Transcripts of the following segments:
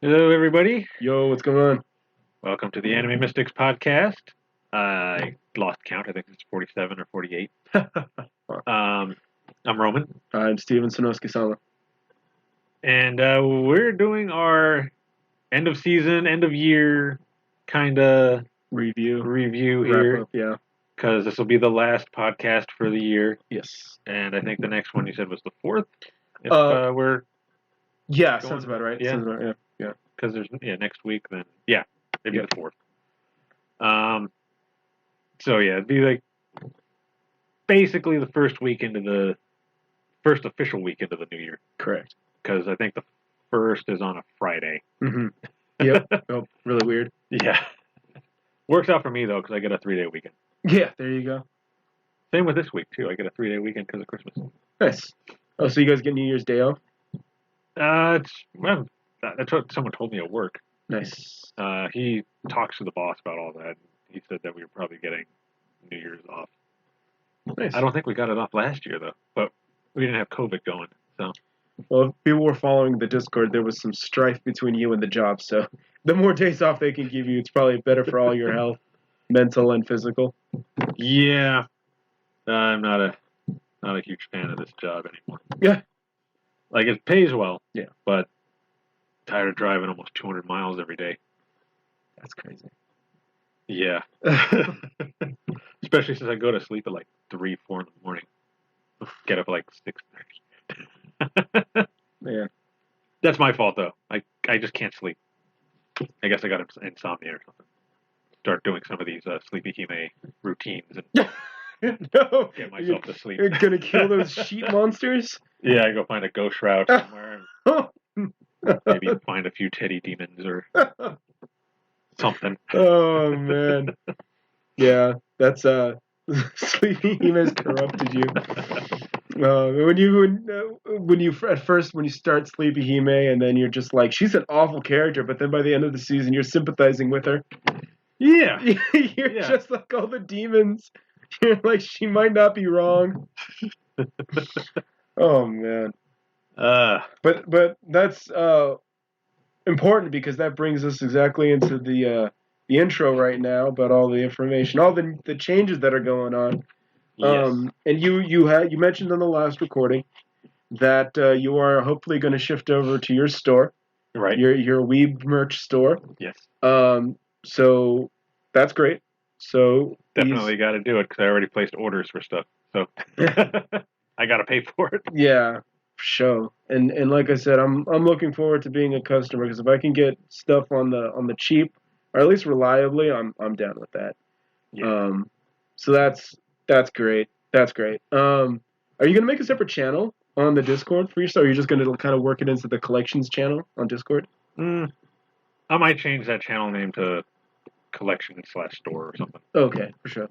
Hello, everybody. Yo, what's going on? Welcome to the Anime Mystics podcast. I lost count. I think it's 47 or 48. I'm Roman, I'm Steven Sanoski-sama. and we're doing our end of season, end of year kind of Review here. Wrap-up, yeah. Because this will be the last podcast for the year. Yes. And I think the next one you said was the 4th. If we're yeah, sounds about right. Yeah. Sounds about right. Yeah. Because there's next week, then maybe the 4th. So yeah, it'd be like basically the first official week into the new year. Correct. Because I think the first is on a Friday. Mm-hmm. Yep. Oh, really weird. Yeah. Works out for me though, because I get a 3-day weekend. Yeah, there you go. Same with this week too. I get a 3-day weekend because of Christmas. Nice. Oh, so you guys get New Year's Day off? That's what someone told me at work. Nice. He talks to the boss about all that. He said that we were probably getting New Year's off. Nice. I don't think we got it off last year though, but we didn't have COVID going, so. Well, if people were following the Discord, there was some strife between you and the job, so the more days off they can give you, it's probably better for all your health, mental and physical. Yeah. I'm not a huge fan of this job anymore. Yeah. Like, it pays well. Yeah. But tired of driving almost 200 miles every day. That's crazy. Yeah. Especially since I go to sleep at like 3, 4 in the morning. Get up at like 6:30. Yeah. That's my fault, though. I just can't sleep. I guess I got insomnia or something. Start doing some of these Sleepy Hime routines and no. get myself to sleep. You're gonna kill those sheep monsters? Yeah, I go find a ghost shroud somewhere and maybe find a few teddy demons or something. Oh man. Yeah, that's Sleepy Hime's corrupted you. When you start Sleepy Hime and then you're just like, she's an awful character, but then by the end of the season you're sympathizing with her. Yeah. You're just like all the demons. You're like, she might not be wrong. Oh man. But that's important because that brings us exactly into the intro right now about all the information, all the changes that are going on. Yes. And you mentioned in the last recording that you are hopefully going to shift over to your store, right? Your Weeb merch store. Yes. So that's great. So definitely got to do it because I already placed orders for stuff. So I got to pay for it. Yeah, for sure. And like I said, I'm looking forward to being a customer because if I can get stuff on the cheap or at least reliably, I'm down with that. Yeah. So that's great. That's great. Are you gonna make a separate channel on the Discord for your store? Or are you just gonna kind of work it into the collections channel on Discord? I might change that channel name to collection/store or something. Okay, for sure.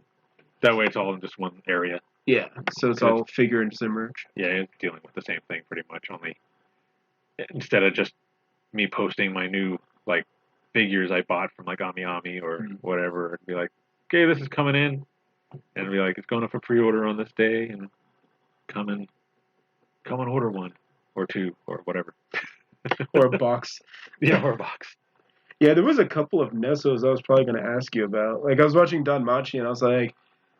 That way it's all in just one area. Yeah, so it's all figure and merch. Yeah, it's dealing with the same thing pretty much, only instead of just me posting my new like figures I bought from like Ami or whatever, it'd be like, okay, this is coming in, and it'd be like, it's going up for pre-order on this day, and come and order 1 or 2 or whatever. Or a box. Yeah, or a box. Yeah, there was a couple of Nessos I was probably going to ask you about. Like, I was watching Danmachi, and I was like,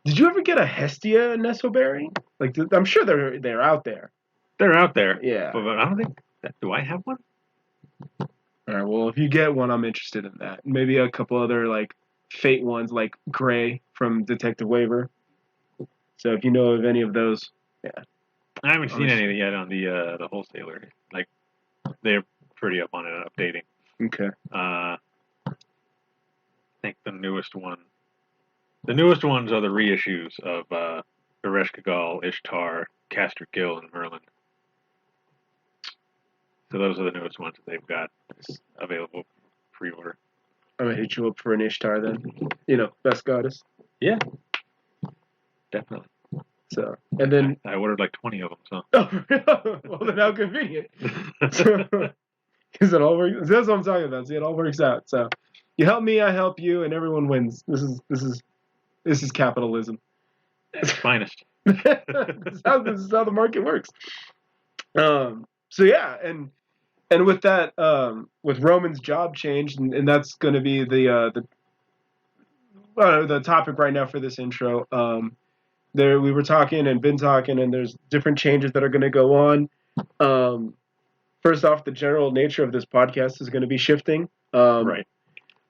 did you ever get a Hestia Nesso berry? Like, I'm sure they're out there. They're out there. Yeah. But I don't think... Do I have one? All right, well, if you get one, I'm interested in that. Maybe a couple other, like, Fate ones, like Gray from Detective Waver. So if you know of any of those, yeah. I haven't seen any yet on the wholesaler. Like, they're pretty up on it, updating. Okay. I think the newest ones are the reissues of Eresh Kigal, Ishtar, Castor Gill, and Merlin. So those are the newest ones that they've got available pre-order. I'm going to hit you up for an Ishtar then. You know, best goddess. Yeah. Definitely. So, and then... I ordered like 20 of them, so... Oh, well, then how convenient. Because it all works. That's what I'm talking about. See, it all works out. So, you help me, I help you, and everyone wins. This is capitalism. It's finest. this is how the market works. So yeah, and And with that, with Roman's job change, and that's going to be the topic right now for this intro. There we were talking and been talking, and there's different changes that are going to go on. First off, the general nature of this podcast is going to be shifting. Right.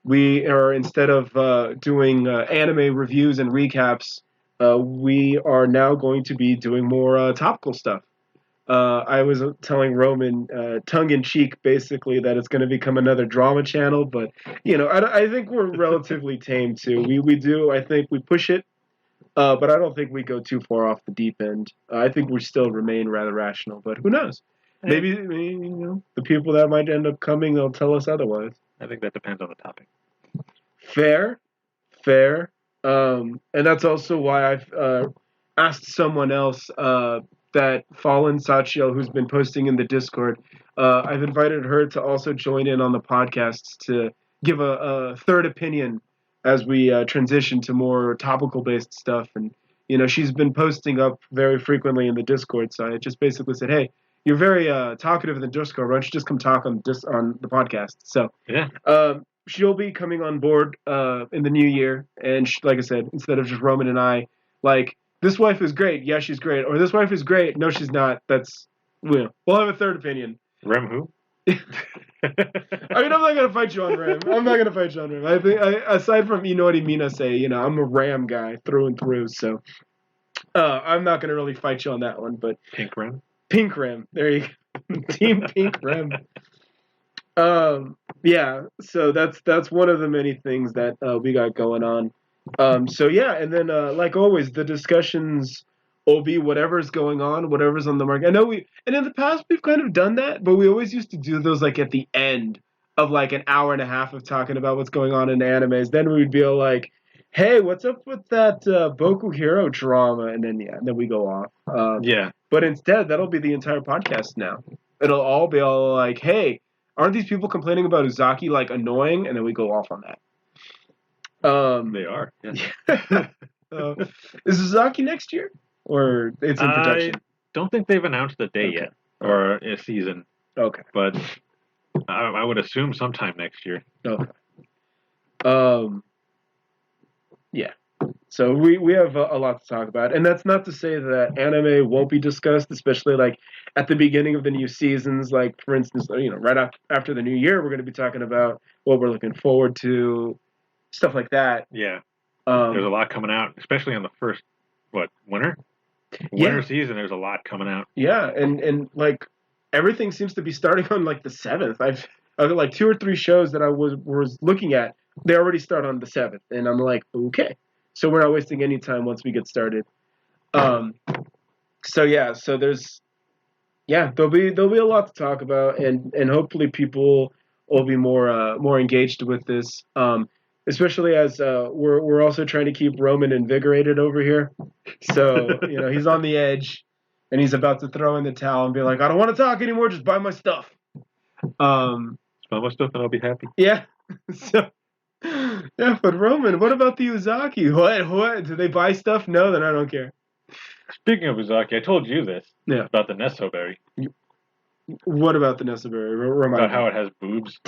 We are, instead of doing anime reviews and recaps, we are now going to be doing more topical stuff. I was telling Roman, tongue in cheek, basically, that it's going to become another drama channel. But I think we're relatively tame too. We do. I think we push it, but I don't think we go too far off the deep end. I think we still remain rather rational. But who knows? Maybe the people that might end up coming, they'll tell us otherwise. I think that depends on the topic. Fair. And that's also why I've asked someone else. That Fallen Sachio, who's been posting in the Discord, I've invited her to also join in on the podcasts to give a third opinion as we transition to more topical-based stuff. And, she's been posting up very frequently in the Discord, so I just basically said, hey, you're very talkative in the Discord, why don't you just come talk on the podcast? So yeah, she'll be coming on board in the new year, and like I said, instead of just Roman and I, like, this wife is great. Yeah, she's great. Or this wife is great. No, she's not. That's, we'll have a third opinion. Rem who? I mean, I'm not going to fight you on Ram. I think, aside from Inori Minase, I'm a Ram guy through and through. So I'm not going to really fight you on that one. But Pink Ram? Pink Ram. There you go. Team Pink Ram. Yeah, so that's one of the many things that we got going on. So yeah, and then like always, the discussions will be whatever's going on, whatever's on the market. I know and in the past we've kind of done that, but we always used to do those like at the end of like an hour and a half of talking about what's going on in animes. Then we'd be like, hey, what's up with that Boku Hero drama? And then we go off. Yeah. But instead, that'll be the entire podcast now. It'll all be all like, hey, aren't these people complaining about Uzaki like annoying? And then we go off on that. They are. Yeah. Is Uzaki next year, or it's in production? I don't think they've announced a date yet, or a season. Okay, but I would assume sometime next year. Okay. Yeah. So we have a lot to talk about, and that's not to say that anime won't be discussed, especially like at the beginning of the new seasons. Like for instance, right after the new year, we're going to be talking about what we're looking forward to. Stuff like that. Yeah. There's a lot coming out, especially on the first, winter season. There's a lot coming out. Yeah, and like everything seems to be starting on like the 7th. I've got like 2 or 3 shows that I was looking at. They already start on the 7th, and I'm like, okay, so we're not wasting any time once we get started. So there's there'll be a lot to talk about, and hopefully people will be more engaged with this. Especially as we're also trying to keep Roman invigorated over here. So, he's on the edge, and he's about to throw in the towel and be like, I don't want to talk anymore, just buy my stuff. Buy my stuff and I'll be happy. Yeah. So, yeah, but Roman, what about the Uzaki? What? Do they buy stuff? No, then I don't care. Speaking of Uzaki, I told you this. Yeah. About the Nesoberry. What about the Nesoberry? About how it has boobs.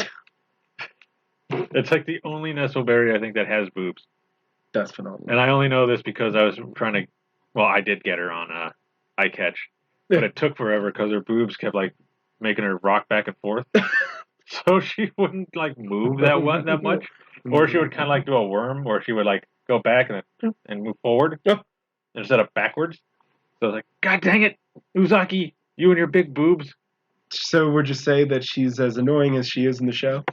It's like the only Nesoberry I think that has boobs. That's phenomenal. And I only know this because I was trying to. Well, I did get her on iCatch, but it took forever because her boobs kept like making her rock back and forth, so she wouldn't like move that much, or she would kind of like do a worm, or she would like go back and move forward instead of backwards. So I was like, God dang it, Uzaki, you and your big boobs. So would you say that she's as annoying as she is in the show?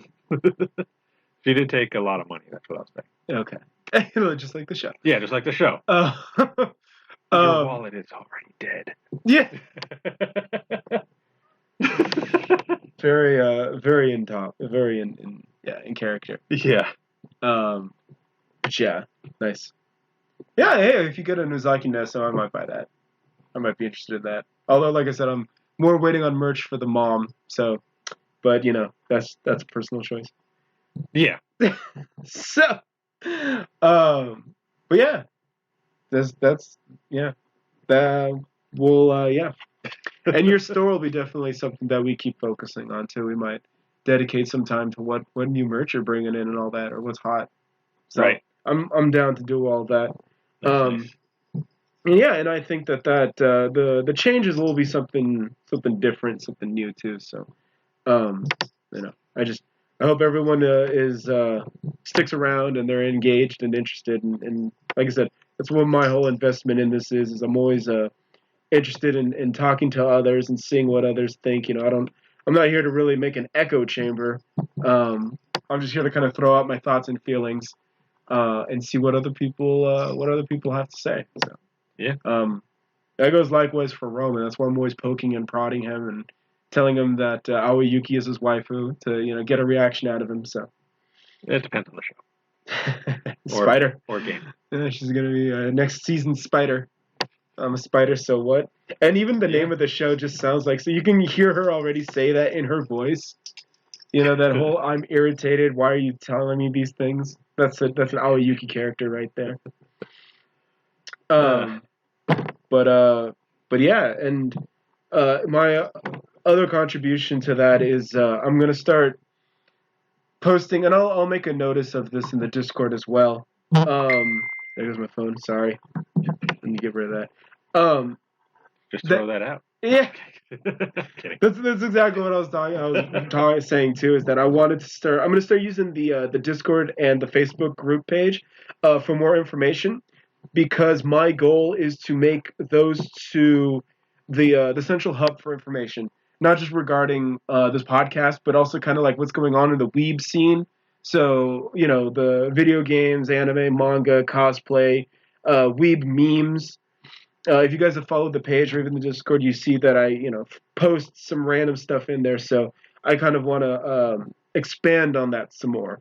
She did take a lot of money. That's what I was saying. Okay. Just like the show. Yeah, just like the show. Your wallet is already dead. Yeah. Very in top. Very in character. Yeah. But yeah, nice. Yeah, hey, if you get a Nozaki Neso, I might buy that. I might be interested in that. Although, like I said, I'm more waiting on merch for the mom. So, but that's a personal choice. Yeah. So, but yeah, that's yeah. That we'll And your store will be definitely something that we keep focusing on too. We might dedicate some time to what new merch you're bringing in and all that, or what's hot. So right. I'm down to do all that. Nice. Yeah, and I think that the changes will be something different, something new too. So, I hope everyone sticks around and they're engaged and interested. And like I said, that's what my whole investment in this is I'm always interested in talking to others and seeing what others think. I'm not here to really make an echo chamber. I'm just here to kind of throw out my thoughts and feelings and see what other people have to say. So. Yeah. That goes likewise for Roman. That's why I'm always poking and prodding him and telling him that Aoyuki is his waifu to get a reaction out of him. So it depends on the show. Spider or game. Yeah, she's gonna be next season Spider. I'm a spider, so what? And even the name of the show just sounds like, so you can hear her already say that in her voice. That whole "I'm irritated. Why are you telling me these things?" That's an Aoyuki character right there. But yeah, and my other contribution to that is I'm gonna start posting, and I'll make a notice of this in the Discord as well. There goes my phone. Sorry, let me get rid of that. Just throw that out. Yeah, kidding. That's exactly what I was saying too. Is that I'm going to start using the Discord and the Facebook group page for more information, because my goal is to make those two the central hub for information, not just regarding this podcast, but also kind of like what's going on in the weeb scene. So the video games, anime, manga, cosplay, weeb memes. If you guys have followed the page or even the Discord, you see that I post some random stuff in there. So I kind of want to expand on that some more,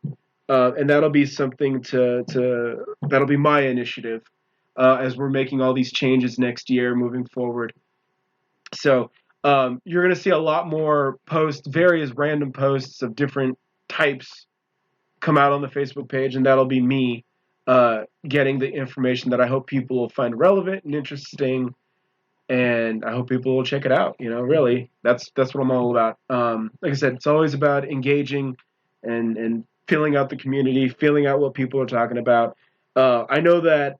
and that'll be something that'll be my initiative as we're making all these changes next year moving forward. So you're going to see a lot more posts, various random posts of different types come out on the Facebook page, and that'll be me getting the information that I hope people will find relevant and interesting, and I hope people will check it out. Really, that's what I'm all about. Like I said, it's always about engaging and feeling out the community, feeling out what people are talking about. I know that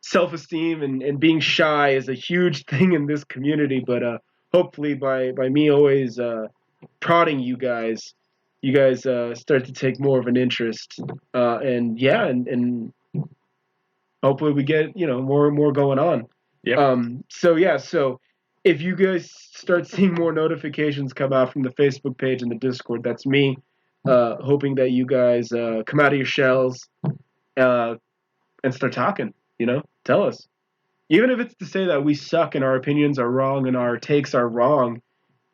self-esteem and being shy is a huge thing in this community, but hopefully by me always prodding you guys start to take more of an interest, and hopefully we get more and more going on. Yep. So if you guys start seeing more notifications come out from the Facebook page and the Discord, that's me hoping that you guys come out of your shells and start talking. Tell us. Even if it's to say that we suck and our opinions are wrong and our takes are wrong,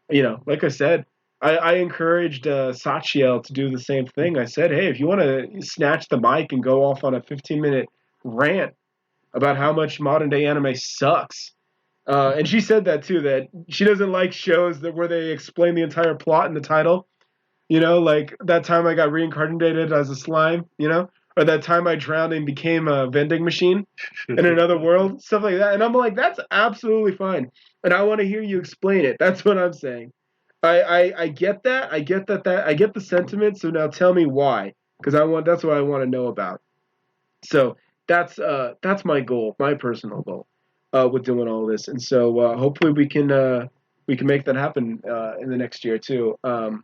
like I said, I encouraged Sachiel to do the same thing. I said, hey, if you want to snatch the mic and go off on a 15-minute rant about how much modern day anime sucks. And she said that too, that she doesn't like shows where they explain the entire plot in the title. Like that time I got reincarnated as a slime, or that time I drowned and became a vending machine in another world, stuff like that. And I'm like, that's absolutely fine. And I want to hear you explain it. That's what I'm saying. I get that. I get the sentiment. So now tell me why, because that's what I want to know about. So that's my goal, my personal goal, with doing all this. And so hopefully we can make that happen in the next year too. And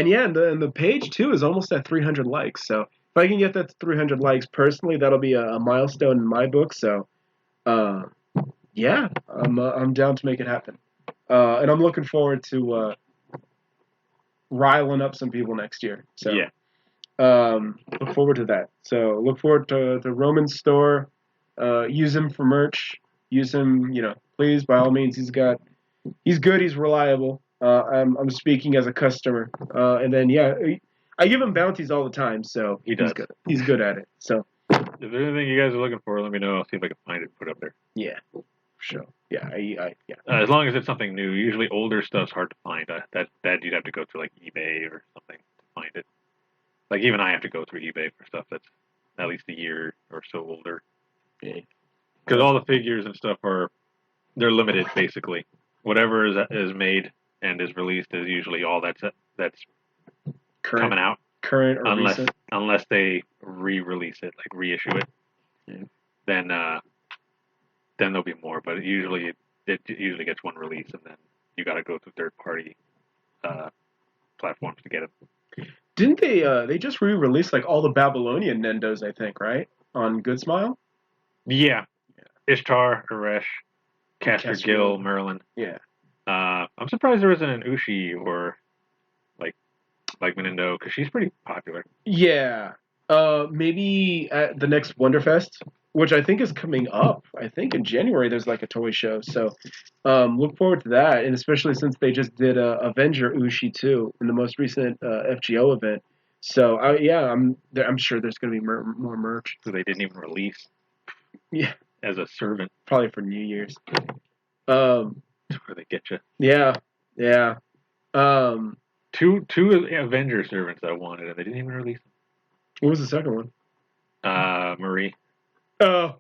yeah, and the page too is almost at 300 likes. So if I can get that to 300 likes personally, that'll be a milestone in my book. So yeah, I'm down to make it happen. And I'm looking forward to riling up some people next year. So yeah. Look forward to that. So look forward to the Roman's store. Use him for merch. Use him, please, by all means. He's good. He's reliable. I'm speaking as a customer. And then I give him bounties all the time. So he does. Good. He's good at it. So if there's anything you guys are looking for, let me know. I'll see if I can find it and put it up there. Yeah. Sure. Yeah. Yeah. As long as it's something new. Usually older stuff's hard to find. That you'd have to go through like eBay or something to find it. Like even I have to go through eBay for stuff that's at least a year or so older. Because all the figures and stuff they're limited basically. whatever is made and is released is usually all that's coming out. Current or recent? Unless they re-release it, like reissue it, then there'll be more. But it usually gets one release, and then you got to go through third-party platforms to get it. Didn't they just re-released like all the Babylonian Nendos, I think, right? On Good Smile? Yeah. Ishtar, Aresh, Caster Gill, Merlin. Yeah. I'm surprised there isn't an Ushi or like Menindo, because she's pretty popular. Yeah. Maybe at the next Wonderfest, which I think is coming up. I think in January there's like a toy show, so look forward to that. And especially since they just did Avenger Ushi too in the most recent FGO event. So I'm sure there's going to be more merch. So they didn't even release. Yeah. As a servant. Probably for New Year's. Where they get you. Yeah. Two Avenger servants I wanted, and they didn't even release them. What was the second one? Marie. Oh.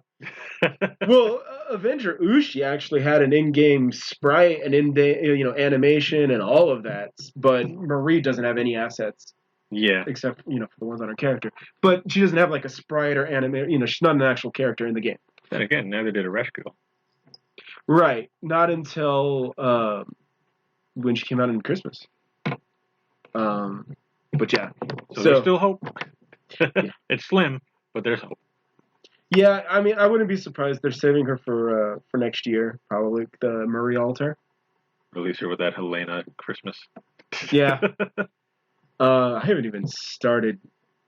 Well, Avenger Ushi actually had an in-game sprite and animation and all of that, but Marie doesn't have any assets. Yeah. Except, for the ones on her character. But she doesn't have like a sprite or anime, she's not an actual character in the game. And again, neither did Aresh. Right. Not until when she came out in Christmas. But yeah. So there's still hope. Yeah. It's slim, but there's hope. Yeah, I mean, I wouldn't be surprised they're saving her for next year, probably, the Marie Altar. Release her with that Helena Christmas. Yeah. I haven't even started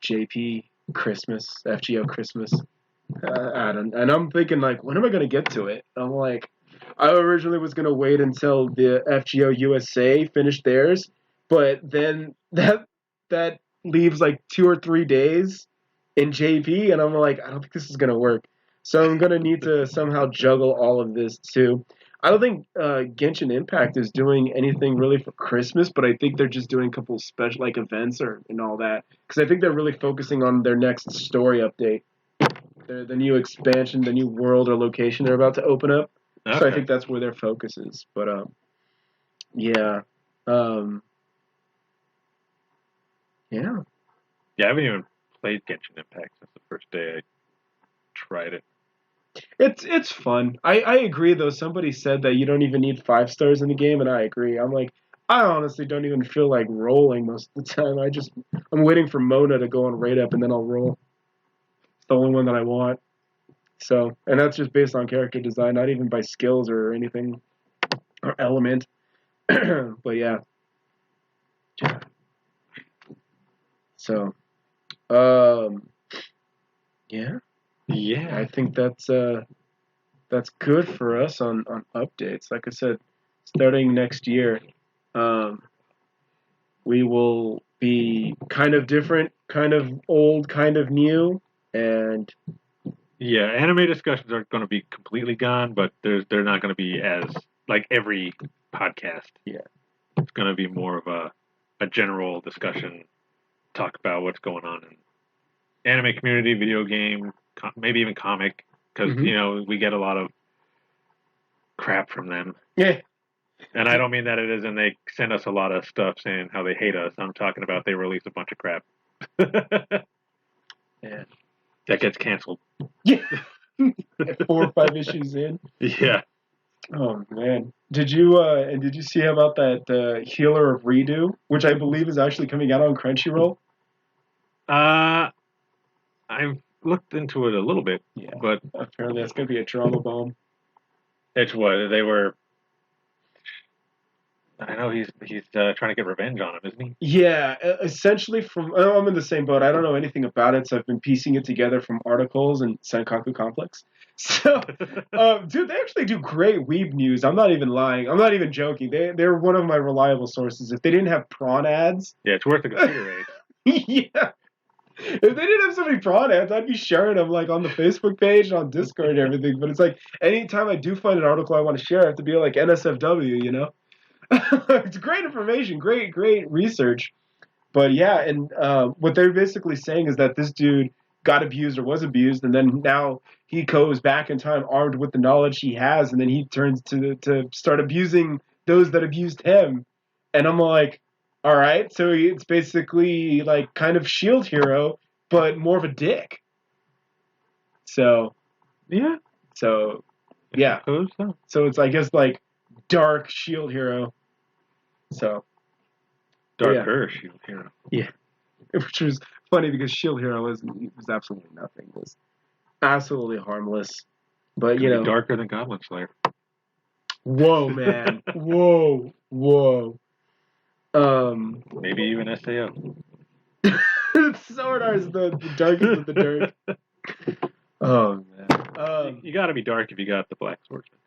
JP Christmas, FGO Christmas. And I'm thinking, like, when am I going to get to it? I'm like, I originally was going to wait until the FGO USA finished theirs, but then that leaves like 2 or 3 days in JP, and I'm like, I don't think this is going to work. So I'm going to need to somehow juggle all of this too. I don't think Genshin Impact is doing anything really for Christmas, but I think they're just doing a couple special like events and all that, because I think they're really focusing on their next story update. The new expansion, the new world or location they're about to open up. Okay. So I think that's where their focus is. But yeah. Yeah. Yeah, I haven't even played Genshin Impact since the first day I tried it. It's fun. I agree though. Somebody said that you don't even need 5 stars in the game, and I agree. I'm like, I honestly don't even feel like rolling most of the time. I'm waiting for Mona to go on rate up, and then I'll roll. It's the only one that I want. So, and that's just based on character design, not even by skills or anything or element. But yeah. So, yeah. Yeah, I think that's good for us on updates. Like I said, starting next year, we will be kind of different, kind of old, kind of new, and yeah, anime discussions aren't going to be completely gone, but they're not going to be as like every podcast. Yeah, it's going to be more of a general discussion, talk about what's going on in anime community, video game, maybe even comic, because we get a lot of crap from them. Yeah. And I don't mean that it isn't. They send us a lot of stuff saying how they hate us. I'm talking about they release a bunch of crap. Yeah. That gets canceled. Yeah. 4 or 5 issues in. Yeah. Oh man. Did you see about that Healer of Redo, which I believe is actually coming out on Crunchyroll? I've looked into it a little bit. Yeah. But apparently that's gonna be a drama bomb. It's what they were. I know he's trying to get revenge on him, isn't he? Yeah, essentially I'm in the same boat. I don't know anything about it, so I've been piecing it together from articles and Senkaku Complex. So, dude, they actually do great weeb news. I'm not even lying. I'm not even joking. They're one of my reliable sources. If they didn't have prawn ads... Yeah, it's worth a computer aid. Yeah. If they didn't have so many prawn ads, I'd be sharing them like on the Facebook page and on Discord and everything. But it's like, anytime I do find an article I want to share, I have to be like NSFW, you know? It's great information, great research. But yeah, and what they're basically saying is that this dude got abused or was abused, and then now he goes back in time armed with the knowledge he has, and then he turns to start abusing those that abused him. And I'm like, all right, so it's basically like kind of Shield hero, but more of a dick. So yeah. So I yeah. suppose so. So it's I guess like dark Shield hero. So Darker Shield hero. Yeah. Which was funny because Shield hero was absolutely nothing. Was absolutely harmless. But Could be darker than Goblin Slayer. Whoa, man. Whoa. Maybe even SAO. Sword Art is the darkest of the dark. Oh man. You got to be dark if you got the Black Swordsman.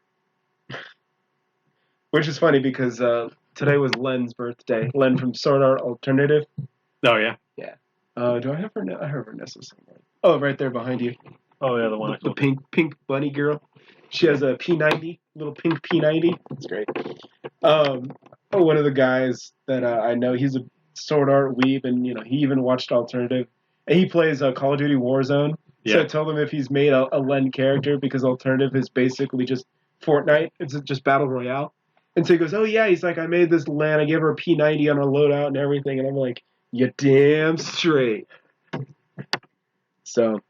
Which is funny because today was Len's birthday. Len from Sword Art Alternative. Oh yeah. Yeah. Do I have her? I have her Nessa somewhere. Oh, right there behind you. Oh yeah, the one. The pink bunny girl. She has a P90, little pink P90. That's great. One of the guys that I know, he's a Sword Art weeb, and he even watched Alternative, and he plays Call of Duty Warzone. Yeah. So I told him if he's made a Len character, because Alternative is basically just Fortnite. It's just Battle Royale. And so he goes, oh yeah, he's like, I made this Len, I gave her a P90 on her loadout and everything, and I'm like, you damn straight. So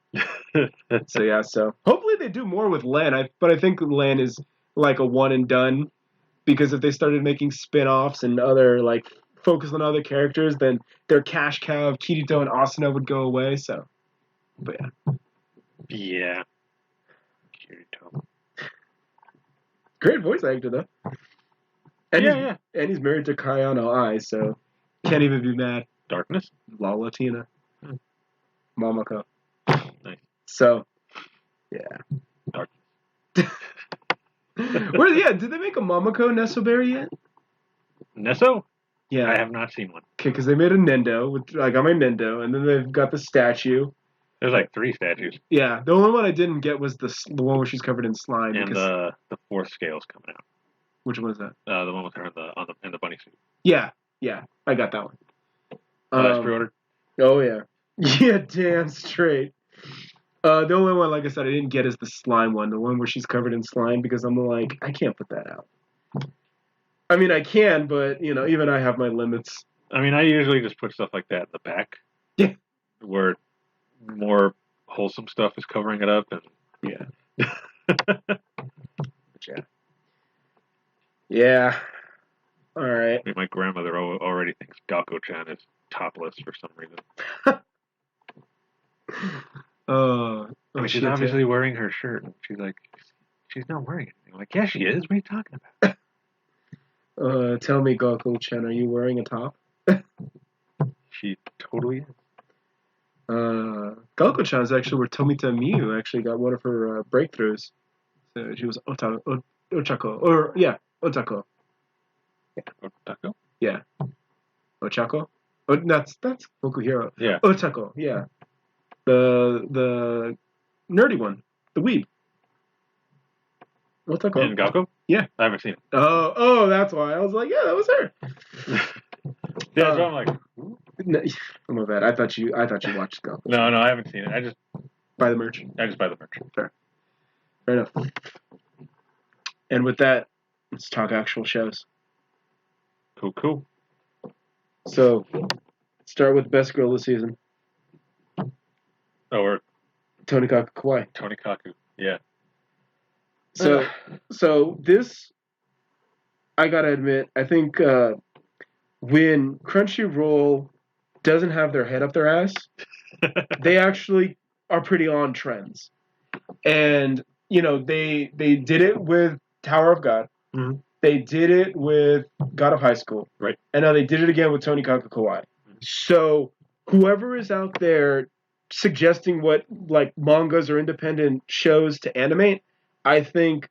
so hopefully they do more with Len. But I think Len is like a one and done, because if they started making spin-offs and other like focus on other characters, then their cash cow of Kirito and Asuna would go away. So, but yeah, Kirito, great voice actor though. And yeah. And he's married to Kayano Ai, so can't even be mad. Darkness, La Latina, Momoko. Nice. So, yeah. Darkness. Did they make a Momoko Nesoberry yet? Nesso? Yeah. I have not seen one. Okay, because they made a Nendo. I got my Nendo, and then they've got the statue. There's like 3 statues. Yeah, the only one I didn't get was the one where she's covered in slime. And the 4th scale's coming out. Which one is that? The one with her in the bunny suit. Yeah, I got that one. Oh, that's pre-ordered? Oh, yeah. Yeah, damn straight. The only one, like I said, I didn't get is the slime one. The one where she's covered in slime, because I'm like, I can't put that out. I mean, I can, but, even I have my limits. I mean, I usually just put stuff like that in the back. Yeah. Where more wholesome stuff is covering it up. And yeah. Yeah. All right. I mean, my grandmother already thinks Gakko-chan is topless for some reason. I mean, she's obviously wearing her shirt. And she's like, she's not wearing anything. I'm like, yeah, she is. What are you talking about? Tell me, Gakko-chan, are you wearing a top? She totally is. Gakko-chan is actually where Tomita Miyu actually got one of her breakthroughs. So she was Ochako. Otako. Yeah. Otako? Yeah. Ochako? That's Bokuhiro. Yeah. Otako, yeah. The nerdy one. The weeb. Otako. In Gakko? Yeah. I haven't seen it. Oh, that's why. I was like, yeah, that was her. Yeah, so I'm like, no, my bad. I thought you watched Gakko. No, I haven't seen it. I just buy the merch. I just buy the merch. Fair enough. And with that, let's talk actual shows. Cool. So, start with best girl this season. Oh, or Tonikaku Kawaii. Tonikaku, yeah. So this, I gotta admit, I think when Crunchyroll doesn't have their head up their ass, they actually are pretty on trends. And, they did it with Tower of God. Mm-hmm. They did it with God of High School. Right. And now they did it again with Tonikaku Kawaii. Mm-hmm. So whoever is out there suggesting what like mangas or independent shows to animate, I think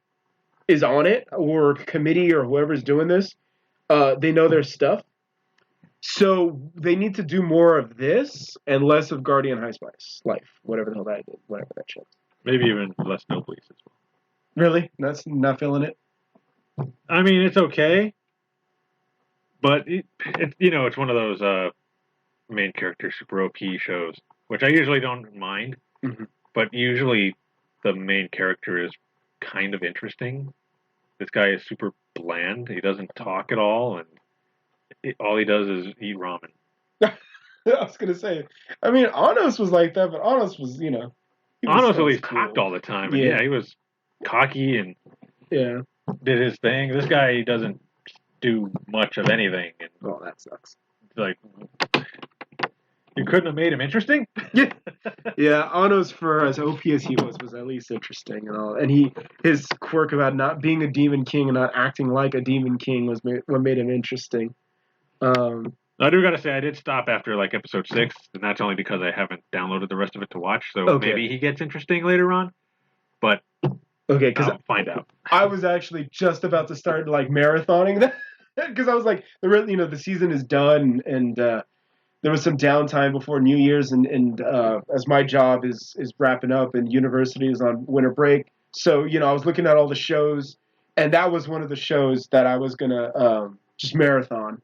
is on it, or committee or whoever's doing this. They know their stuff. So they need to do more of this and less of Guardian High Spice Life, whatever the hell that did, whatever that shit. Maybe even less No Please as well. Really? That's not feeling it? I mean, it's okay, but it's one of those main character super OP shows, which I usually don't mind, mm-hmm. but usually the main character is kind of interesting. This guy is super bland. He doesn't talk at all, and all he does is eat ramen. I was gonna say, I mean, Anos was like that, but Anos was, he was Anos at always least cool. talked all the time, and yeah, he was cocky and did his thing. This guy doesn't do much of anything, and that sucks. Like, you couldn't have made him interesting. Yeah, Anos, for as OP as he was at least interesting and all. And his quirk about not being a demon king and not acting like a demon king was what made him interesting. I do gotta say, I did stop after like episode 6, and that's only because I haven't downloaded the rest of it to watch. So maybe he gets interesting later on, but because I'll find out. I was actually just about to start like marathoning that because I was like, the season is done, and there was some downtime before New Year's, and as my job is wrapping up and university is on winter break, so I was looking at all the shows, and that was one of the shows that I was gonna just marathon.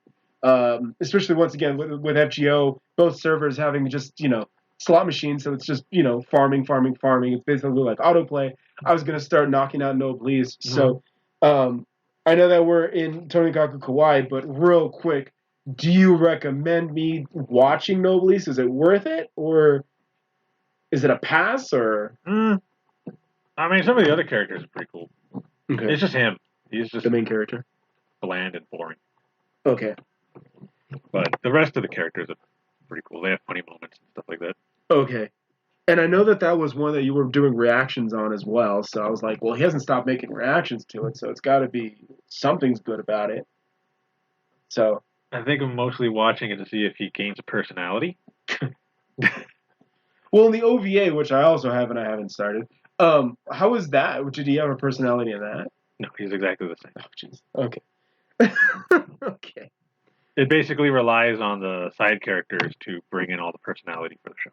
Especially once again with FGO, both servers having just slot machines, so it's just farming. It's basically like autoplay. I was gonna start knocking out Noblesse. So I know that we're in Tonikaku Kawaii, but real quick, do you recommend me watching Noblesse? Is it worth it, or is it a pass? Or I mean, some of the other characters are pretty cool. Okay. It's just him. He's just the main character, bland and boring. Okay. But the rest of the characters are pretty cool. They have funny moments and stuff like that. Okay. And I know that was one that you were doing reactions on as well. So I was like, well, he hasn't stopped making reactions to it, so it's got to be something's good about it. So I think I'm mostly watching it to see if he gains a personality. Well, in the OVA, which I also have and I haven't started, how is that? Did he have a personality in that? No, he's exactly the same. Oh, jeez. Okay. Okay. It basically relies on the side characters to bring in all the personality for the show.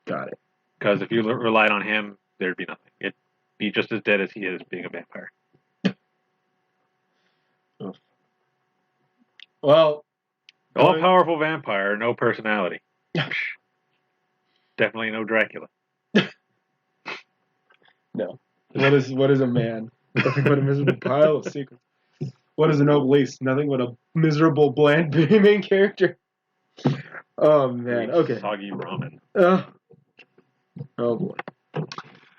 Got it. Because if you relied on him, there'd be nothing. It'd be just as dead as he is being a vampire. Well, all-powerful vampire, no personality. Definitely no Dracula. No. What is a man? Nothing but a miserable pile of secrets. What is a Noblesse? Nothing but a miserable, bland main character. Oh man. Okay. Soggy ramen. Oh boy.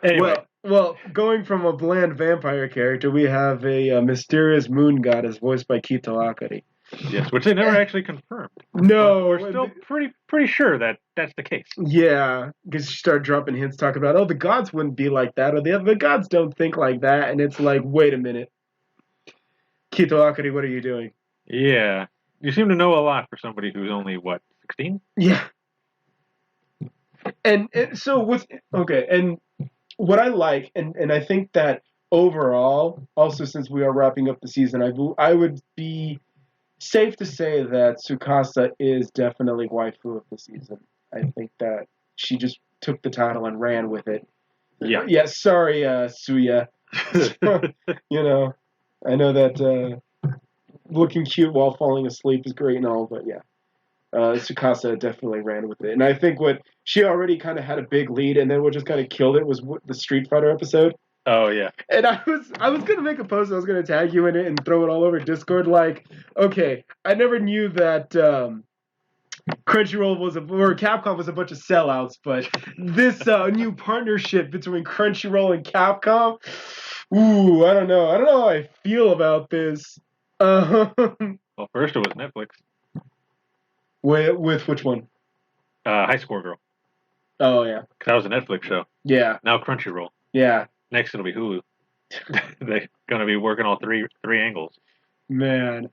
Anyway. Well, going from a bland vampire character, we have a mysterious moon goddess voiced by Kito Akari. Yes, which they never actually confirmed. No, we're still pretty sure that that's the case. Yeah, because she started dropping hints, talking about, the gods wouldn't be like that, or the gods don't think like that, and it's like, wait a minute, Kito Akari, what are you doing? Yeah, you seem to know a lot for somebody who's only 16? Yeah. And so and what I like, and I think that overall, also since we are wrapping up the season, I would be safe to say that Tsukasa is definitely waifu of the season. I think that she just took the title and ran with it. Yeah. Yeah, sorry, Suya. I know that looking cute while falling asleep is great and all, but yeah. Tsukasa definitely ran with it. And I think what she already kind of had a big lead, and then what just kind of killed it was the Street Fighter episode. Oh yeah. And I was gonna make a post. I was gonna tag you in it and throw it all over Discord. Like, okay, I never knew that Crunchyroll or Capcom was a bunch of sellouts, but this new partnership between Crunchyroll and Capcom, ooh, I don't know how I feel about this. Well, first it was Netflix. With which one? High Score Girl. Oh yeah. That was a Netflix show. Yeah. Now Crunchyroll. Yeah. Next it'll be Hulu. They're gonna be working all three angles. Man.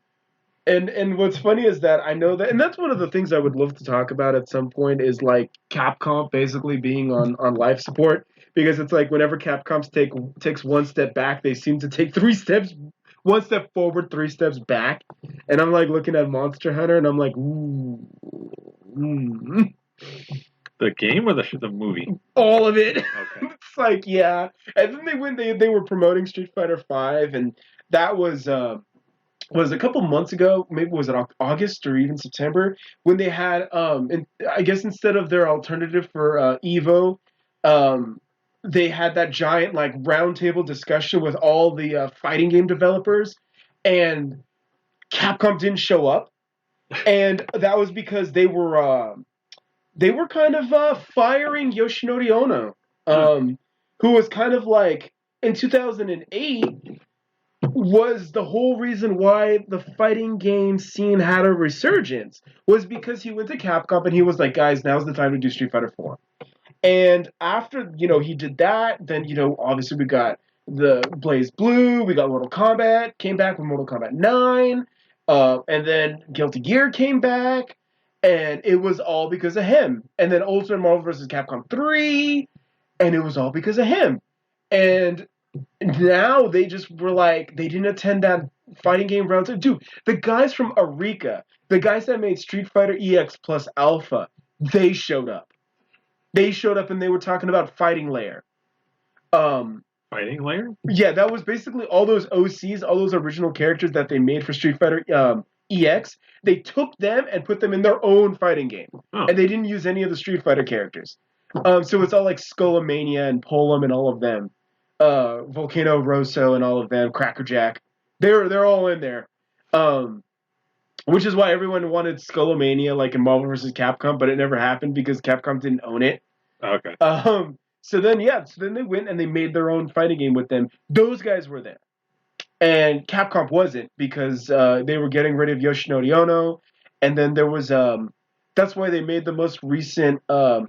And what's funny is that I know that, and that's one of the things I would love to talk about at some point, is like Capcom basically being on life support, because it's like whenever Capcom takes one step back, they seem to take one step forward, 3 steps back. And I'm like looking at Monster Hunter, and I'm like, ooh. The game or the movie? All of it. Okay. It's like, yeah. And then they were promoting Street Fighter V, and that was a couple months ago, maybe was it August or even September, when they had I guess instead of their alternative for Evo, they had that giant like roundtable discussion with all the fighting game developers, and Capcom didn't show up, and that was because they were kind of firing Yoshinori Ono, who was kind of like in 2008 was the whole reason why the fighting game scene had a resurgence was because he went to Capcom and he was like, guys, now's the time to do Street Fighter 4. And after, he did that, then, obviously we got the Blaze Blue, we got Mortal Kombat, came back with Mortal Kombat 9, and then Guilty Gear came back, and it was all because of him. And then Ultimate Marvel vs. Capcom 3, and it was all because of him. And now they just were like, they didn't attend that fighting game round. Dude, the guys from Arika, the guys that made Street Fighter EX plus Alpha, they showed up. They showed up and they were talking about Fighting Layer. Fighting Layer? Yeah, that was basically all those OCs, all those original characters that they made for Street Fighter EX. They took them and put them in their own fighting game. Oh. And they didn't use any of the Street Fighter characters. So it's all like Skullomania and Polum and all of them. Volcano Rosso and all of them, Crackerjack. They're all in there. Which is why everyone wanted Skullomania like in Marvel vs. Capcom, but it never happened because Capcom didn't own it. Okay. So then they went and they made their own fighting game with them. Those guys were there. And Capcom wasn't because they were getting rid of Yoshinori Ono. And then there was that's why they made the most recent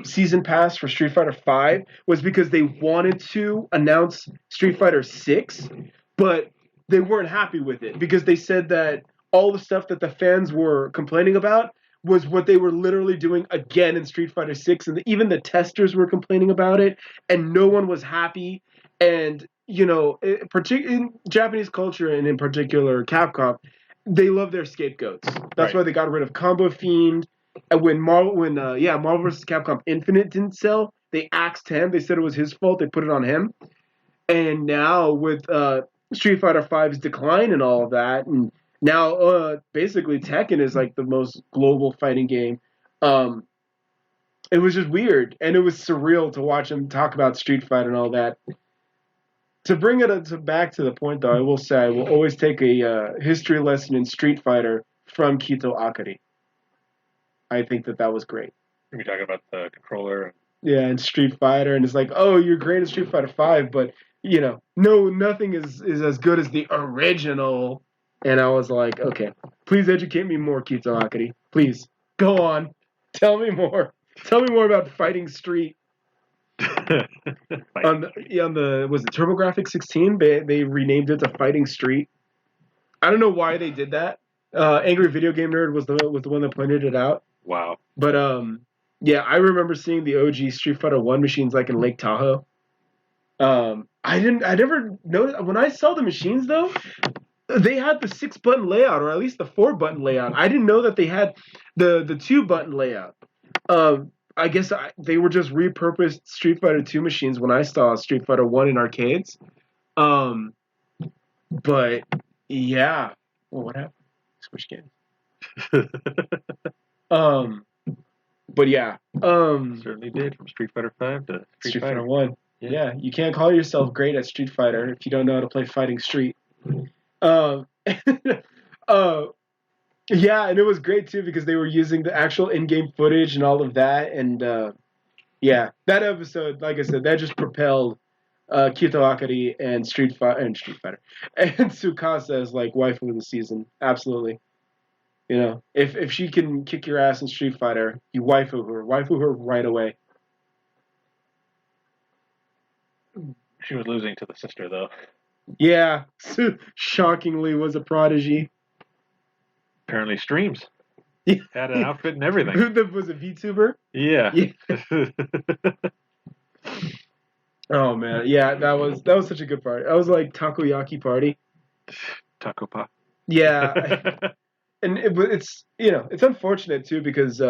season pass for Street Fighter V was because they wanted to announce Street Fighter 6, but they weren't happy with it because they said that all the stuff that the fans were complaining about was what they were literally doing again in Street Fighter 6, and even the testers were complaining about it, and no one was happy. And in Japanese culture and in particular Capcom, they love their scapegoats. That's why they got rid of Combo Fiend. And when Marvel vs. Capcom Infinite didn't sell, they axed him. They said it was his fault. They put it on him. And now with Street Fighter V's decline and all of that, and now basically Tekken is like the most global fighting game. It was just weird, and it was surreal to watch him talk about Street Fighter and all that. To bring it back to the point, though, I will say I will always take a history lesson in Street Fighter from Kito Akari. I think that was great. You're talking about the controller. Yeah, and Street Fighter, and it's like, oh, you're great at Street Fighter 5, but nothing is as good as the original. And I was like, okay, please educate me more, Kito Akari. Please go on, tell me more. Tell me more about Fighting Street. on the was it TurboGrafx 16? They renamed it to Fighting Street. I don't know why they did that. Angry Video Game Nerd was the one that pointed it out. Wow. But yeah, I remember seeing the OG Street Fighter 1 machines like in Lake Tahoe. I never noticed when I saw the machines though. They had the 6-button layout, or at least the 4-button layout. I didn't know that they had the 2-button layout. I guess they were just repurposed Street Fighter 2 machines when I saw Street Fighter 1 in arcades. But yeah. Well, what happened? Switch games. But yeah. Certainly did from Street Fighter 5 to Street Fighter 1. Yeah, you can't call yourself great at Street Fighter if you don't know how to play Fighting Street. Yeah, and it was great too because they were using the actual in-game footage and all of that, and yeah, that episode, like I said, that just propelled Kito Akari and Street Fighter and Tsukasa as like waifu of the season. Absolutely, if she can kick your ass in Street Fighter, you waifu her right away. She was losing to the sister though. Yeah, shockingly was a prodigy. Apparently streams. Had an outfit and everything. Was a VTuber? Yeah. Oh man, yeah, that was such a good party. That was like takoyaki party. Taco pop. Yeah, and it's it's unfortunate too because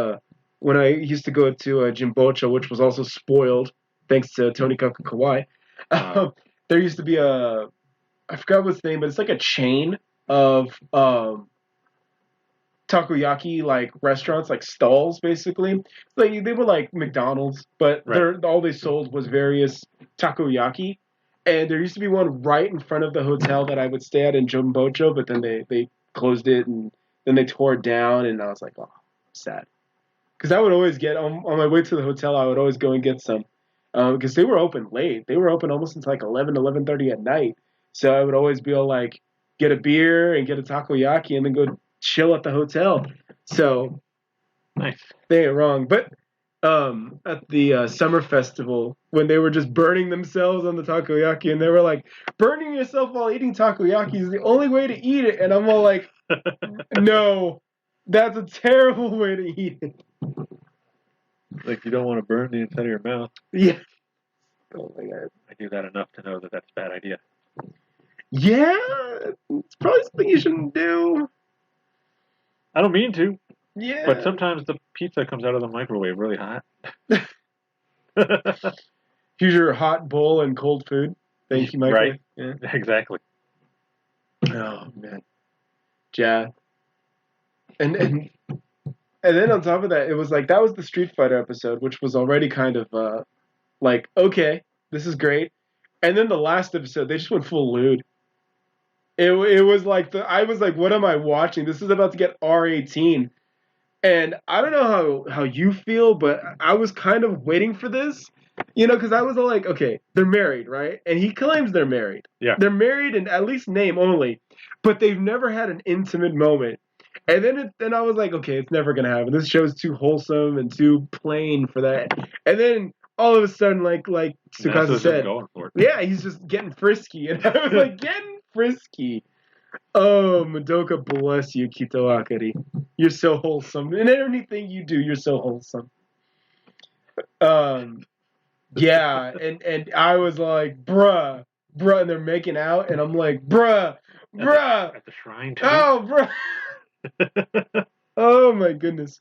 when I used to go to Jimbocho, which was also spoiled thanks to Tonikaku Kawaii, there used to be I forgot what its name, but it's like a chain of takoyaki like restaurants, like stalls basically. Like they were like McDonald's, but all they sold was various takoyaki. And there used to be one right in front of the hotel that I would stay at in Jumbocho, but then they closed it and then they tore it down, and I was like, oh, sad. Because I would always get on my way to the hotel, I would always go and get some, because they were open late. They were open almost until like 11:30 at night. So I would always be able like get a beer and get a takoyaki and then go chill at the hotel. So Nice. they ain't wrong. But at the summer festival, when they were just burning themselves on the takoyaki, and they were like, burning yourself while eating takoyaki is the only way to eat it. And I'm all like, no, that's a terrible way to eat it. Like you don't want to burn the inside of your mouth. Yeah. Oh my god. I do that enough to know that that's a bad idea. Yeah, it's probably something you shouldn't do. I don't mean to. Yeah. But sometimes the pizza comes out of the microwave really hot. Here's your hot bowl and cold food. Thank you, microwave. Right. Yeah. Exactly. Oh man. Yeah. And then on top of that, it was like that was the Street Fighter episode, which was already kind of like, okay, this is great. And then the last episode, they just went full lewd. It was like I was like, what am I watching? This is about to get R18. And I don't know how you feel, but I was kind of waiting for this, because I was all like, okay, they're married, right? And he claims they're married. Yeah. They're married in at least name only, but they've never had an intimate moment. And then I was like, okay, it's never gonna happen. This show's too wholesome and too plain for that. And then all of a sudden, like Tsukasa said, going for it. yeah, he's just getting frisky, and I was like, getting frisky. Oh, Madoka, bless you, Kito Akari. You're so wholesome. In anything you do, you're so wholesome. Yeah, and I was like, bruh, and they're making out, and I'm like, bruh. At the shrine, too. Oh, bruh. Oh, my goodness.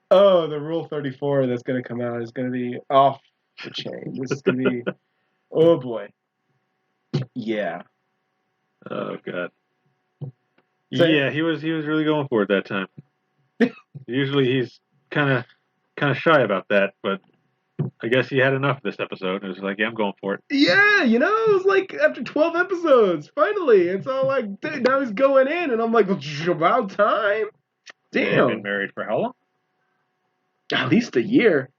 Oh, the Rule 34 that's going to come out is going to be off the chain. This is going to be, oh, boy. Yeah. Oh, God. So, yeah, he was really going for it that time. Usually he's kind of shy about that, but I guess he had enough this episode. It was like, yeah, I'm going for it. Yeah, it was like after 12 episodes, finally. It's all like, now he's going in, and I'm like, it's about time. Damn. They've been married for how long? At least a year.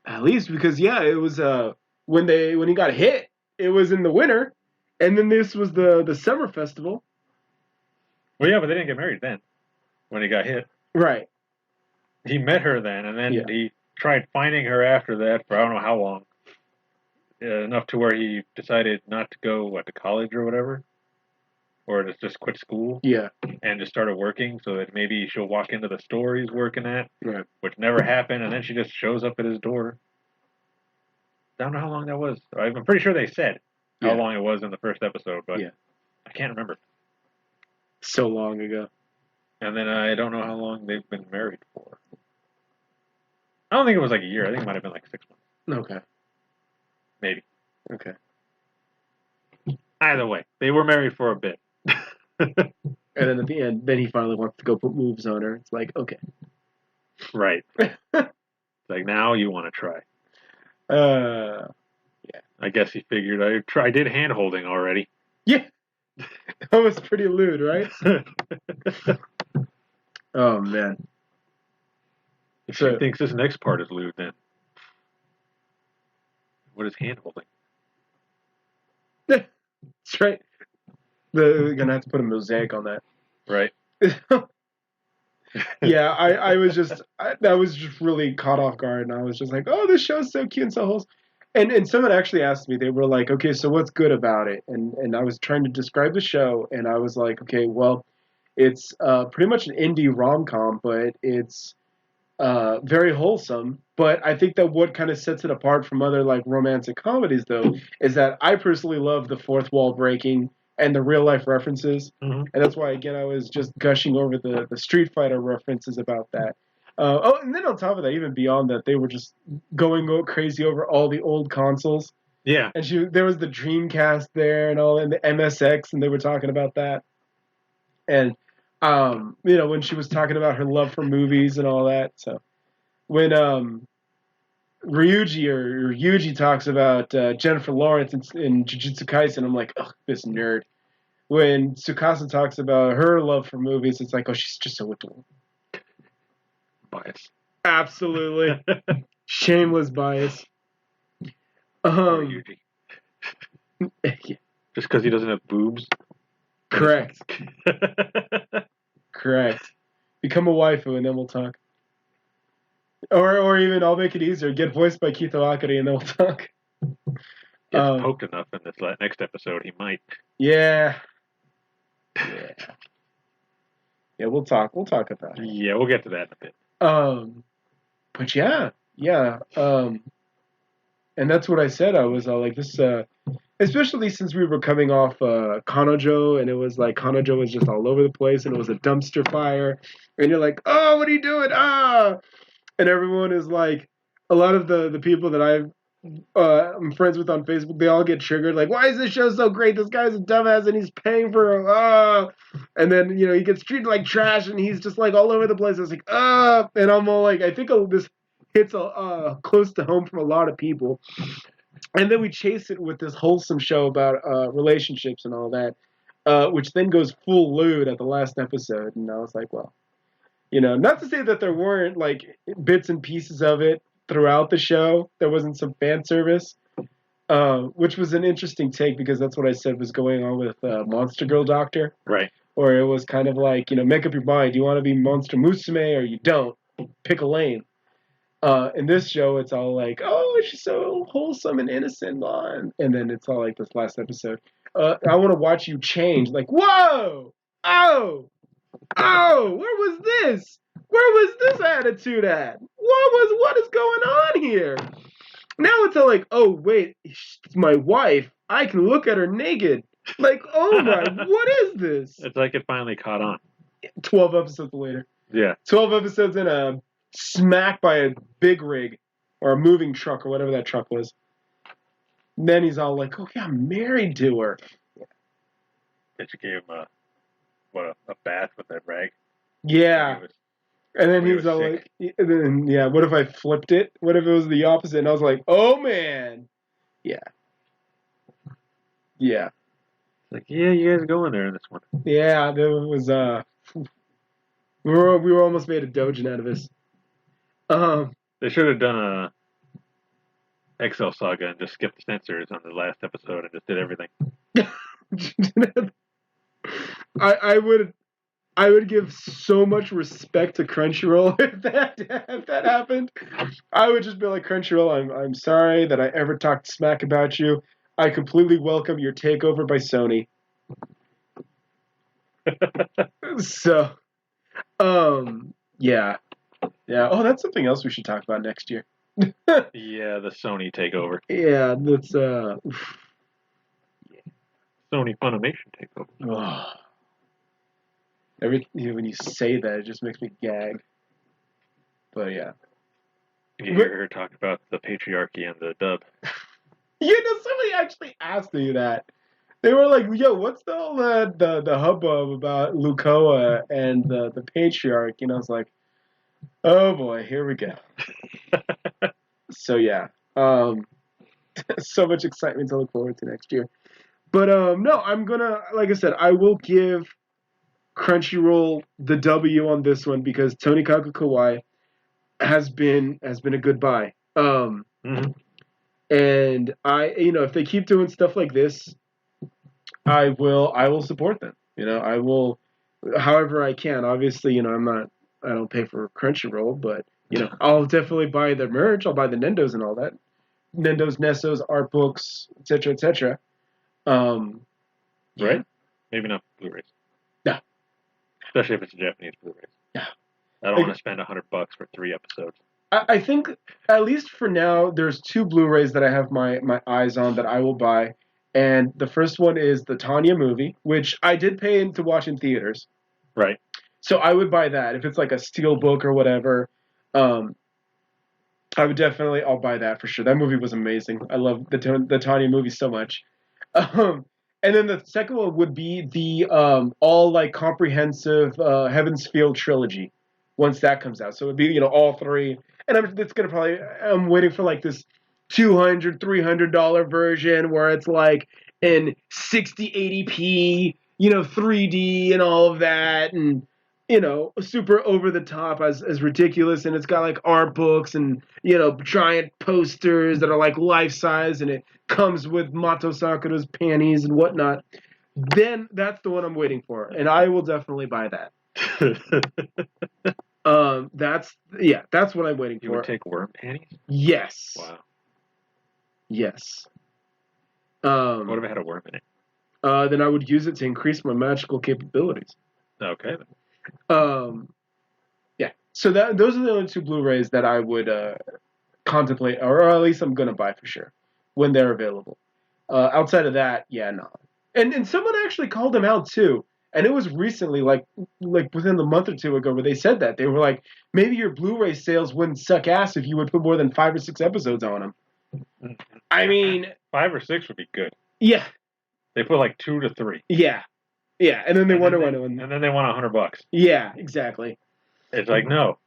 At least, because, yeah, it was when he got hit, it was in the winter, and then this was the summer festival. Well, yeah, but they didn't get married then, when he got hit. Right. He met her then, and then he tried finding her after that for I don't know how long. Enough to where he decided not to go to college or whatever, or to just quit school. Yeah. And just started working so that maybe she'll walk into the store he's working at, right. Which never happened, and then she just shows up at his door. I don't know how long that was. I'm pretty sure they said how long it was in the first episode, but I can't remember. So long ago. And then I don't know how long they've been married for. I don't think it was like a year. I think it might have been like 6 months. Okay. Maybe. Okay. Either way, they were married for a bit. And then at the end, then he finally wants to go put moves on her. It's like, okay. Right. It's like, now you want to try. Yeah. I guess he figured I did hand holding already. Yeah. That was pretty lewd, right? Oh, man. If she thinks this next part is lewd, then what is hand holding? That's right. We're going to have to put a mosaic on that. Right. Yeah, I was just, that was just really caught off guard, and I was just like, oh, this show's so cute and so wholesome. And someone actually asked me, they were like, okay, so what's good about it? And I was trying to describe the show, and I was like, okay, well, it's pretty much an indie rom-com, but it's very wholesome. But I think that what kind of sets it apart from other like romantic comedies, though, is that I personally love the fourth wall breaking and the real life references, and that's why again I was just gushing over the Street Fighter references about that. And then on top of that, even beyond that, they were just going crazy over all the old consoles. Yeah, and there was the Dreamcast there and all, and the MSX, and they were talking about that. And when she was talking about her love for movies and all that. So when Ryuji or Yuji talks about Jennifer Lawrence in Jujutsu Kaisen. I'm like, ugh, this nerd. When Tsukasa talks about her love for movies, it's like, oh, she's just so adorable. Bias. Absolutely. Shameless bias. Yuji. Yeah. Just because he doesn't have boobs? Correct. Correct. Become a waifu and then we'll talk. Or even, I'll make it easier, get voiced by Kito Akari and then we'll talk. Gets poked enough in this next episode, he might. Yeah. Yeah, we'll talk about it. Yeah, we'll get to that in a bit. But yeah. And that's what I said. I was like, this, especially since we were coming off Kanojo, and it was like Kanojo was just all over the place, and it was a dumpster fire, and you're like, oh, what are you doing? Ah! And everyone is like, a lot of the people that I'm friends with on Facebook, they all get triggered, like, why is this show so great? This guy's a dumbass, and he's paying for and then, he gets treated like trash, and he's just like all over the place. I was like, and I'm all like, I think this hits close to home from a lot of people. And then we chase it with this wholesome show about relationships and all that, which then goes full lewd at the last episode. And I was like, well, not to say that there weren't like bits and pieces of it throughout the show. There wasn't some fan service, which was an interesting take because that's what I said was going on with Monster Girl Doctor. Right. Or it was kind of like, make up your mind. Do you want to be Monster Musume or you don't? Pick a lane. In this show, it's all like, oh, she's so wholesome and innocent, and then it's all like this last episode. I want to watch you change. Like, whoa, oh, where was this? Where was this attitude at? What is going on here? Now it's all like, oh wait, it's my wife. I can look at her naked. Like, oh my, what is this? It's like it finally caught on. 12 episodes later. Yeah. 12 episodes in smacked by a big rig or a moving truck or whatever that truck was. And then he's all like, okay, I'm married to her. That you gave him a bath with that rag. Yeah. And then he's all sick. Like, and then, yeah, what if I flipped it? What if it was the opposite? And I was like, oh man. Yeah. Yeah. Like, yeah, you guys are going there in this one. Yeah, there was we were almost made a doujin out of this. They should have done a Excel saga and just skipped the censors on the last episode and just did everything. I would give so much respect to Crunchyroll if that happened. I would just be like, Crunchyroll, I'm sorry that I ever talked smack about you. I completely welcome your takeover by Sony. So, yeah. Oh, that's something else we should talk about next year. Yeah, the Sony takeover. Yeah, that's Sony Funimation takeover. Oh. When you say that, it just makes me gag. But yeah. You hear her talk about the patriarchy and the dub. Somebody actually asked me that. They were like, yo, what's the whole the hubbub about Lukoa and the patriarch? And I was like, oh boy, here we go. So yeah. So much excitement to look forward to next year. But no, I'm gonna, like I said, I will give Crunchyroll the W on this one because Tonikaku Kawaii has been a good buy. And if they keep doing stuff like this, I will support them. I will, however I can. Obviously, I don't pay for Crunchyroll, but I'll definitely buy the merch. I'll buy the Nendos and all that. Nendos, Nessos, art books, etc., etc. Right? Maybe not Blu-rays. No. Especially if it's a Japanese Blu-rays. Yeah. I don't want to spend $100 for 3 episodes. I think, at least for now, there's 2 Blu-rays that I have my eyes on that I will buy. And the first one is the Tanya movie, which I did pay to watch in theaters. Right. So I would buy that. If it's like a steel book or whatever, I would definitely, I'll buy that for sure. That movie was amazing. I love the Tanya movie so much. And then the second one would be the all like comprehensive Heaven's Field trilogy once that comes out. So it would be all 3. and I'm waiting for like this $200-$300 version where it's like in 6080p, 3D and all of that, and super over the top as ridiculous, and it's got like art books and giant posters that are like life size, and it comes with Mato Sakura's panties and whatnot. Then that's the one I'm waiting for, and I will definitely buy that. That's what I'm waiting for. You would take worm panties? Yes. Wow. Yes. What if it had a worm in it? Then I would use it to increase my magical capabilities. Okay. Yeah. So those are the only two Blu-rays that I would contemplate, or at least I'm gonna buy for sure when they're available. Outside of that, yeah, no. And someone actually called them out too, and it was recently, like within the month or two ago, where they said that they were like, maybe your Blu-ray sales wouldn't suck ass if you would put more than 5 or 6 episodes on them. I mean, 5 or 6 would be good. Yeah. They put like 2 to 3. Yeah. Yeah, and then they wonder why no one. And then they want $100. Yeah, exactly. It's like, no.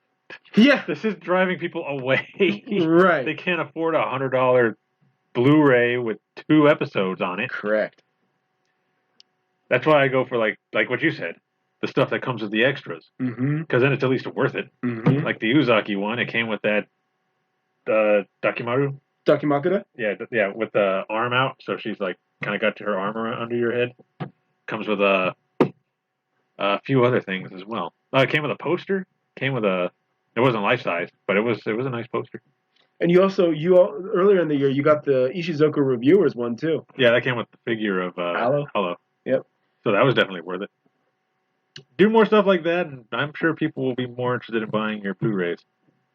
Yeah. This is driving people away. Right. They can't afford a $100 Blu-ray with 2 episodes on it. Correct. That's why I go for like what you said, the stuff that comes with the extras. Because then it's at least worth it. Mm-hmm. Like the Uzaki one, it came with that Dakimakura. Yeah, with the arm out, so she's like kind of got her arm under your head. Comes with a few other things as well. It came with a poster. It wasn't life size, but it was a nice poster. And you earlier in the year you got the Ishizoku Reviewers one too. Yeah, that came with the figure of Hello. Yep. So that was definitely worth it. Do more stuff like that, and I'm sure people will be more interested in buying your Blu-rays.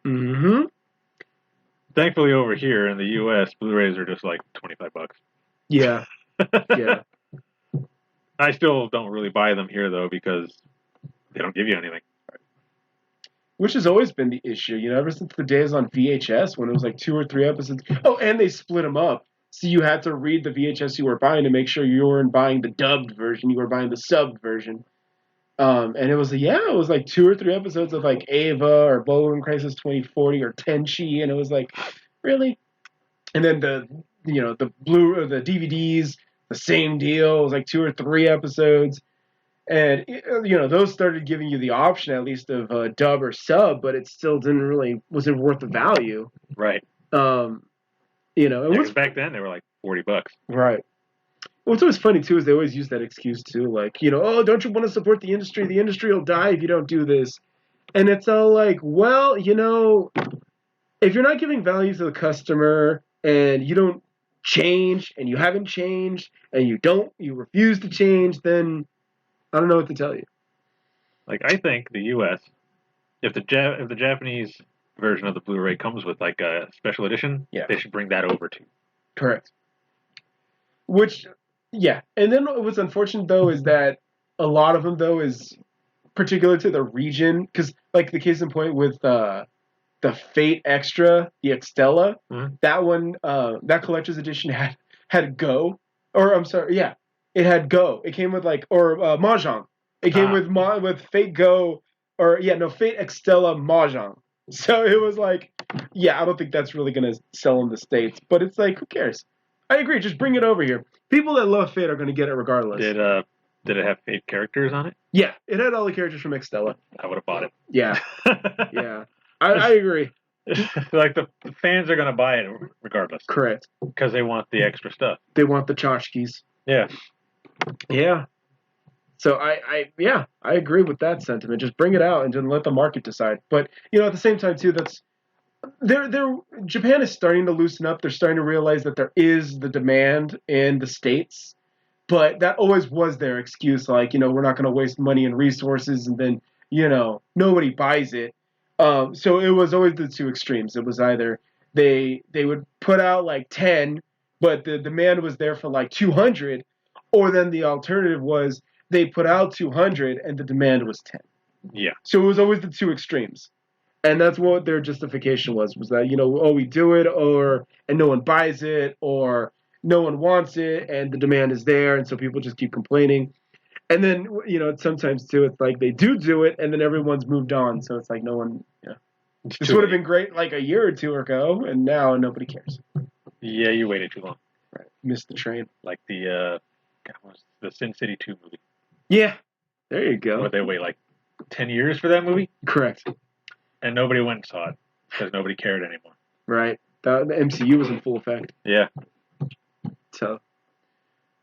Mm-hmm. Thankfully, over here in the U.S., Blu-rays are just like $25. Yeah. Yeah. I still don't really buy them here though because they don't give you anything. Which has always been the issue, ever since the days on VHS when it was like 2 or 3 episodes. Oh, and they split them up. So you had to read the VHS you were buying to make sure you weren't buying the dubbed version, you were buying the subbed version. And it was like 2 or 3 episodes of like Ava or Bowling Crisis 2040 or Tenchi, and it was like, really? And then the DVDs, the same deal. It was like 2 or 3 episodes. And, those started giving you the option at least of dub or sub, but it still wasn't worth the value. Right. Because back then they were like $40. Right. What's always funny too is they always use that excuse too, like, oh, don't you want to support the industry? The industry will die if you don't do this. And it's all like, well, if you're not giving value to the customer and you don't change and you haven't changed and you refuse to change, then I don't know what to tell you. Like, I think the U.S., if the Japanese version of the Blu-ray comes with like a special edition, they should bring that over too. Correct. Which, yeah. And then what's unfortunate though is that a lot of them though is particular to the region, because like the case in point with the Fate Extra, the Extella, that one, that collector's edition had Go, or I'm sorry, yeah. It had Go. It came with Mahjong. It came with Fate Go, Fate Extella Mahjong. So it was like, yeah, I don't think that's really going to sell in the States. But it's like, who cares? I agree. Just bring it over here. People that love Fate are going to get it regardless. Did it have Fate characters on it? Yeah, it had all the characters from Extella. I would have bought it. Yeah. Yeah. I agree. Like the fans are going to buy it regardless. Correct. Because they want the extra stuff. They want the tchotchkes. Yeah. Yeah. So I agree with that sentiment. Just bring it out and just let the market decide. But at the same time too, Japan is starting to loosen up. They're starting to realize that there is the demand in the States, but that always was their excuse. Like, we're not going to waste money and resources, and then nobody buys it. So it was always the two extremes. It was either they would put out like 10, but the demand was there for like 200. Or then the alternative was they put out 200 and the demand was 10. Yeah. So it was always the two extremes. And that's what their justification was that, we do it and no one buys it, or no one wants it and the demand is there. And so people just keep complaining. And then, sometimes too, it's like they do it and then everyone's moved on. So it's like no one, This would have been great like a year or two ago, and now nobody cares. Yeah, you waited too long. Right. Missed the train. Like the Sin City 2 movie. Yeah. There you go. Where they wait like 10 years for that movie? Correct. And nobody went and saw it because nobody cared anymore. Right. The MCU was in full effect. Yeah. So,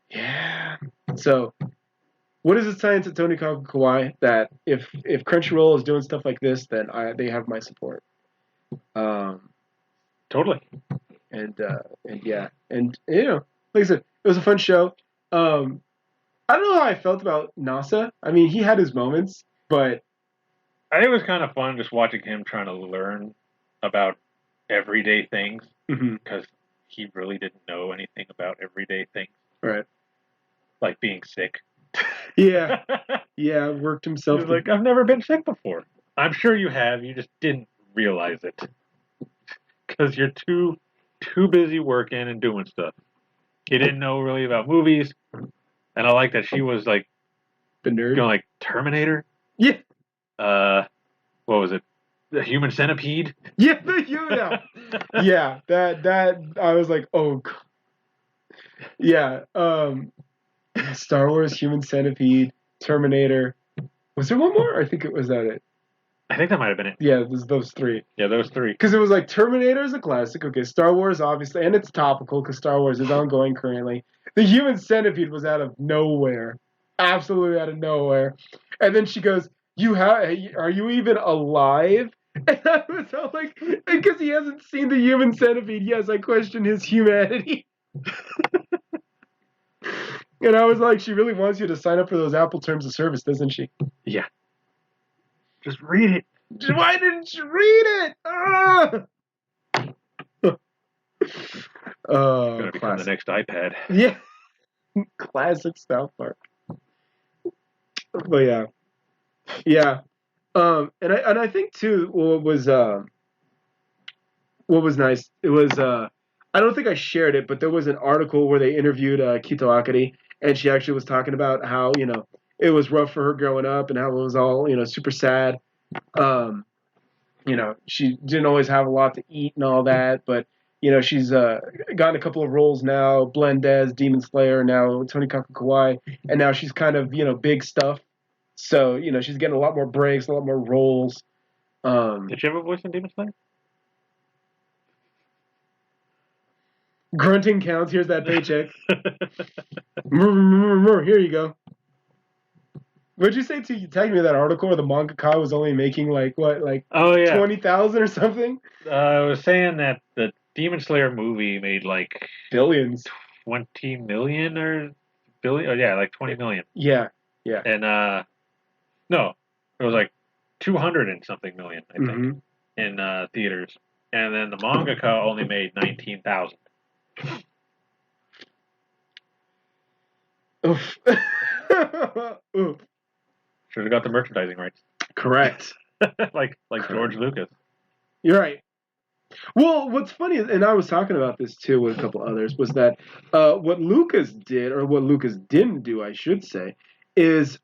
yeah. So, what is it saying to Tonikaku Kawaii that if Crunchyroll is doing stuff like this, then they have my support. Totally. And yeah, and you know, like I said, it was a fun show. I don't know how I felt about Nasa. I mean, he had his moments, but I think it was kind of fun just watching him trying to learn about everyday things because he really didn't know anything about everyday things. Right. Like being sick. Yeah. Yeah, worked himself. He was like, I've never been sick before. I'm sure you have. You just didn't realize it. Because you're too busy working and doing stuff. He didn't know really about movies. And I like that she was like the nerd. Going like Terminator. Yeah. What was it? The Human Centipede. Yeah, yeah. That I was like, oh. Yeah. Star Wars, Human Centipede, Terminator. Was there one more? I think it was it. I think that might have been it. Yeah, those three. Yeah, those three. Because it was like Terminator is a classic. Okay, Star Wars obviously, and it's topical because Star Wars is ongoing currently. The Human Centipede was out of nowhere, absolutely out of nowhere. And then she goes, are you even alive?" And I was all like, because he hasn't seen the Human Centipede. Yes, I question his humanity. And I was like, she really wants you to sign up for those Apple terms of service, doesn't she? Yeah. Just read it. Why didn't you read it? Gonna become the next iPad. Yeah. Classic South Park. But yeah. Yeah. And I think too what was nice, it was I don't think I shared it, but there was an article where they interviewed Kito Akari, and she actually was talking about how, you know, it was rough for her growing up and how it was all, you know, super sad. You know, she didn't always have a lot to eat and all that, but, you know, she's gotten a couple of roles now, Blendez, Demon Slayer, now Tonikaku Kawaii, and now she's kind of, you know, big stuff. So, you know, she's getting a lot more breaks, a lot more roles. Did she have a voice in Demon Slayer? Grunting counts. Here's that paycheck. Here you go. What'd you say to you? Tagged me that article where the mangaka was only making like what, like 20,000 or something? I was saying that the Demon Slayer movie made like billions, 20 million or billion. Oh yeah, like 20 million. Yeah. And no, it was like 200 and something million, I think, in theaters. And then the mangaka only made 19,000. Oof. Oof. Should have got the merchandising rights. Correct. like George Lucas. You're right. Well, what's funny, and I was talking about this too with a couple others, was that what Lucas did, or what Lucas didn't do, I should say, is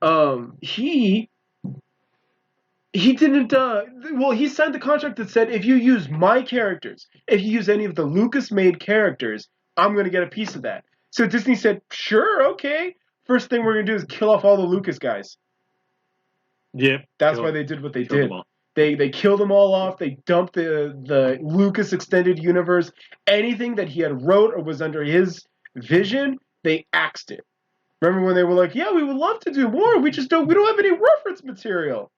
he didn't. Well, he signed the contract that said if you use my characters, if you use any of the Lucas-made characters, I'm going to get a piece of that. So Disney said, sure, okay. First thing we're going to do is kill off all the Lucas guys. Yep. That's why they did what they did. They killed them all off. They dumped the Lucas extended universe. Anything that he had wrote or was under his vision, they axed it. Remember when they were like, yeah, we would love to do more. We don't have any reference material.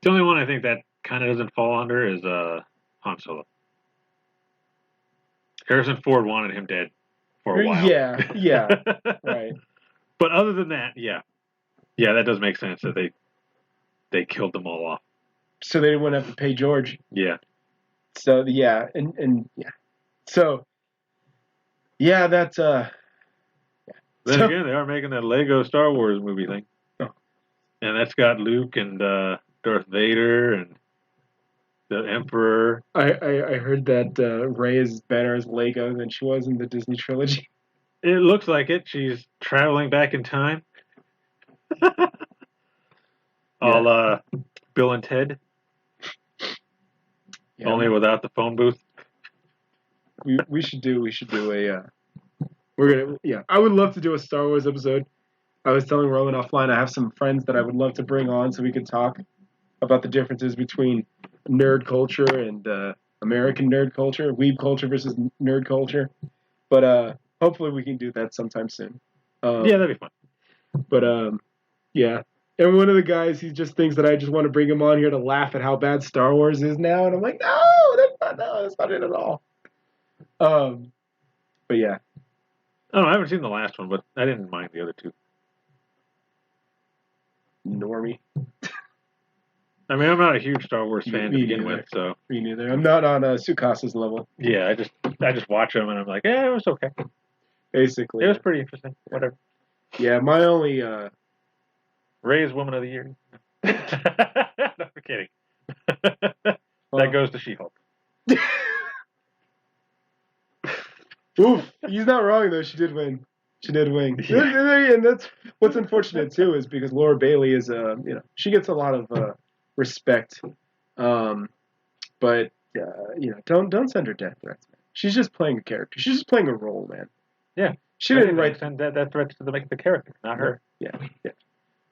The only one I think that kind of doesn't fall under is Han Solo. Harrison Ford wanted him dead for a while. Yeah, right. But other than that, yeah, that does make sense that they killed them all off. So they wouldn't have to pay George. Yeah. So yeah, and yeah. So yeah, that's Then again, they are making that Lego Star Wars movie thing. Oh. And that's got Luke and Darth Vader and the Emperor. I heard that Rey is better as Lego than she was in the Disney trilogy. It looks like it. She's traveling back in time. All Bill and Ted. Yeah, Only without the phone booth. we should do a. I would love to do a Star Wars episode. I was telling Roman offline I have some friends that I would love to bring on so we could talk about the differences between nerd culture and American nerd culture, weeb culture versus nerd culture. But hopefully we can do that sometime soon. Yeah, that'd be fun. But yeah. And one of the guys, he just thinks that I just want to bring him on here to laugh at how bad Star Wars is now, and I'm like, that's not it at all. But yeah. I don't know, I haven't seen the last one, but I didn't mind the other two. Normie. I mean, I'm not a huge Star Wars fan to begin with, so. Me neither. I'm not on Sukasa's level. Yeah, I just watch them and I'm like, yeah, it was okay. Basically. It was pretty interesting. Whatever. Yeah, my only Ray's Woman of the Year. No, I'm kidding. That goes to She-Hulk. Oof, he's not wrong though. She did win. Yeah. And that's what's unfortunate too, is because Laura Bailey is she gets a lot of respect, but don't send her death threats, man. She's just playing a character. She's just playing a role, man. Yeah, she didn't write send that threats to the character, not her. Yeah.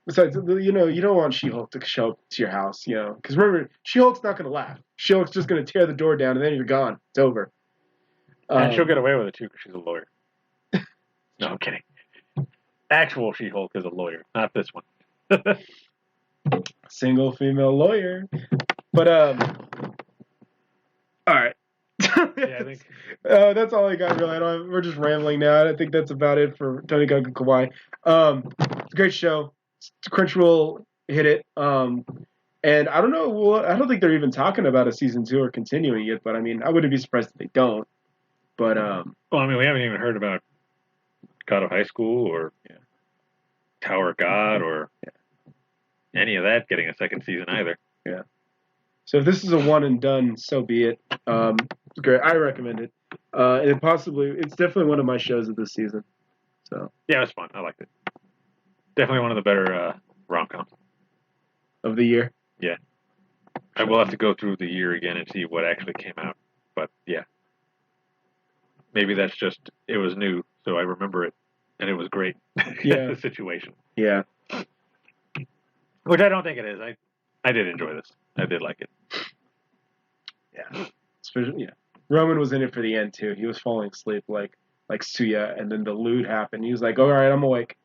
Besides, you don't want She-Hulk to show up to your house, because remember, She-Hulk's not going to laugh. She-Hulk's just going to tear the door down, and then you're gone. It's over. And she'll get away with it too because she's a lawyer. No, I'm kidding. Actual She-Hulk is a lawyer, not this one. Single female lawyer. But all right. Yeah, I think that's all I got really. We're just rambling now. I think that's about it for Tonikaku Kawaii. It's a great show. Crunchyroll hit it. And I don't know. Well, I don't think they're even talking about a season 2 or continuing it. But I mean, I wouldn't be surprised if they don't. But well, I mean, we haven't even heard about God of High School or Tower of God or any of that getting a second season either. Yeah. So if this is a one and done, so be it. It's great. I recommend it. And it's definitely one of my shows of this season. So yeah, it was fun. I liked it. Definitely one of the better rom-coms of the year. Yeah. I will have to go through the year again and see what actually came out. But yeah. Maybe that's just, it was new, so I remember it, and it was great. Yeah. The situation. Yeah. Which I don't think it is. I did enjoy this. I did like it. Yeah. Especially, Roman was in it for the end, too. He was falling asleep like Suya, and then the loot happened. He was like, all right, I'm awake.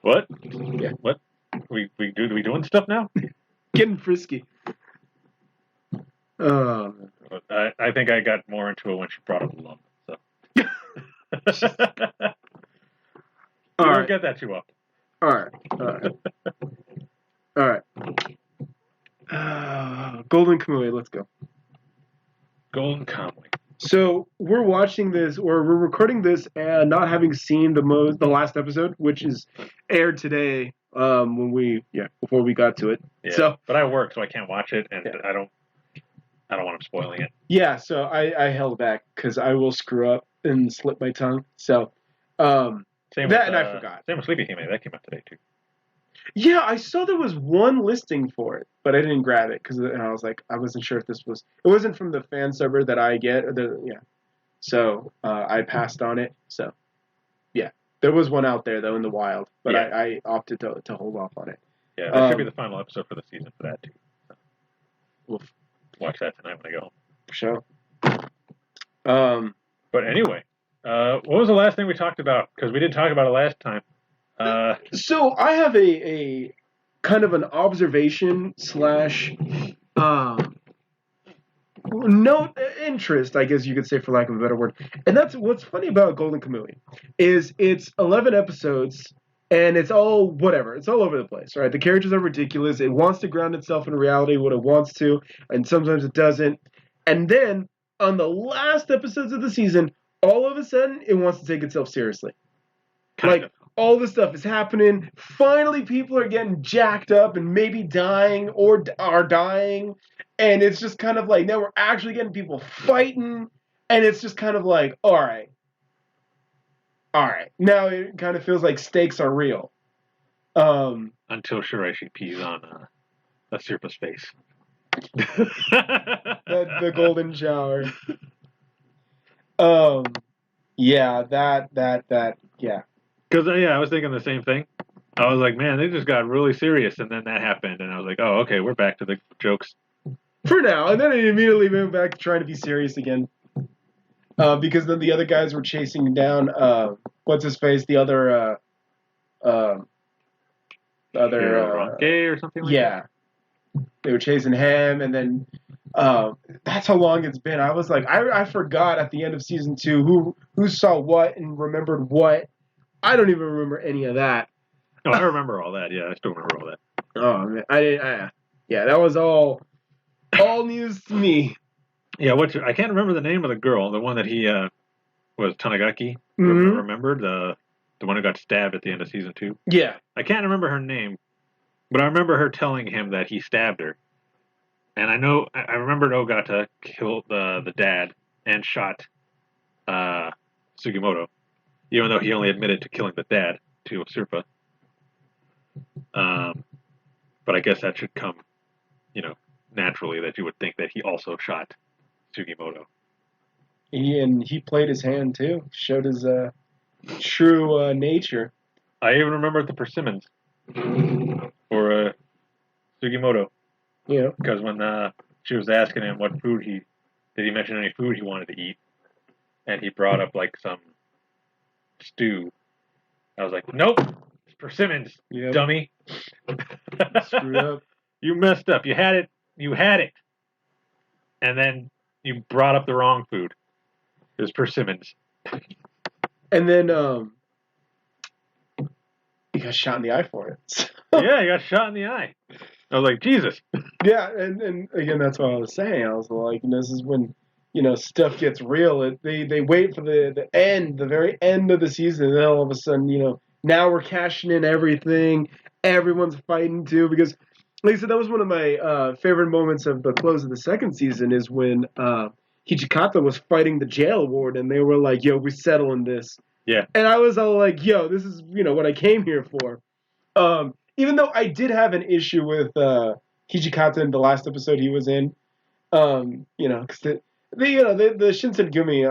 What? Yeah. What? We doing stuff now? Getting frisky. I think I got more into it when she brought up love. So. You don't get that too often. All right. Golden Kamuy, let's go. Golden Kamuy. So we're watching this, or we're recording this, not having seen the last episode, which is aired today. Before we got to it. Yeah. So, but I work, so I can't watch it, and I don't want them spoiling it. Yeah. So I held back because I will screw up and slip my tongue. So, and I forgot. Same with Sleepy Hime. That came out today too. Yeah, I saw there was one listing for it, but I didn't grab it because I was like, I wasn't sure if it wasn't from the fan subber that I get. So I passed on it. So, yeah, there was one out there though in the wild, but I opted to hold off on it. Yeah, that should be the final episode for the season for that too. So we'll watch that tonight when I go home. For sure. But anyway, what was the last thing we talked about? Because we didn't talk about it last time. So I have a kind of an observation / note interest, I guess you could say, for lack of a better word. And that's what's funny about Golden Kamuy is it's 11 episodes and it's all whatever. It's all over the place, right? The characters are ridiculous. It wants to ground itself in reality, what it wants to, and sometimes it doesn't. And then on the last episodes of the season, all of a sudden it wants to take itself seriously. Kind of. All this stuff is happening. Finally, people are getting jacked up and maybe dying or are dying. And it's just kind of like, now we're actually getting people fighting. And it's just kind of like, all right. Now it kind of feels like stakes are real. Until Shiraishi pees on Asirpa's face. The golden shower. Yeah, yeah. Because I was thinking the same thing. I was like, man, they just got really serious, and then that happened, and I was like, oh, okay, we're back to the jokes. For now, and then it immediately went back to trying to be serious again. Because then the other guys were chasing down what's his face, the other Hiroranke or something like that. Yeah. They were chasing him, and then that's how long it's been. I was like, I forgot at the end of season 2 who saw what and remembered what. I don't even remember any of that. Oh, I remember all that. Yeah, I still remember all that. Oh man, yeah, that was all news to me. Yeah, I can't remember the name of the girl, the one that he was Tonigaki. Mm-hmm. Remember the one who got stabbed at the end of season 2? Yeah. I can't remember her name, but I remember her telling him that he stabbed her. And I remembered Ogata killed the dad and shot Sugimoto, even though he only admitted to killing the dad to Surfa. But I guess that should come, naturally, that you would think that he also shot Sugimoto. He played his hand too. Showed his true nature. I even remember the persimmons for Sugimoto. Yeah. Because when she was asking him what food did he mention any food he wanted to eat, and he brought up like some stew. I was like, nope, it's persimmons, dummy. Screwed up. You messed up. You had it. And then you brought up the wrong food. It was persimmons. And then he got shot in the eye for it. Yeah, he got shot in the eye. I was like, Jesus. Yeah, and again, that's what I was saying. I was like, this is when, stuff gets real. They wait for the end, the very end of the season, and then all of a sudden, now we're cashing in everything. Everyone's fighting too, because, like I said, that was one of my favorite moments of the close of the second season is when Hijikata was fighting the jail ward, and they were like, yo, we're settling this. Yeah. And I was all like, yo, this is, what I came here for. Even though I did have an issue with Hijikata in the last episode he was in, because the Shinsengumi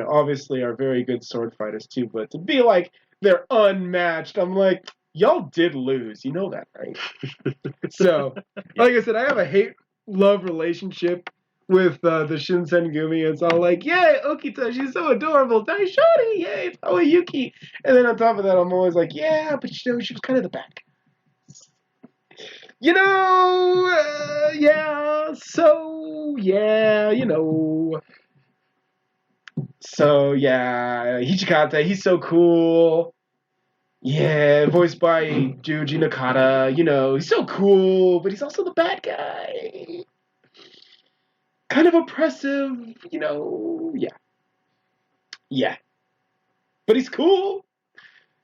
obviously are very good sword fighters too, but to be like they're unmatched, I'm like, y'all did lose, you know that, right? So, like I said, I have a hate-love relationship with the Shinsengumi. It's all like, yay, Okita, she's so adorable. Daishori, yay, Yuki. And then on top of that, I'm always like, yeah, but she was kind of the back. Yeah, so, yeah, So, yeah, Hijikata, he's so cool. Yeah, voiced by Juji Nakata, he's so cool, but he's also the bad guy. Kind of oppressive, yeah. Yeah. But he's cool.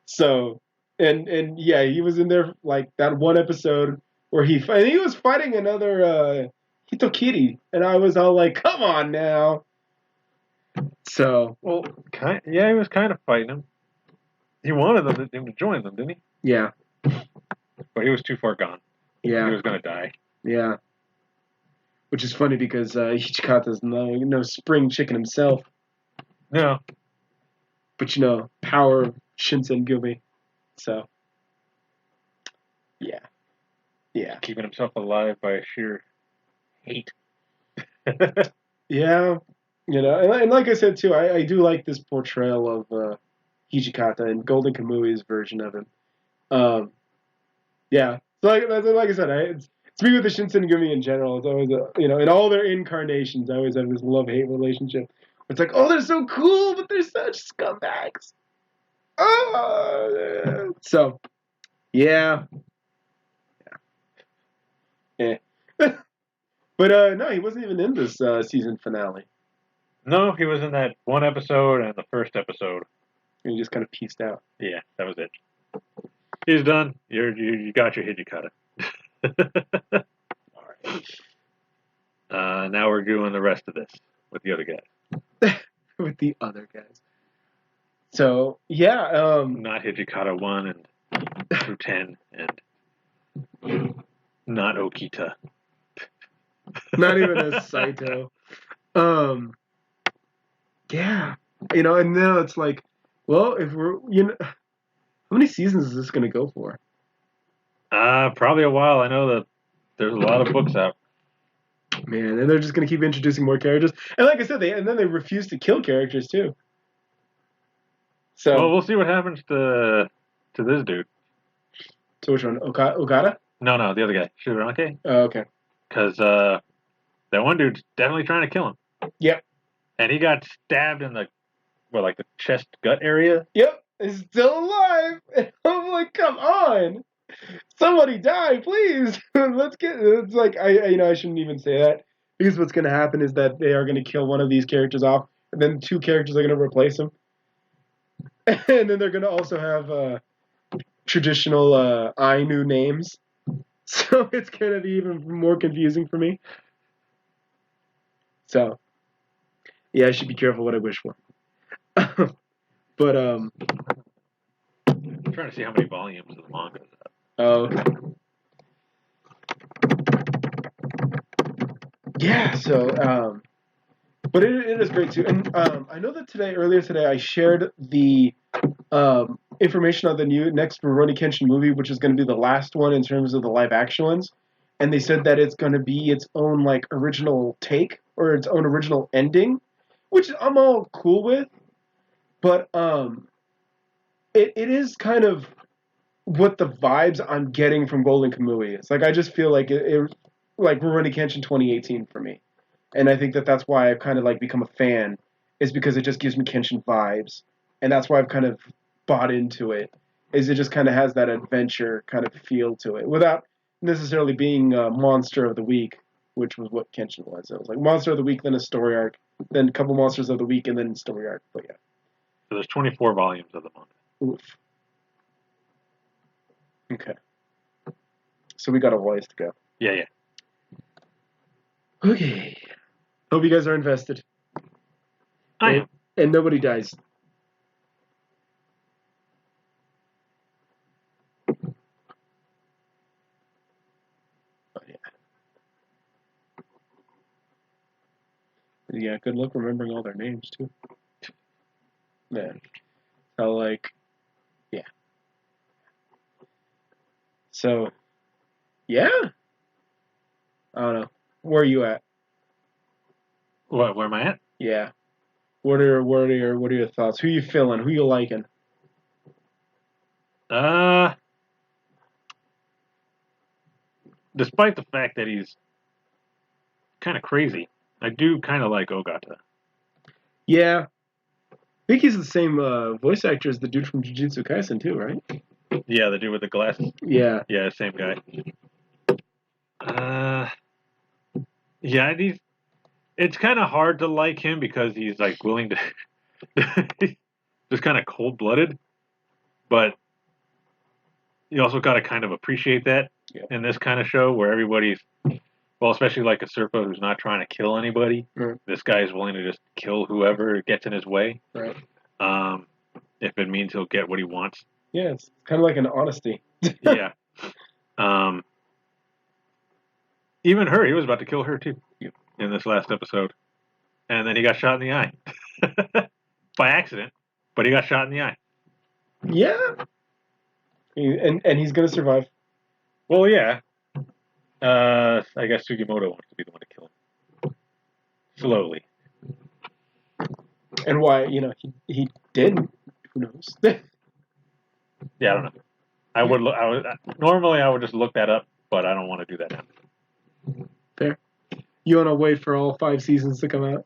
So, and yeah, he was in there, like, that one episode where he was fighting another Hitokiri, and I was all like, come on now. So. Well, he was kind of fighting him. He wanted him to join them, didn't he? Yeah. But he was too far gone. Yeah. He was going to die. Yeah. Which is funny because Hichikata's no spring chicken himself. No. But, power of Shinsengumi. So. Yeah. Yeah. Keeping himself alive by sheer hate. Yeah. And like I said, too, I do like this portrayal of Hijikata and Golden Kamuy's version of him. Yeah. So like I said, it's me with the Shinsengumi in general. It's always, in all their incarnations, I always have this love-hate relationship. It's like, oh, they're so cool, but they're such scumbags. Oh, so, yeah. Yeah. But, no, he wasn't even in this season finale. No, he was in that one episode and the first episode. And he just kind of pieced out. Yeah, that was it. He's done. You got your Hijikata. All right. Now we're doing the rest of this with the other guys. With the other guys. So, yeah. Not Hijikata 1 and through 10 and not Okita. Not even as Saito. Yeah, and now it's like, well, if we're, how many seasons is this going to go for? Probably a while. I know that there's a lot of books out. Man, and they're just going to keep introducing more characters. And like I said, then they refuse to kill characters too. So, well, we'll see what happens to this dude. To which one? Okada? No, the other guy, Shiranake. Oh, okay. Because that one dude's definitely trying to kill him. Yep. And he got stabbed in the chest gut area. Yep. He's still alive. And I'm like, come on. Somebody die, please. Let's get. It's like I shouldn't even say that, because what's going to happen is that they are going to kill one of these characters off, and then two characters are going to replace him, and then they're going to also have traditional Ainu names, so it's going to be even more confusing for me. So, yeah, I should be careful what I wish for. But I'm trying to see how many volumes of the manga is that. Oh. Yeah, so but it is great too. And I know that earlier today, I shared the information on the next Rurouni Kenshin movie, which is going to be the last one in terms of the live action ones. And they said that it's going to be its own like original take or its own original ending, which I'm all cool with. But it is kind of what the vibes I'm getting from Golden Kamuy is. Like, I just feel like it like Rurouni Kenshin 2018 for me. And I think that that's why I've kind of like become a fan, is because it just gives me Kenshin vibes. And that's why I've kind of bought into it, is it just kind of has that adventure kind of feel to it without necessarily being a monster of the week, which was what Kenshin was. It was like monster of the week, then a story arc, then a couple monsters of the week, and then story arc. But yeah. So there's 24 volumes of the manga. Oof. Okay. So we got a ways to go. Yeah. Okay. Hope you guys are invested. I am. And nobody dies. Oh, yeah. Yeah, good luck remembering all their names, too. Man. So, like, yeah. So, yeah. I don't know. Where are you at? What? Where am I at? Yeah. What are your thoughts? Who you feeling? Who you liking? Despite the fact that he's kind of crazy, I do kind of like Ogata. Yeah. I think he's the same voice actor as the dude from Jujutsu Kaisen, too, right? Yeah, the dude with the glasses. Yeah. Yeah, same guy. Yeah, it's kind of hard to like him because he's like willing to just kind of cold-blooded, but you also got to kind of appreciate that in this kind of show where everybody's, well, especially like a Serpa who's not trying to kill anybody. Right. This guy is willing to just kill whoever gets in his way. Right. If it means he'll get what he wants. Yeah, it's kind of like an honesty. Yeah. Even her, he was about to kill her too in this last episode. And then he got shot in the eye. By accident, but he got shot in the eye. Yeah. And he's going to survive. Well, yeah. I guess Sugimoto wants to be the one to kill him. Slowly. And why, he didn't. Who knows? Yeah, I don't know. Normally I would just look that up, but I don't want to do that now. Fair. You want to wait for all 5 seasons to come out?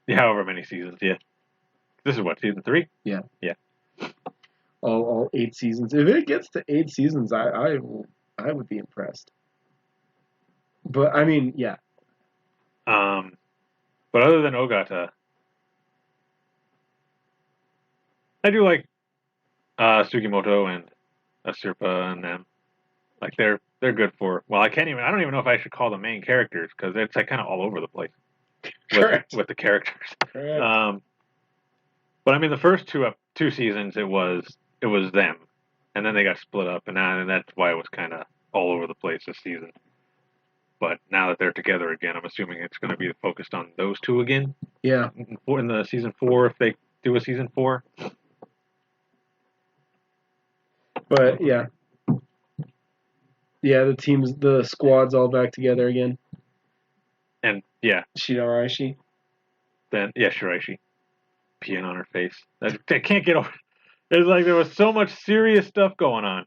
Yeah, however many seasons, yeah. This is what, season 3? Yeah. Yeah. All 8 seasons. If it gets to 8 seasons, I would be impressed. But I mean, yeah. But other than Ogata, I do like Sugimoto and Asirpa and them. Like they're good for. Well, I don't even know if I should call them main characters because it's like kind of all over the place with the characters. Correct. But I mean, the first two seasons it was them, and then they got split up, and that's why it was kind of all over the place this season. But now that they're together again, I'm assuming it's going to be focused on those two again. Yeah. In the season 4, if they do a season 4. But yeah. Yeah, the squad's all back together again. And yeah. Shiraishi. Then yeah, Shiraishi. Peeing on her face. I can't get over. It's like there was so much serious stuff going on,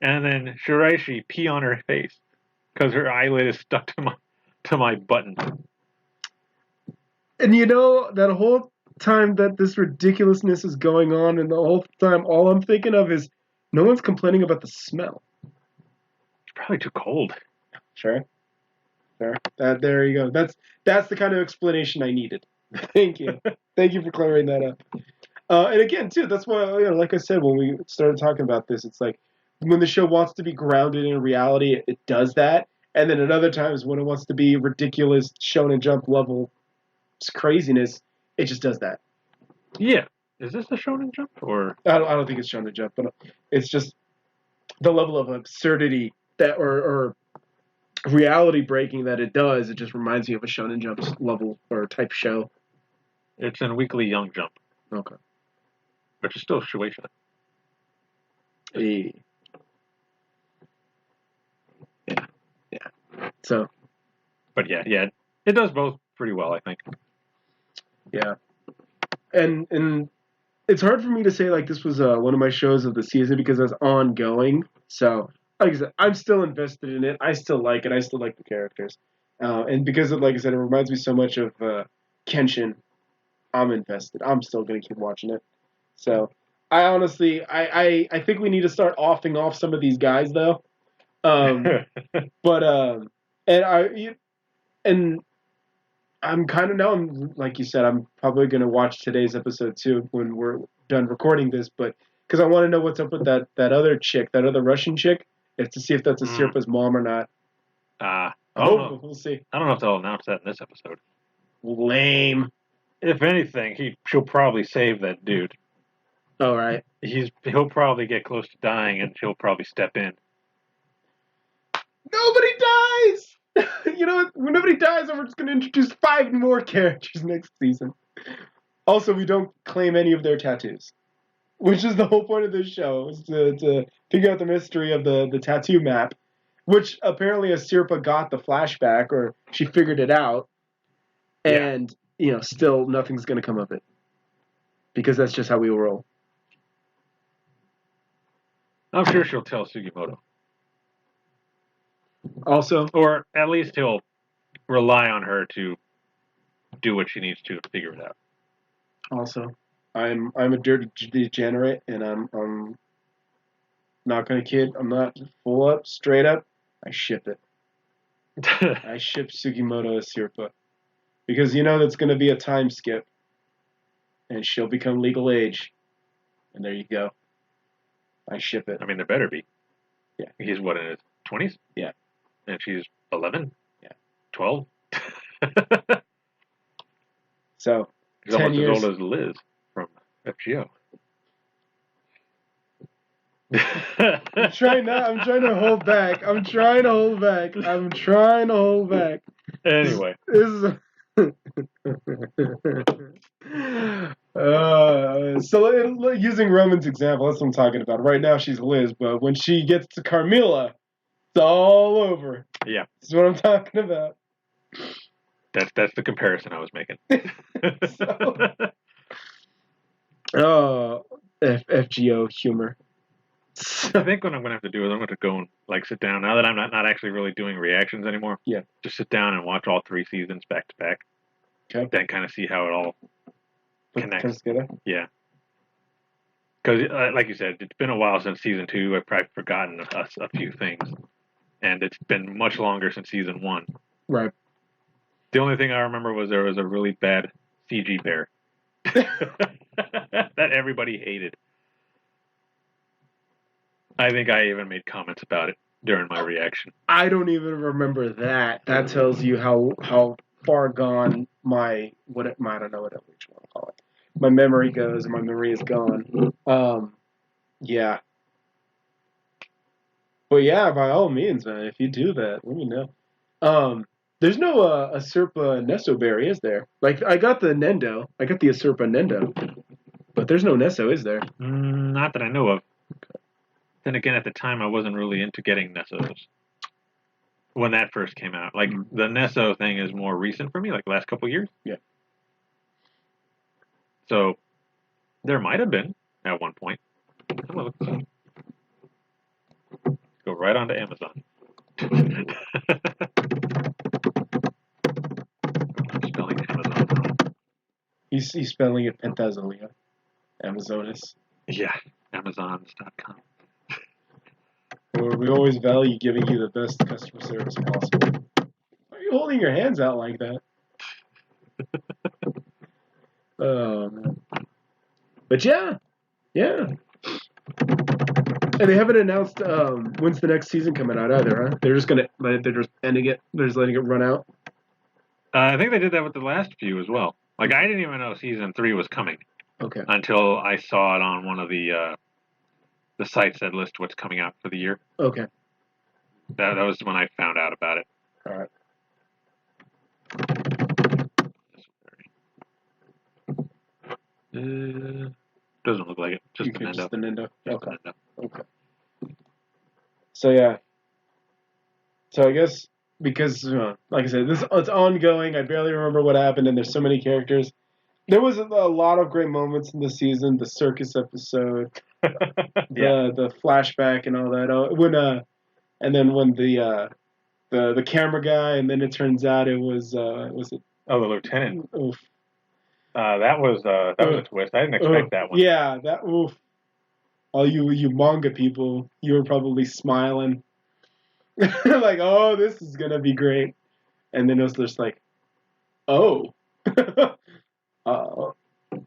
and then Shiraishi pee on her face because her eyelid is stuck to my button. And that whole time that this ridiculousness is going on, and the whole time all I'm thinking of is no one's complaining about the smell. It's probably too cold. Sure. There you go. That's the kind of explanation I needed. Thank you. Thank you for clearing that up. And again, too, that's why, like I said, when we started talking about this, it's like when the show wants to be grounded in reality, it does that. And then at other times, when it wants to be ridiculous Shonen Jump level craziness, it just does that. Yeah. Is this the Shonen Jump or? I don't think it's Shonen Jump, but it's just the level of absurdity that or reality breaking that it does. It just reminds me of a Shonen Jump level or type show. It's in Weekly Young Jump. Okay. Which is still Shueisha. Yeah. So. But yeah, it does both pretty well, I think. Yeah. And it's hard for me to say like this was one of my shows of the season because it's ongoing. So like I said, I'm still invested in it. I still like it. I still like the characters. And because of, like I said, it reminds me so much of Kenshin. I'm invested. I'm still gonna keep watching it. So I honestly, I think we need to start offing off some of these guys though. But and I'm kind of now. I'm like you said. I'm probably gonna watch today's episode too when we're done recording this. But because I want to know what's up with that other chick, that other Russian chick, is to see if that's a Sirpa's mom or not. We'll see. I don't know if they'll announce that in this episode. Lame. If anything, she'll probably save that dude. All right. He'll probably get close to dying, and she'll probably step in. Nobody dies. You know what? When nobody dies, we're just going to introduce 5 more characters next season. Also, we don't claim any of their tattoos, which is the whole point of this show, is to figure out the mystery of the tattoo map, which apparently Sirpa got the flashback, or she figured it out, and still nothing's going to come of it, because that's just how we roll. I'm sure she'll tell Sugimoto. Also, or at least he'll rely on her to do what she needs to figure it out. Also, I'm a dirty degenerate, and I'm not gonna kid. I'm not full up, straight up. I ship it. I ship Sugimoto as Sirpa because that's gonna be a time skip, and she'll become legal age, and there you go. I ship it. I mean, there better be. Yeah. He's what, in his 20s? Yeah. And she's 11? Yeah. 12? So, he's almost as old as Liz from FGO. I'm trying to hold back. Anyway. This is so using Roman's example, that's what I'm talking about. Right now she's Liz, but when she gets to Carmilla, it's all over. Yeah. That's what I'm talking about. That's the comparison I was making. FGO humor. I think what I'm going to have to do is I'm going to go and sit down. Now that I'm not actually really doing reactions anymore. Yeah. Just sit down and watch all 3 seasons back to back. Okay. Then kind of see how it all connects. Together. Yeah. Because, like you said, it's been a while since season 2. I've probably forgotten a few things. And it's been much longer since season 1. Right. The only thing I remember was there was a really bad CG bear that everybody hated. I think I even made comments about it during my reaction. I don't even remember that. That tells you how far gone I don't know what you want to call it. My memory goes, and my memory is gone. Yeah. But yeah, by all means, man, if you do that, let me know. There's no Asurpa Nesso berry, is there? Like, I got the Nendo. I got the Asurpa Nendo. But there's no Nesso, is there? Not that I know of. Then again, at the time, I wasn't really into getting Nessos when that first came out. Like, the Nesso thing is more recent for me, like the last couple years. Yeah. So, there might have been at one point. I'm gonna look this up. Go right onto Amazon. I'm spelling Amazon wrong. He's spelling it Pentazolia. Amazonas. Yeah, Amazons.com. We always value giving you the best customer service possible. Why are you holding your hands out like that? Oh, man. But yeah. And they haven't announced when's the next season coming out either, huh? They're just ending it. They're just letting it run out. I think they did that with the last few as well. Like, I didn't even know season 3 was coming. Okay. Until I saw it on one of the sites that list what's coming out for the year. Okay. That was when I found out about it. All right. Doesn't look like it. Just the Nendo. Just the Nendo. Okay. The Nendo. Okay. So yeah. So I guess because like I said, it's ongoing. I barely remember what happened, and there's so many characters. There was a lot of great moments in the season. The circus episode, the flashback, and all that. And then when the camera guy, and then it turns out it was it? Oh, the lieutenant. Oof. That was a twist. I didn't expect that one. Yeah, that oof. All you manga people, you were probably smiling, like, oh, this is gonna be great. And then it was just like, oh.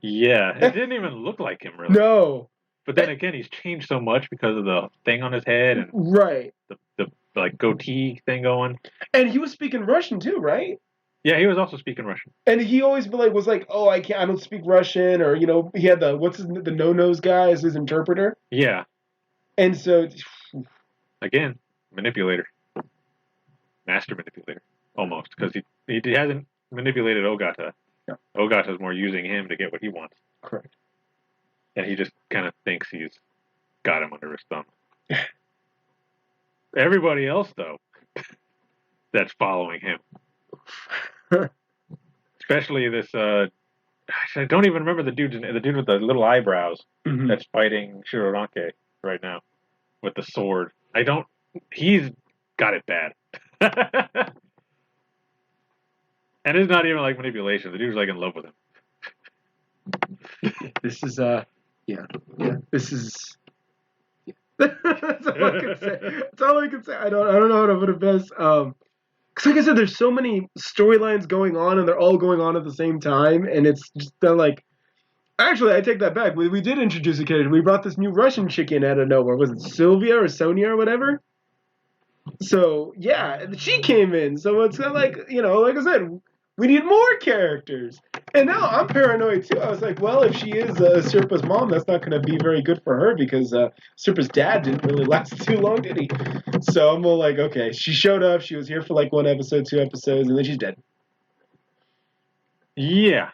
Yeah, it didn't even look like him really. No. But then again, he's changed so much because of the thing on his head and right. The like goatee thing going. And he was speaking Russian too, right? Yeah, he was also speaking Russian. And he always was like, oh, I don't speak Russian, or he had the no-nose guy as his interpreter. Yeah. And so again, manipulator. Master manipulator. Almost, because he hasn't manipulated Ogata. Yeah. Ogata's more using him to get what he wants. Correct. And he just kind of thinks he's got him under his thumb. Everybody else, though, that's following him. Especially this, I don't even remember the dude with the little eyebrows that's fighting Shiroranke right now with the sword. He's got it bad. And it's not even like manipulation. The dude's like in love with him. This is This is. That's all I can say. That's all I can say. I don't know how to put it best. Because like I said, there's so many storylines going on, and they're all going on at the same time, and it's just like. Actually, I take that back. We did introduce a character. We brought this new Russian chick in out of nowhere. Was it Sylvia or Sonia or whatever? So yeah, she came in. So it's kind of like like I said. We need more characters. And now I'm paranoid too. I was like, well, if she is Serpa's mom, that's not going to be very good for her because Serpa's dad didn't really last too long, did he? So I'm all like, okay, she showed up. She was here for like 1 episode, 2 episodes, and then she's dead. Yeah.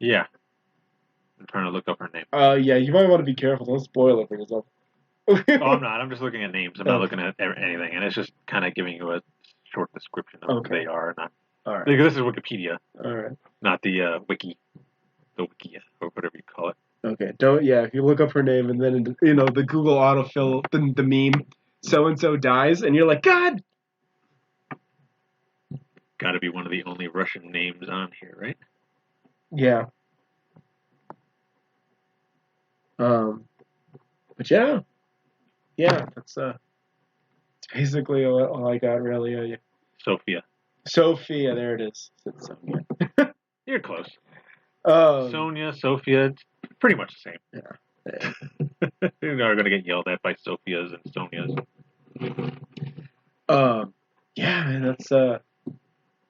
I'm trying to look up her name. Yeah, you might want to be careful. Don't spoil it for yourself. Oh, I'm not. I'm just looking at names. I'm not looking at anything. And it's just kind of giving you a short description of who they are. Not. All right. Because this is Wikipedia. All right. Not the wiki. The wiki, or whatever you call it. Okay. If you look up her name and then, the Google autofill, the meme, so-and-so dies, and you're like, God! Gotta be one of the only Russian names on here, right? Yeah. But yeah. Yeah, that's basically all I got, really. Yeah. Sophia, there it is. Sonia. You're close. Sonia, Sophia, it's pretty much the same. Yeah. You're going to get yelled at by Sophias and Sonias. Yeah, man, that's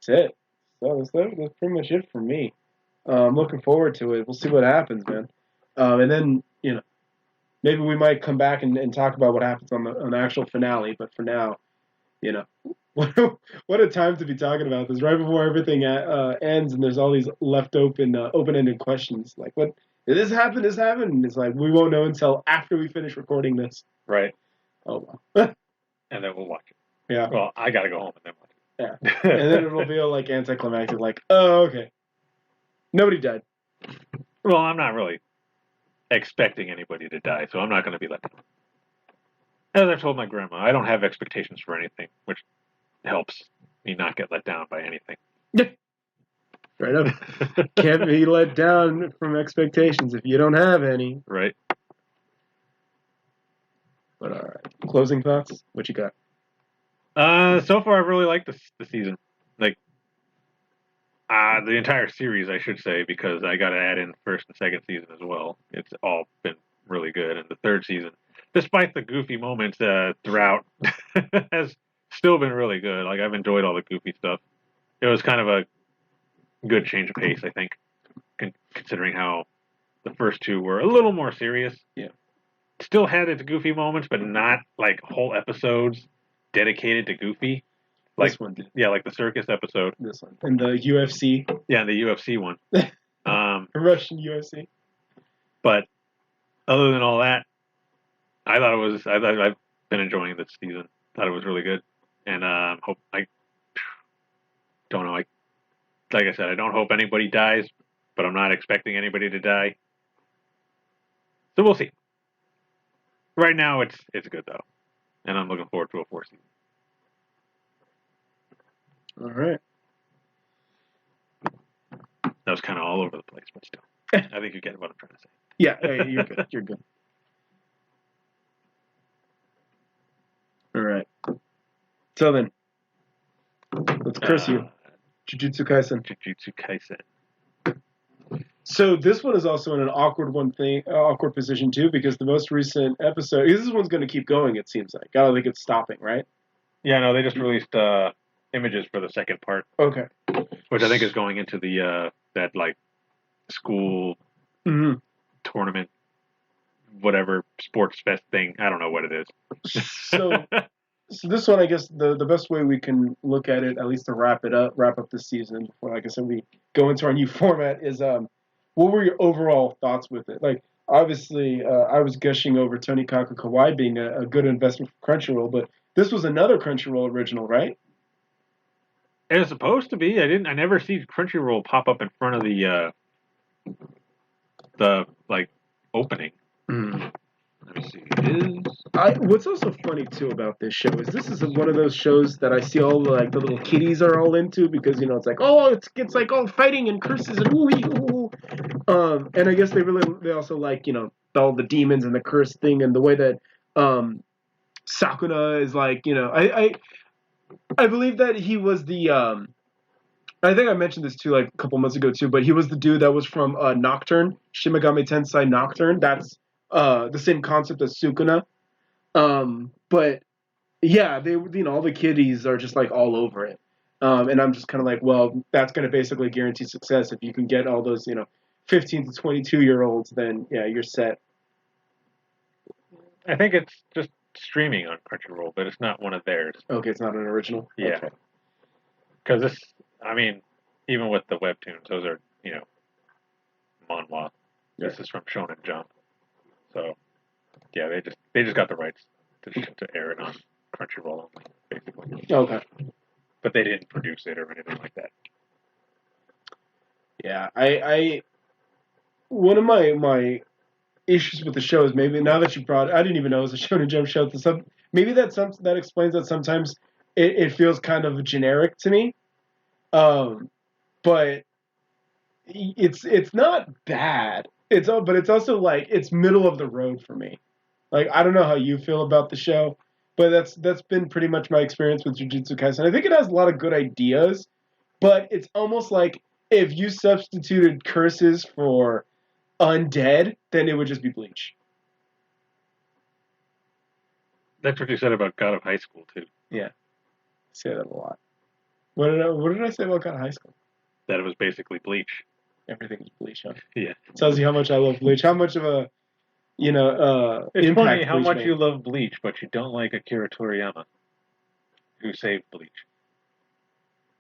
it. So that's pretty much it for me. I'm looking forward to it. We'll see what happens, man. And then, maybe we might come back and talk about what happens on the actual finale. But for now, What a time to be talking about this right before everything ends, and there's all these left open-ended questions. Like, what did this happen? This happened? And it's like we won't know until after we finish recording this. Right. Oh well. And then we'll watch it. Yeah. Well, I gotta go home and then watch it. Yeah. And then it'll feel like anticlimactic. Like, oh, okay. Nobody died. Well, I'm not really expecting anybody to die, so I'm not going to be let down. As I've told my grandma, I don't have expectations for anything, which helps me not get let down by anything. Right up. Can't be let down from expectations if you don't have any. Right. But all right. Closing thoughts? What you got? So far, I've really liked the season. Like, the entire series, I should say, because I got to add in first and second season as well. It's all been really good. And the third season, despite the goofy moments throughout, has still been really good. Like, I've enjoyed all the goofy stuff. It was kind of a good change of pace, I think, considering how the first two were a little more serious. Yeah. Still had its goofy moments, but not like whole episodes dedicated to Goofy. Like, this one did. Yeah, like the circus episode. This one. And the UFC. Yeah, the UFC one. Russian UFC. But other than all that, I thought it was. I've been enjoying this season. Thought it was really good, and hope I don't know. Like I said, I don't hope anybody dies, but I'm not expecting anybody to die. So we'll see. Right now, it's good though, and I'm looking forward to a fourth season. All right. That was kind of all over the place, but still, I think you get what I'm trying to say. Yeah, you're good. You're good. All right. So then, let's curse you. Jujutsu Kaisen. Jujutsu Kaisen. So this one is also in an awkward position too, because the most recent episode, this one's going to keep going. It seems like I don't think it's stopping, right? Yeah, no, they just released images for the second part. Okay. Which I think is going into the that like school tournament, whatever sports fest thing. I don't know what it is. So this one, I guess the best way we can look at it, at least to wrap up this season before, like I said, we go into our new format, is what were your overall thoughts with it? Like, obviously, I was gushing over Tonikaku Kawaii being a good investment for Crunchyroll, but this was another Crunchyroll original, right? It was supposed to be. I never see Crunchyroll pop up in front of the like opening. Let me see. What's also funny too about this show is this is one of those shows that I see all the little kiddies are all into, because it's like, oh, it's like all fighting and curses and ooh. And I guess they also like all the demons and the curse thing, and the way that Sakuna is like, I believe that he was the I think I mentioned this too like a couple months ago too, but he was the dude that was from Nocturne, Shin Megami Tensei Nocturne. That's the same concept as Sukuna. But yeah, they all the kiddies are just like all over it. And I'm just kind of like, well, that's going to basically guarantee success if you can get all those 15 to 22-year-olds. Then yeah, you're set. I think it's just streaming on Crunchyroll, but it's not one of theirs. Okay, it's not an original. Yeah, because this, I mean, even with the webtoons, those are manhwa. Yeah. This is from Shonen Jump, so yeah, they just got the rights to air it on Crunchyroll only, basically. Okay, but they didn't produce it or anything like that. Yeah, I one of my issues with the show is, maybe now that you brought it, I didn't even know it was a Shonen Jump show. Maybe that explains that sometimes it feels kind of generic to me. But it's not bad. But it's also like it's middle of the road for me. Like, I don't know how you feel about the show, but that's been pretty much my experience with Jujutsu Kaisen. I think it has a lot of good ideas, but it's almost like if you substituted curses for undead, then it would just be Bleach. That's what you said about God of High School too. Yeah, I say that a lot. What did I say about God of High School? That it was basically Bleach. Everything is Bleach, huh? Yeah. Tells you how much I love Bleach. How much of a it's impact funny how Bleach much made. you love Bleach, but you don't like Akira Toriyama. who saved Bleach.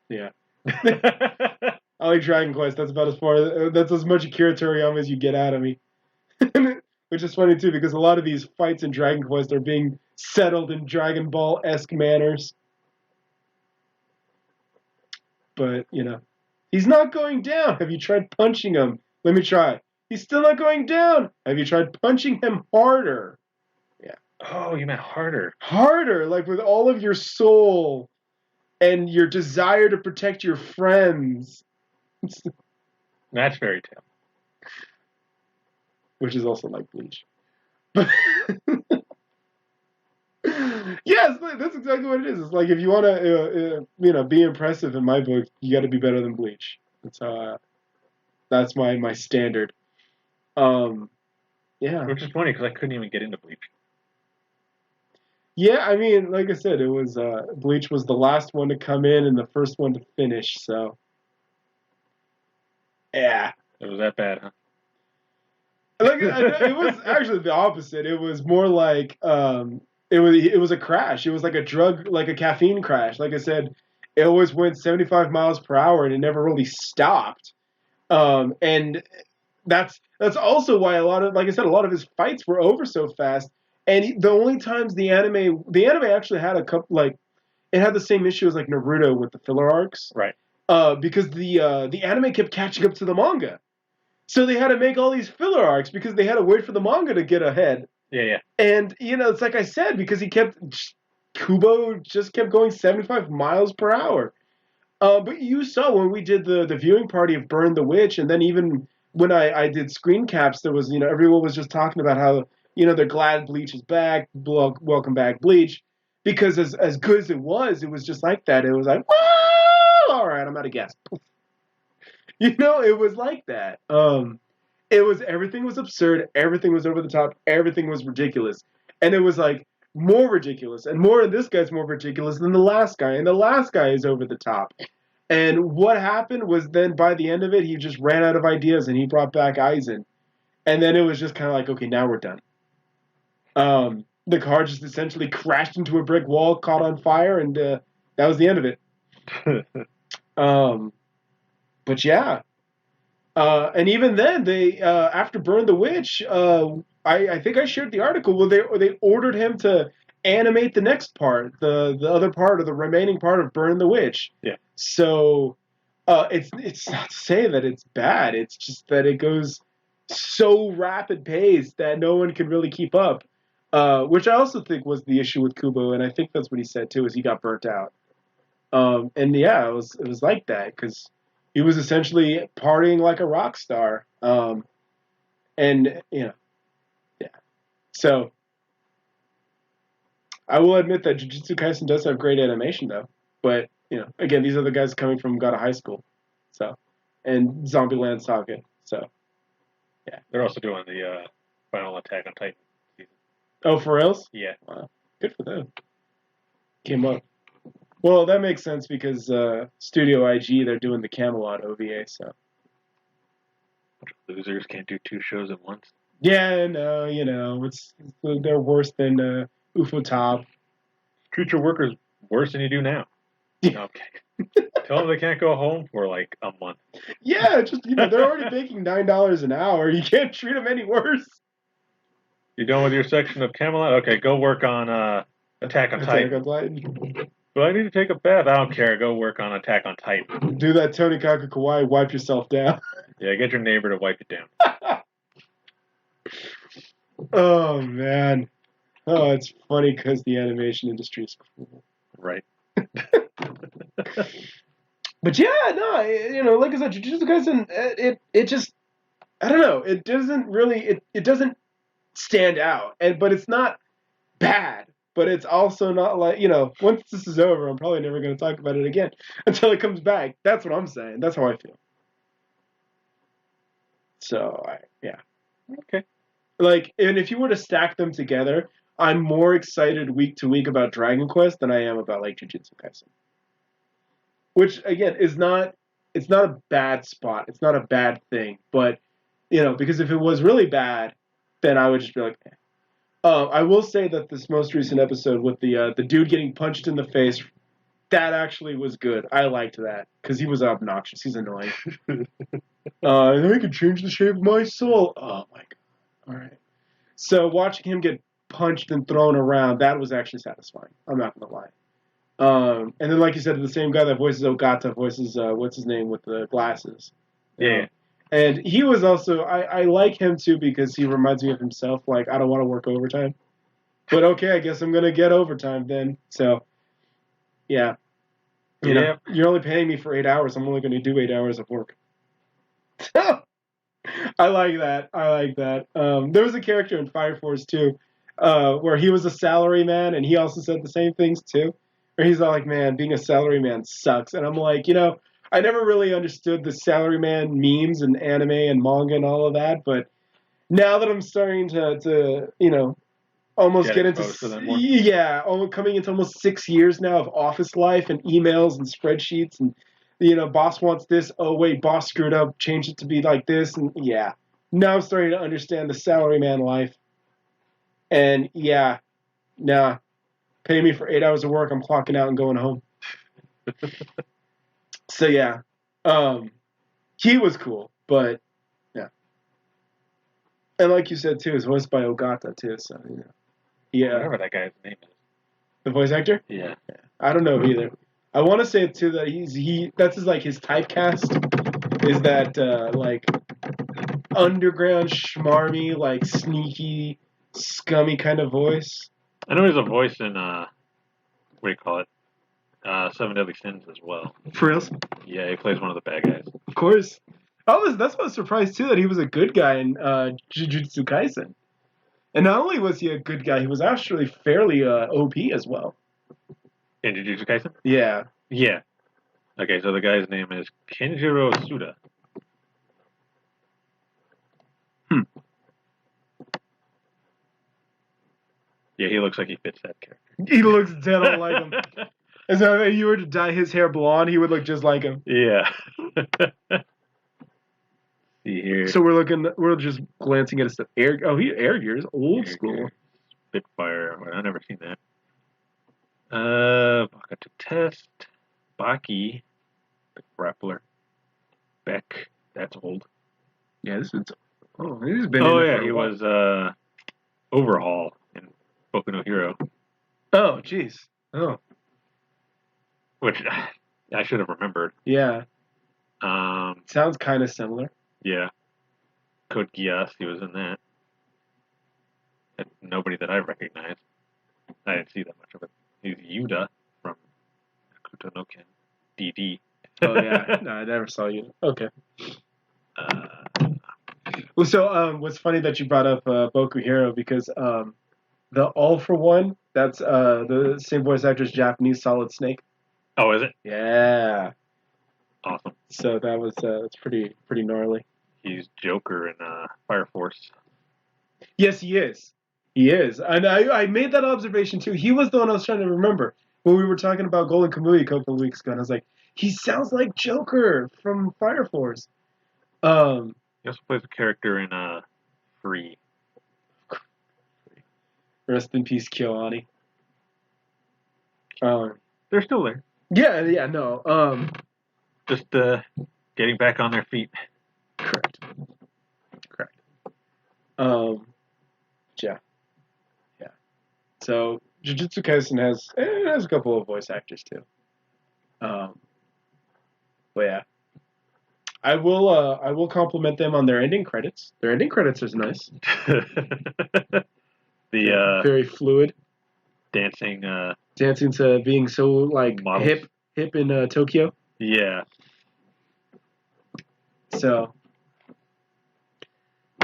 Yeah. I like Dragon Quest. That's about as far. That's as much Akira Toriyama as you get out of me. Which is funny too, because a lot of these fights in Dragon Quest are being settled in Dragon Ball-esque manners. But he's not going down. Have you tried punching him? Let me try. He's still not going down. Have you tried punching him harder? Yeah. Oh, you meant harder. Harder, like with all of your soul and your desire to protect your friends. That's Fairy Tail. Which is also like Bleach. Yes, that's exactly what it is. It's like if you want to, be impressive in my book, you got to be better than Bleach. That's my standard. Yeah. Which is funny because I couldn't even get into Bleach. Yeah, I mean, like I said, it was Bleach was the last one to come in and the first one to finish. So, yeah. It was that bad, huh? It was actually the opposite. It was more like it was a crash. It was like a drug, like a caffeine crash. Like I said, it always went 75 miles per hour and it never really stopped. And that's also why like I said, a lot of his fights were over so fast. And the only times the anime actually had a couple, like, it had the same issue as like Naruto with the filler arcs, right? Because the anime kept catching up to the manga, so they had to make all these filler arcs because they had to wait for the manga to get ahead. Yeah. And it's like I said, because Kubo just kept going 75 miles per hour. But you saw when we did the viewing party of Burn the Witch, and then even when I did screen caps, there was everyone was just talking about how they're glad Bleach is back, welcome back Bleach, because as good as it was just like that. It was like, whoa, all right, I'm out of gas. It was like that. Everything was absurd, everything was over the top, everything was ridiculous, and it was like more ridiculous, and this guy's more ridiculous than the last guy, and the last guy is over the top. And what happened was then by the end of it, he just ran out of ideas, and he brought back Aizen, and then it was just kind of like, okay, now we're done. The car just essentially crashed into a brick wall, caught on fire, and that was the end of it. But yeah. And even then, they after Burn the Witch, I think I shared the article where they ordered him to animate the next part, the other part of the remaining part of Burn the Witch. Yeah. So it's not to say that it's bad. It's just that it goes so rapid pace that no one can really keep up. Which I also think was the issue with Kubo, and I think that's what he said too, is he got burnt out. And yeah, it was like that because he was essentially partying like a rock star. And yeah. So I will admit that Jujutsu Kaisen does have great animation though. But, again, these are the guys coming from God of High School. So, and Zombieland Saga. So, yeah. They're also doing the final Attack on Titan season. Oh, for reals? Yeah. Wow. Good for them. Came up. Well, that makes sense because Studio IG, they're doing the Camelot OVA, so. Losers can't do 2 shows at once. Yeah, no, they're worse than UFO Top. Treat your workers worse than you do now. Okay. Tell them they can't go home for like a month. Yeah, just, they're already making $9 an hour. You can't treat them any worse. You done with your section of Camelot? Okay, go work on Attack on Titan. But I need to take a bath. I don't care. Go work on Attack on Titan. Do that Tonikaku Kawaii, wipe yourself down. Yeah, get your neighbor to wipe it down. Oh, man. Oh, it's funny because the animation industry is cool. Right. But yeah, no, like I said, Jujutsu Kaisen, it just, I don't know, it doesn't really, it doesn't stand out, but it's not bad, but it's also not like, once this is over, I'm probably never going to talk about it again until it comes back. That's what I'm saying. That's how I feel. So, yeah. Okay. Like, and if you were to stack them together, I'm more excited week to week about Dragon Quest than I am about, like, Jujutsu Kaisen. Which, again, it's not a bad spot. It's not a bad thing. But, because if it was really bad, then I would just be like, eh. I will say that this most recent episode with the dude getting punched in the face That actually was good. I liked that because he was obnoxious. He's annoying. I can change the shape of my soul. Oh my god! All right. So watching him get punched and thrown around, that was actually satisfying. I'm not gonna lie. And then, like you said, the same guy that voices Ogata voices what's his name with the glasses. Yeah. And he was also I like him too because he reminds me of himself. Like I don't want to work overtime, but okay, I guess I'm gonna get overtime then. So yeah, you know, you're only paying me for 8 hours. I'm only gonna do 8 hours of work. I like that. I like that. There was a character in Fire Force too, where he was a salary man, and he also said the same things too. Where he's all like, "Man, being a salary man sucks," and I'm like, I never really understood the salary man memes and anime and manga and all of that, but now that I'm starting to almost get into coming into almost 6 years now of office life and emails and spreadsheets and boss wants this, oh wait, boss screwed up, change it to be like this, and now I'm starting to understand the salaryman life. And nah, pay me for 8 hours of work, I'm clocking out and going home. So he was cool, but and like you said too, it's voiced by Ogata too, so Whatever that guy's name is. The voice actor? Yeah. I don't know either. I want to say too that that's his typecast is that like underground schmarmy, like sneaky, scummy kind of voice. I know he's a voice in what do you call it? Seven Deadly Sins as well. For reals? Yeah, he plays one of the bad guys. Of course. That's what I was surprised too that he was a good guy in Jujutsu Kaisen. And not only was he a good guy, he was actually fairly OP as well. In Jujutsu Kaisen? Yeah. Yeah. Okay, so the guy's name is Kenjiro Suda. Yeah, he looks like he fits that character. He looks dead on like him. As if you were to dye his hair blonde, he would look just like him. Yeah. See here. So we're just glancing at his stuff. Air Gears, old school. Spitfire. I've never seen that. Baka to Test. Baki. The Grappler. Beck. That's old. Yeah, this is. Oh, he's been. Oh yeah, he was Overhaul in Boku no Hero. Oh, jeez. Oh. Which I should have remembered. Yeah. Sounds kind of similar. Yeah. Code Geass, he was in that. And nobody that I recognized. I didn't see that much of it. He's Yuda from Naruto no Ken. DD. Oh yeah. No, I never saw you. Okay. Well, so what's funny that you brought up Boku Hero because the All for One, that's the same voice actor's Japanese Solid Snake. Oh, is it? Yeah. Awesome. So that was it's pretty gnarly. He's Joker in Fire Force. Yes, he is. He is. And I made that observation too. He was the one I was trying to remember when we were talking about Golden Kamuy a couple of weeks ago. And I was like, he sounds like Joker from Fire Force. He also plays a character in Free. Rest in peace, Kyoani. They're still there. Yeah, no. Just getting back on their feet. Correct. Yeah. So Jujutsu Kaisen has a couple of voice actors too. But yeah, I will compliment them on their ending credits. Their ending credits is nice. Very fluid. Dancing to being so like models. hip in Tokyo. Yeah. So.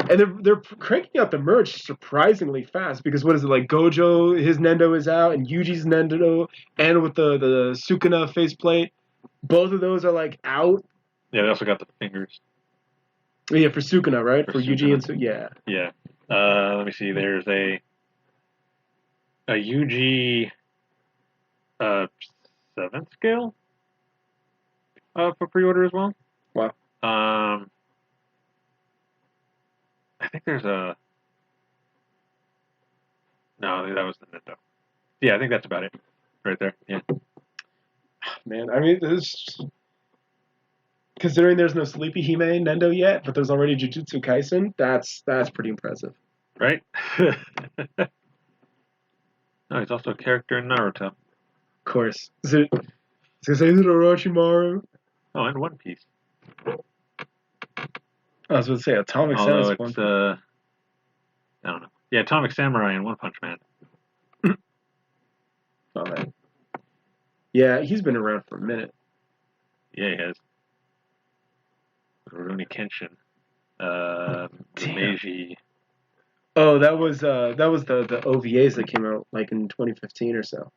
And they're cranking out the merch surprisingly fast because what is it like? Gojo, his Nendo is out, and Yuji's Nendo, and with the Sukuna faceplate, both of those are like out. Yeah, they also got the fingers. Yeah, for Sukuna, right? For Yuji and Sukuna. Yeah. Let me see. There's a Yuji 7th scale for pre-order as well. Wow. I think there's a... No, that was the Nintendo. Yeah, I think that's about it. Right there, yeah. Man, I mean, considering there's no Sleepy Hime Nendo yet, but there's already Jujutsu Kaisen, that's pretty impressive. Right? No, he's also a character in Naruto. Of course. Is it Orochimaru? Oh, and One Piece. I was going to say Atomic Although Samurai. it's, I don't know. Yeah, Atomic Samurai and One Punch Man. Oh, man. Yeah, he's been around for a minute. Yeah, he has. Rurouni Kenshin. Meiji. Oh, that was the OVAs that came out like in 2015 or so,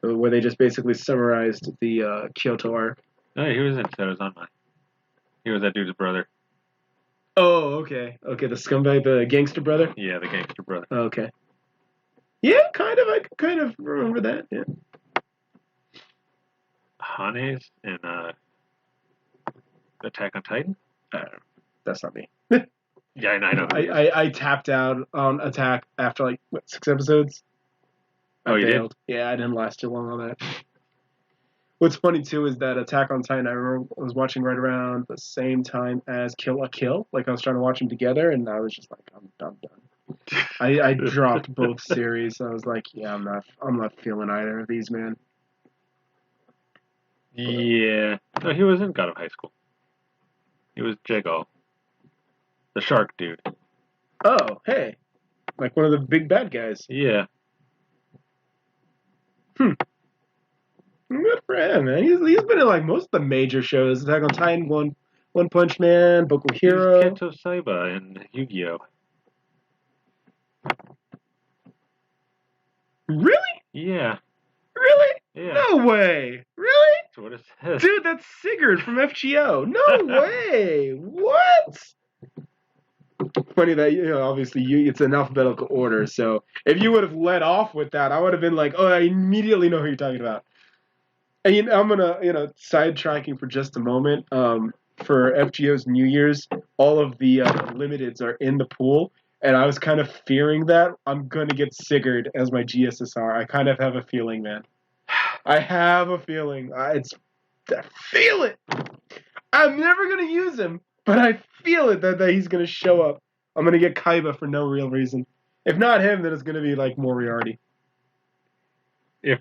where they just basically summarized the Kyoto arc. No, he was in Serozanmai. He was that dude's brother. Oh, okay, the scumbag, the gangster brother. Yeah, the gangster brother. Okay. Yeah, kind of. I kind of remember that. Yeah. Hane's in Attack on Titan. That's not me. Yeah, I know. I tapped out on Attack after like 6 episodes. You did? Yeah, I didn't last too long on that. What's funny too is that Attack on Titan, I remember I was watching right around the same time as Kill la Kill. Like I was trying to watch them together, and I was just like, I'm done. I dropped both series. I was like, yeah, I'm not feeling either of these, man. Yeah. No, he was in God of High School. He was Jago, the shark dude. Oh, hey, like one of the big bad guys. Yeah. Good for him, man. He's been in like most of the major shows. Attack on Titan, One Punch Man, Boku Hero. He's Kento Saiba in Yu-Gi-Oh. Really? Yeah. Really? Yeah. No way. Really? That's what it says. Dude, that's Sigurd from FGO. No way. What? Funny that, obviously it's in alphabetical order, so if you would have led off with that, I would have been like, oh, I immediately know who you're talking about. And I'm going to, sidetracking for just a moment. For FGO's New Year's, all of the limiteds are in the pool, and I was kind of fearing that I'm going to get Sigurd as my GSSR. I kind of have a feeling, man. I have a feeling. I feel it. I'm never going to use him, but I feel it that he's going to show up. I'm going to get Kaiba for no real reason. If not him, then it's going to be like Moriarty. If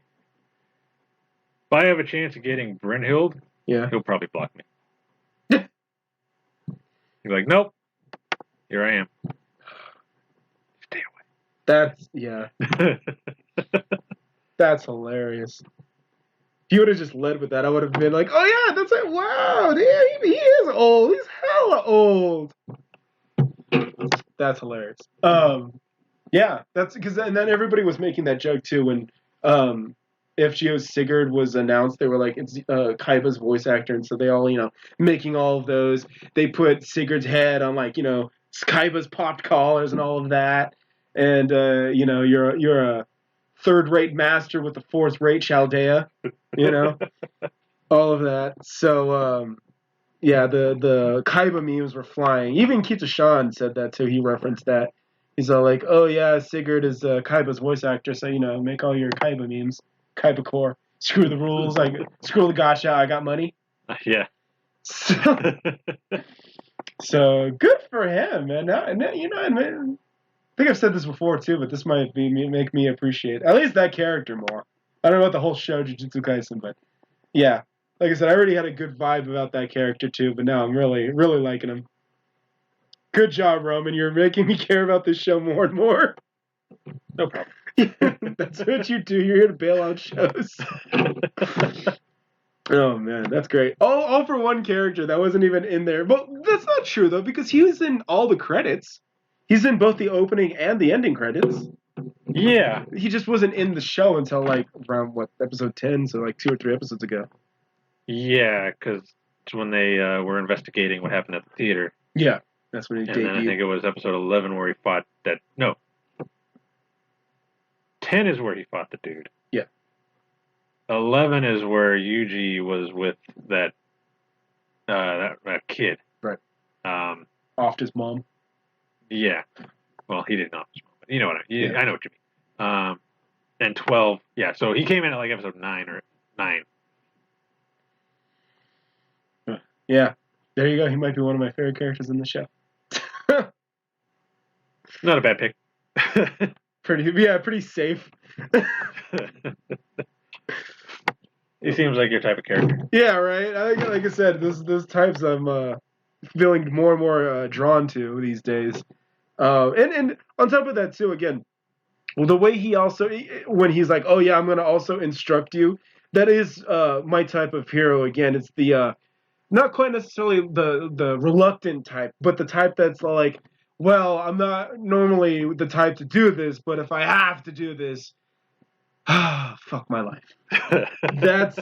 I have a chance of getting Brynhild, he'll probably block me. He's like, nope, here I am. Stay away. That's hilarious. If you would have just led with that, I would have been like, oh yeah, that's it. Wow, damn, he is old. He's hella old. That's hilarious. Yeah, that's because, and then everybody was making that joke too when FGO's Sigurd was announced. They were like, it's Kaiba's voice actor, and so they all, making all of those. They put Sigurd's head on like, Kaiba's popped collars and all of that, and you're a third-rate master with the fourth-rate Chaldea, all of that. So yeah, the Kaiba memes were flying. Even Kita-shan said that too. He referenced that. He's all like, oh yeah, Sigurd is Kaiba's voice actor, so make all your Kaiba memes. Kaiba core. Screw the rules. Like, screw the gacha. I got money. Yeah. So good for him, man. And I think I've said this before too, but this might make me appreciate at least that character more. I don't know about the whole show, Jujutsu Kaisen, but yeah. Like I said, I already had a good vibe about that character too, but now I'm really, really liking him. Good job, Roman. You're making me care about this show more and more. No problem. That's what you do. You're here to bail out shows. Oh man, that's great. All for one character that wasn't even in there. But that's not true though, because he was in all the credits. He's in both the opening and the ending credits. Yeah. He just wasn't in the show until like around episode 10, so like 2 or 3 episodes ago. Yeah, because it's when they were investigating what happened at the theater. Yeah, that's when he debuted. And then I think it was episode 11 where he fought that. No. 10 is where he fought the dude. Yeah. 11 is where Yuji was with that kid. Right. Offed his mom. Yeah. Well, he didn't off his mom, but you know what I know what you mean. And 12. Yeah. So he came in at like episode 9 or 9. Yeah. There you go. He might be one of my favorite characters in the show. Not a bad pick. Pretty safe. He seems like your type of character. Yeah, right. Like I said, those types I'm feeling more and more drawn to these days. And on top of that too, again, well, the way he also when he's like, oh yeah, I'm gonna also instruct you. That is my type of hero. Again, it's the not quite necessarily the reluctant type, but the type that's like, well, I'm not normally the type to do this, but if I have to do this, fuck my life. That's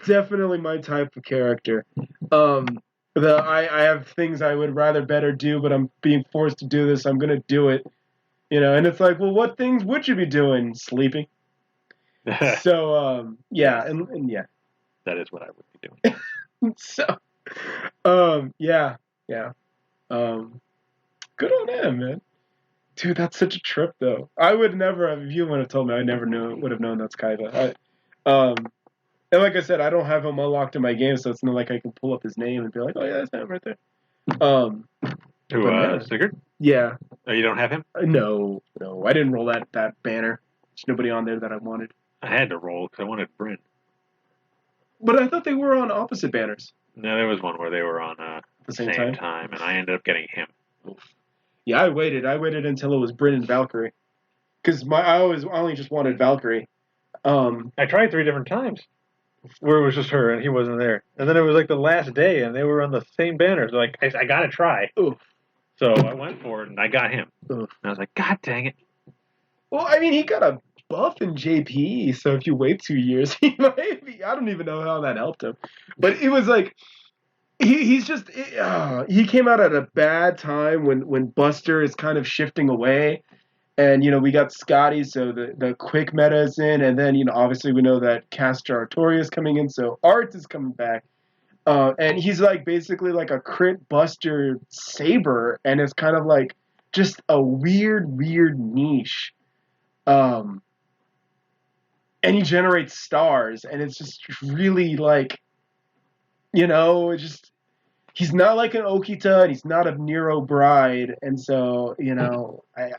definitely my type of character. I have things I would rather better do, but I'm being forced to do this. I'm gonna do it, and it's like, well, what things would you be doing? Sleeping. So yeah, and yeah, that is what I would be doing. So yeah, good on him, man. Dude, that's such a trip, though. I would never have. If you would have told me, I never would have known that's Kaiba. And like I said, I don't have him unlocked in my game, so it's not like I can pull up his name and be like, oh yeah, that's him right there. Who, Sigurd? Yeah. Oh, you don't have him? No, I didn't roll that banner. There's nobody on there that I wanted. I had to roll because I wanted Bryn. But I thought they were on opposite banners. No, there was one where they were on the same time, and I ended up getting him. Oof. Yeah, I waited until it was Bryn and Valkyrie, because I only just wanted Valkyrie. I tried 3 different times where it was just her and he wasn't there, and then it was like the last day and they were on the same banners. Like I gotta try. Oof. So I went for it and I got him. Oof. And I was like, God dang it. Well, I mean, he got a buff in JP, so if you wait 2 years, he might be. I don't even know how that helped him, but it was like. He came out at a bad time when Buster is kind of shifting away, and we got Scotty, so the quick meta is in, and then obviously we know that Castor Artorias is coming in, so Art is coming back, and he's like basically like a crit Buster Saber, and it's kind of like just a weird niche, and he generates stars, and it's just really like. He's not like an Okita, and he's not a Nero Bride, and so,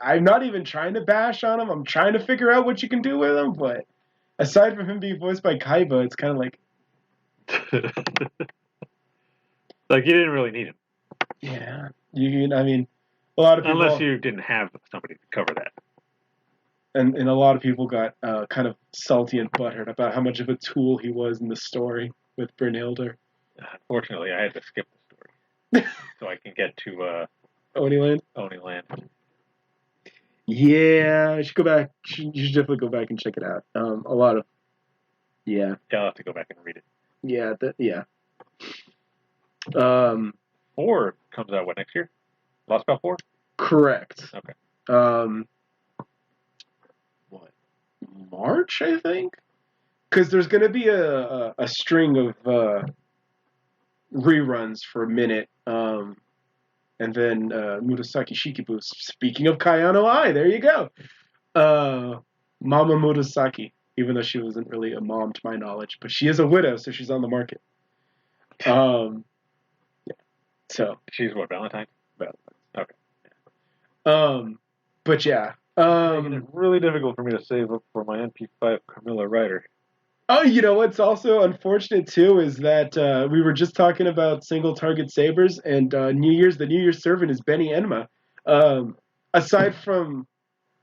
I'm not even trying to bash on him. I'm trying to figure out what you can do with him, but aside from him being voiced by Kaiba, it's kind of like... Like, you didn't really need him. Yeah. A lot of people... Unless you didn't have somebody to cover that. And a lot of people got kind of salty and butthurt about how much of a tool he was in the story with Brynhilde. Unfortunately, I had to skip the story so I can get to Oniland. Yeah, you should go back. You should definitely go back and check it out. A lot of, yeah. I'll have to go back and read it. Yeah, yeah. 4 comes out next year? Lost Spell 4? Correct. Okay. What? March, I think. Because there's going to be a string of reruns for a minute, and then Murasaki Shikibu. Speaking of Kayano Ai, there you go. Mama Murasaki, even though she wasn't really a mom to my knowledge, but she is a widow, so she's on the market. Yeah. So she's what, Valentine? Okay. But yeah. It's really difficult for me to save up for my NP5 Carmilla Rider. Oh, what's also unfortunate too is that we were just talking about single target sabers, and the New Year's servant is Benny Enma. Aside from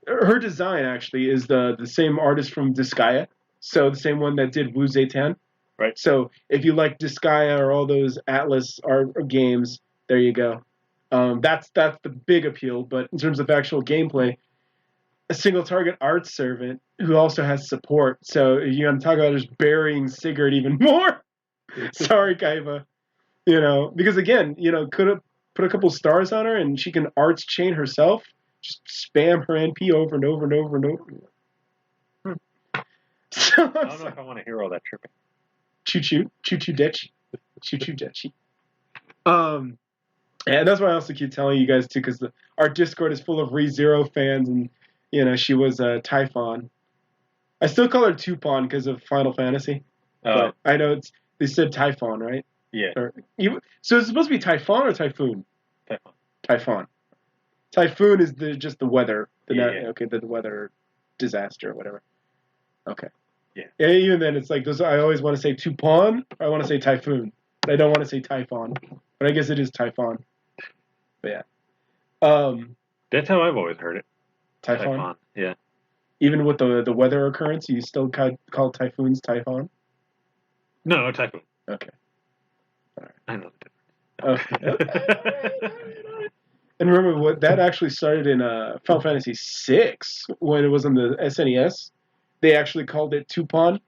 her design, actually, is the same artist from Disgaea, so the same one that did Wu Zetian. Right. So if you like Disgaea or all those Atlas art games, there you go. That's the big appeal. But in terms of actual gameplay, a single target art servant who also has support. So you're going to talk about just burying Sigurd even more. Sorry, Kaiba. Because again, could have put a couple stars on her and she can arts chain herself. Just spam her NP over and over and over and over. So, I don't know if I want to hear all that tripping. Choo-choo dechi. Choo-choo dechi. And that's why I also keep telling you guys too, because our Discord is full of ReZero fans, and she was Typhon. I still call her Tupon because of Final Fantasy. Oh. But I know they said Typhon, right? Yeah. So it's supposed to be Typhon or Typhoon? Typhon. Typhon. Typhoon is just the weather. Yeah. Okay, the weather disaster or whatever. Okay. Yeah. And even then, it's like those. I always want to say Tupon. Or I want to say Typhoon. I don't want to say Typhon. But I guess it is Typhon. But yeah. That's how I've always heard it. Typhon. Yeah. Even with the weather occurrence, you still call typhoons Typhon? No, Typhoon. Okay. All right. I know Okay. All right. And remember what that actually started in Final Fantasy VI when it was on the SNES. They actually called it Tupon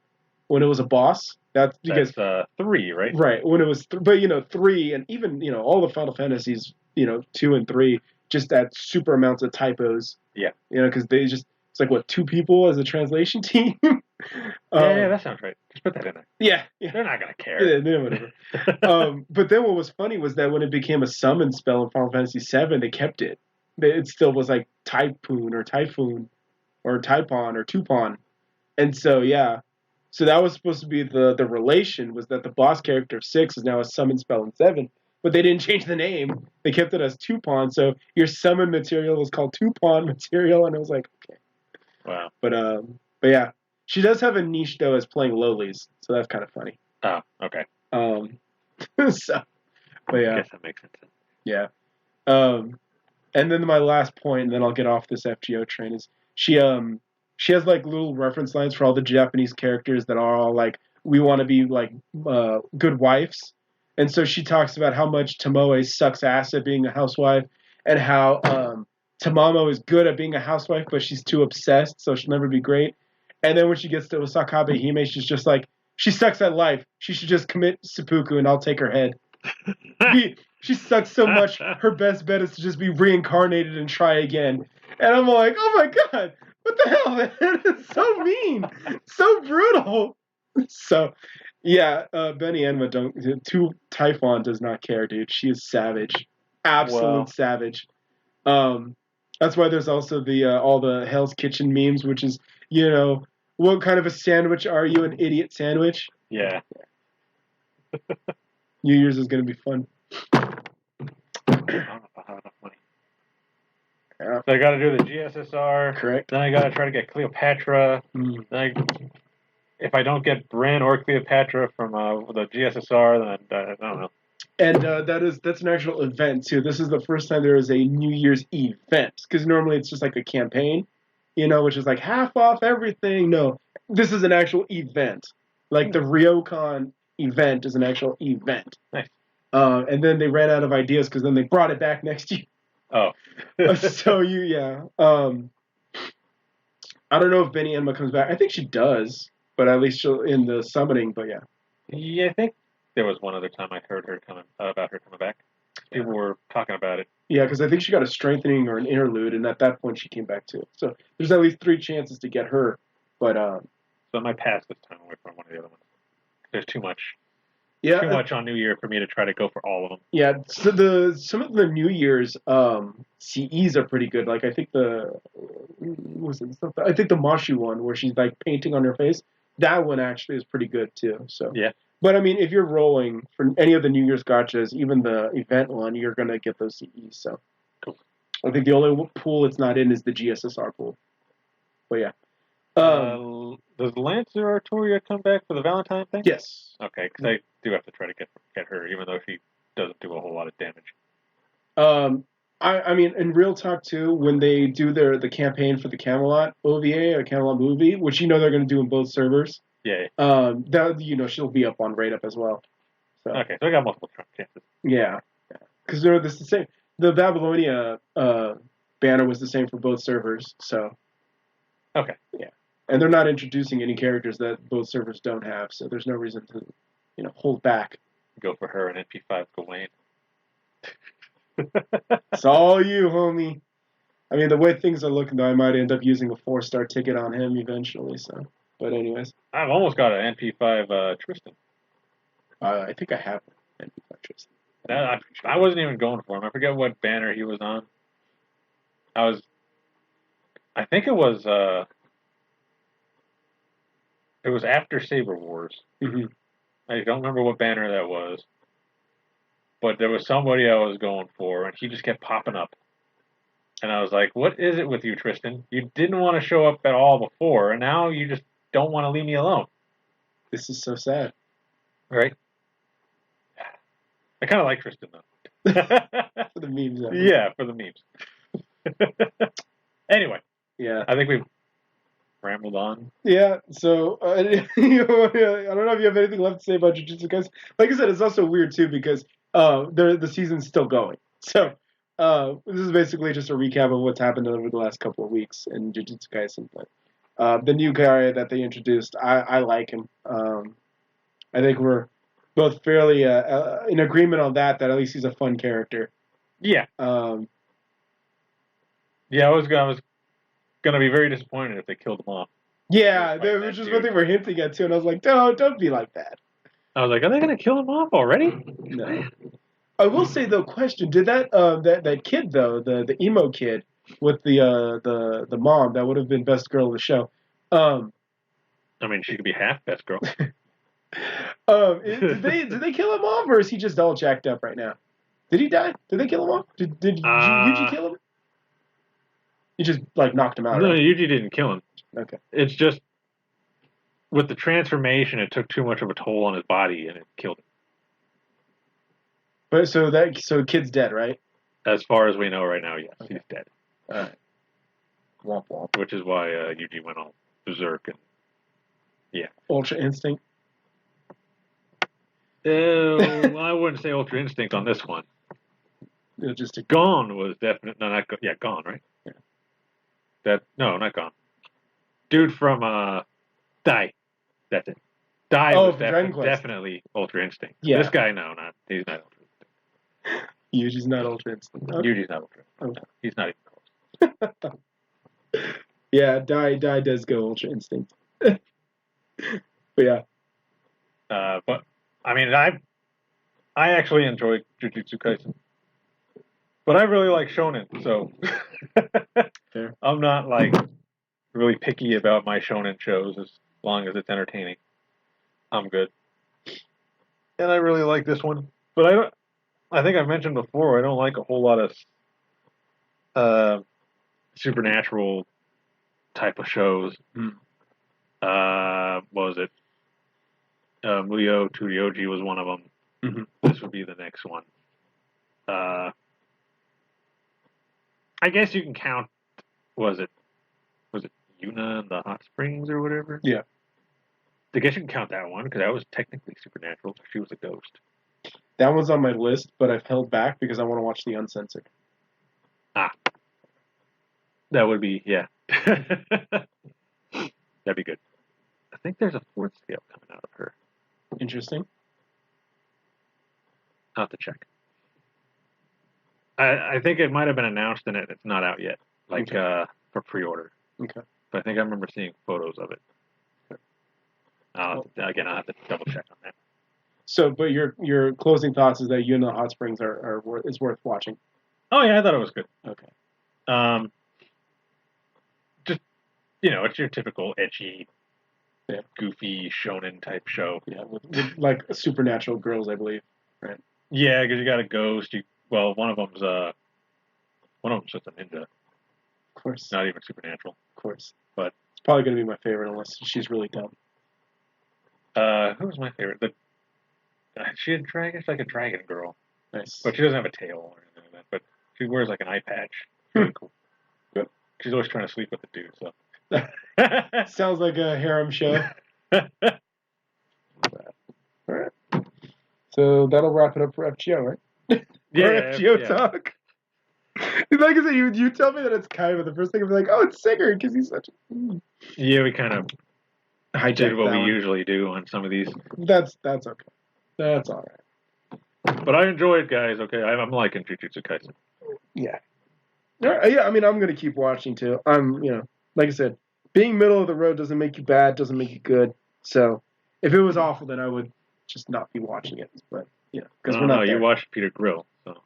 when it was a boss. That's because 3, right? Right, when it was, but 3 and even all the Final Fantasies, 2 and 3 just had super amounts of typos. Yeah. Because they just it's like what 2 people as a translation team. Yeah, that sounds right. Just put that in there. Yeah. They're not gonna care. Yeah, whatever. But then what was funny was that when it became a summon spell in Final Fantasy VII, they kept it. It still was like Typhoon or Typhoon or Typon or Tupon. And so, yeah. So that was supposed to be the relation was that the boss character of 6 is now a summon spell in 7. But they didn't change the name. They kept it as Tupon. So your summon material was called Tupon material. And it was like, okay. Wow. But yeah. She does have a niche, though, as playing lowlies. So that's kind of funny. Oh, okay. So, but yeah. I guess that makes sense. Yeah. And then my last point, and then I'll get off this FGO train, is she has like little reference lines for all the Japanese characters that are all like, we want to be like good wives. And so she talks about how much Tomoe sucks ass at being a housewife and how Tamamo is good at being a housewife, but she's too obsessed, so she'll never be great. And then when she gets to Osakabe Hime, she's just like, she sucks at life. She should just commit seppuku and I'll take her head. She sucks so much, her best bet is to just be reincarnated and try again. And I'm like, oh my god, what the hell, man? It's so mean. So brutal. So, yeah, Benny Enma Typhon does not care, dude. She is savage. Absolute savage. That's why there's also the all the Hell's Kitchen memes, which is, what kind of a sandwich are you? An idiot sandwich? Yeah. New Year's is going to be fun. I don't know if I have enough money. Yeah. So I got to do the GSSR. Correct. Then I got to try to get Cleopatra. Then if I don't get Bran or Cleopatra from the GSSR, then I don't know. And that's an actual event too. This is the first time there is a New Year's event, because normally it's just like a campaign, which is like half off everything. No, this is an actual event. Like the Ryokan event is an actual event. Nice. And then they ran out of ideas because then they brought it back next year. Oh. So yeah. I don't know if Benny Enma comes back. I think she does, but at least she'll in the summoning. But yeah. Yeah, I think there was one other time I heard her about her coming back. People were talking about it. Yeah, because I think she got a strengthening or an interlude, and at that point she came back too. So there's at least 3 chances to get her. But so I might pass this time away from one of the other ones. There's too much. Yeah, too much on New Year for me to try to go for all of them. Yeah, so some of the New Year's CEs are pretty good. Like I think the Mashu one where she's like painting on her face. That one actually is pretty good too. So yeah. But I mean, if you're rolling for any of the New Year's gotchas, even the event one, you're gonna get those CEs. So cool. I think the only pool it's not in is the GSSR pool. But yeah. Does Lancer Artoria come back for the Valentine thing? Yes. Okay, because I do have to try to get her, even though she doesn't do a whole lot of damage. I mean, in real talk too, when they do the campaign for the Camelot OVA or Camelot movie, which they're going to do in both servers. Yeah. That she'll be up on Rate Up as well. So. Okay, so I got multiple chances. Yeah, because they're the same. The Babylonia banner was the same for both servers. So. Okay. Yeah, and they're not introducing any characters that both servers don't have, so there's no reason to, hold back. Go for her and NP5 Gawain. It's all you, homie. I mean, the way things are looking, though, I might end up using a 4-star ticket on him eventually. So, but anyways, I've almost got an NP5 Tristan. I think I have an NP5 Tristan. I wasn't even going for him. I forget what banner he was on. I think it was after Saber Wars. Mm-hmm. I don't remember what banner that was. but there was somebody I was going for, and he just kept popping up. And I was like, what is it with you, Tristan? You didn't want to show up at all before, and now you just don't want to leave me alone. This is so sad. Right? I kind of like Tristan, though. For the memes. Yeah, for the memes. Anyway. Yeah. I think we've rambled on. Yeah, so I don't know if you have anything left to say about Jujutsu Kaisen. Like I said, it's also weird, too, because the season's still going. So this is basically just a recap of what's happened over the last couple of weeks in Jujutsu Kaisen. But the new guy that they introduced, I like him. I think we're both fairly in agreement on that at least he's a fun character. Yeah. Yeah, I was gonna be very disappointed if they killed him off. Yeah, which is what they were hinting at too, and I was like, don't be like that. I was like, are they gonna kill him off already? No. I will say though, question: did that kid though, the emo kid with the mom that would have been best girl of the show? I mean, she could be half best girl. Did they kill him off, or is he just all jacked up right now? Did he die? Did they kill him off? Did Yuji kill him? He just like knocked him out. No, right? Yuji didn't kill him. Okay. It's just with the transformation, it took too much of a toll on his body, and it killed him. But so kid's dead, right? As far as we know right now, yes, Okay. he's dead. All right. Womp womp. Which is why Yuji went all berserk and yeah. Ultra Instinct. I wouldn't say Ultra Instinct on this one. Just a Gone was definite. No, not yeah, Gone, right? Yeah. Not Gone. Dude from Die. That's it. Die was definitely Ultra Instinct. Yeah. This guy, he's not Ultra Instinct. Yuji's not Ultra Instinct. No? Yuji's not Ultra Instinct. Okay. No, he's not even close. Yeah, Die does go Ultra Instinct. But yeah. But I mean, I actually enjoyed Jujutsu Kaisen. But I really like shonen, so Fair. I'm not like really picky about my shonen shows as long as it's entertaining. I'm good. And I really like this one. But I think I've mentioned before, I don't like a whole lot of supernatural type of shows. What was it? Muyo Turioji was one of them. Mm-hmm. This would be the next one. I guess you can count. Was it Yuna and the Hot Springs or whatever? Yeah. I guess you can count that one because that was technically supernatural. She was a ghost. That one's on my list, but I've held back because I want to watch the uncensored. That would be That'd be good. I think there's a fourth scale coming out of her. Interesting. I'll have to check. I think it might have been announced and it's not out yet, for pre-order. Okay. But I think I remember seeing photos of it. I'll have to double check on that. So, but your closing thoughts is that you and the Hot Springs is worth watching. Oh yeah, I thought it was good. Okay. Just it's your typical ecchi, goofy shonen type show. Yeah, with like supernatural girls, I believe. Right. Yeah, because you got a ghost. One of them's just a ninja. Of course. Not even supernatural. Of course. But it's probably going to be my favorite unless she's really dumb. Who was my favorite? She's like a dragon girl. Nice. But she doesn't have a tail or anything like that. But she wears like an eye patch. Really cool. Good. She's always trying to sleep with the dude. So sounds like a harem show. All right. So that'll wrap it up for FGO, right? Yeah. FGO talk. Like I said, you tell me that it's Kaiba. The first thing I'm like, oh, it's Singer because he's such a. Yeah, we kind of did what we usually do on some of these. That's okay. That's all right. But I enjoy it, guys. Okay, I'm liking Jujutsu Kaisen. Yeah. Yeah. I mean, I'm gonna keep watching too. Like I said, being middle of the road doesn't make you bad, doesn't make you good. So, if it was awful, then I would just not be watching it. But because we're not. You watched Peter Grill, so.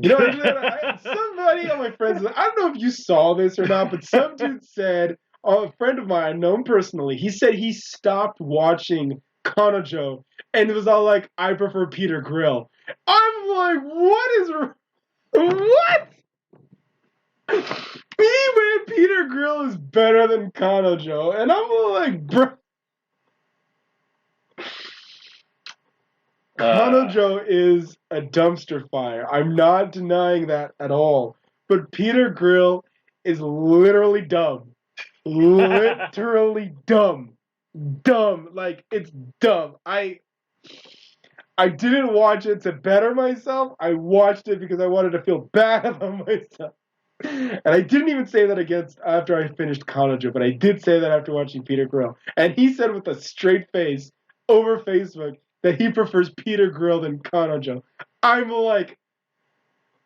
Somebody on my friends, I don't know if you saw this or not, but some dude said, a friend of mine, I know him personally, he said he stopped watching Kanojo, and it was all like, I prefer Peter Grill. I'm like, what? Even Peter Grill is better than Kanojo, and I'm like, bro. Kanojo is a dumpster fire. I'm not denying that at all. But Peter Grill is literally dumb. Literally dumb. Dumb. Like, it's dumb. I didn't watch it to better myself. I watched it because I wanted to feel bad about myself. And I didn't even say that after I finished Kanojo, but I did say that after watching Peter Grill. And he said with a straight face over Facebook that he prefers Peter Grill than Kanojo. I'm like,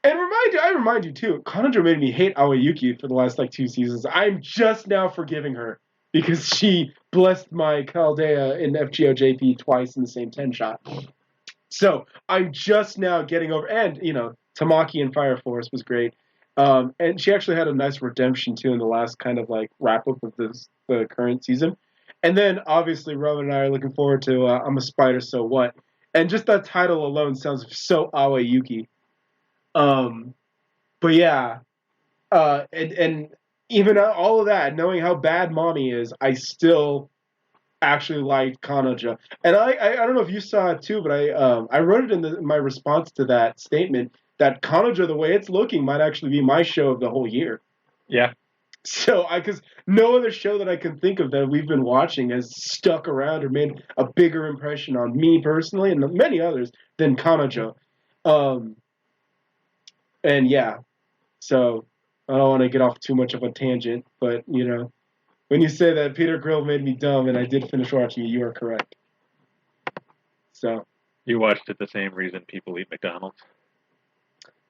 and I remind you too, Kanojo made me hate Aoyuki for the last 2 seasons. I'm just now forgiving her because she blessed my Chaldea in FGO twice in the same 10 shot. So I'm just now getting over, and Tamaki in Fire Force was great. And she actually had a nice redemption too in the last kind of wrap up of the current season. And then obviously Roman and I are looking forward to I'm a Spider, So What? And just that title alone sounds so Aoyuki. But yeah, and even all of that, knowing how bad Mommy is, I still actually liked Kanojo. And I don't know if you saw it too, but I wrote it in my response to that statement that Kanojo, the way it's looking, might actually be my show of the whole year. Yeah. So because no other show that I can think of that we've been watching has stuck around or made a bigger impression on me personally and many others than Kanojo. And yeah, so I don't want to get off too much of a tangent, but when you say that Peter Grill made me dumb and I did finish watching it, you are correct. So you watched it the same reason people eat McDonald's.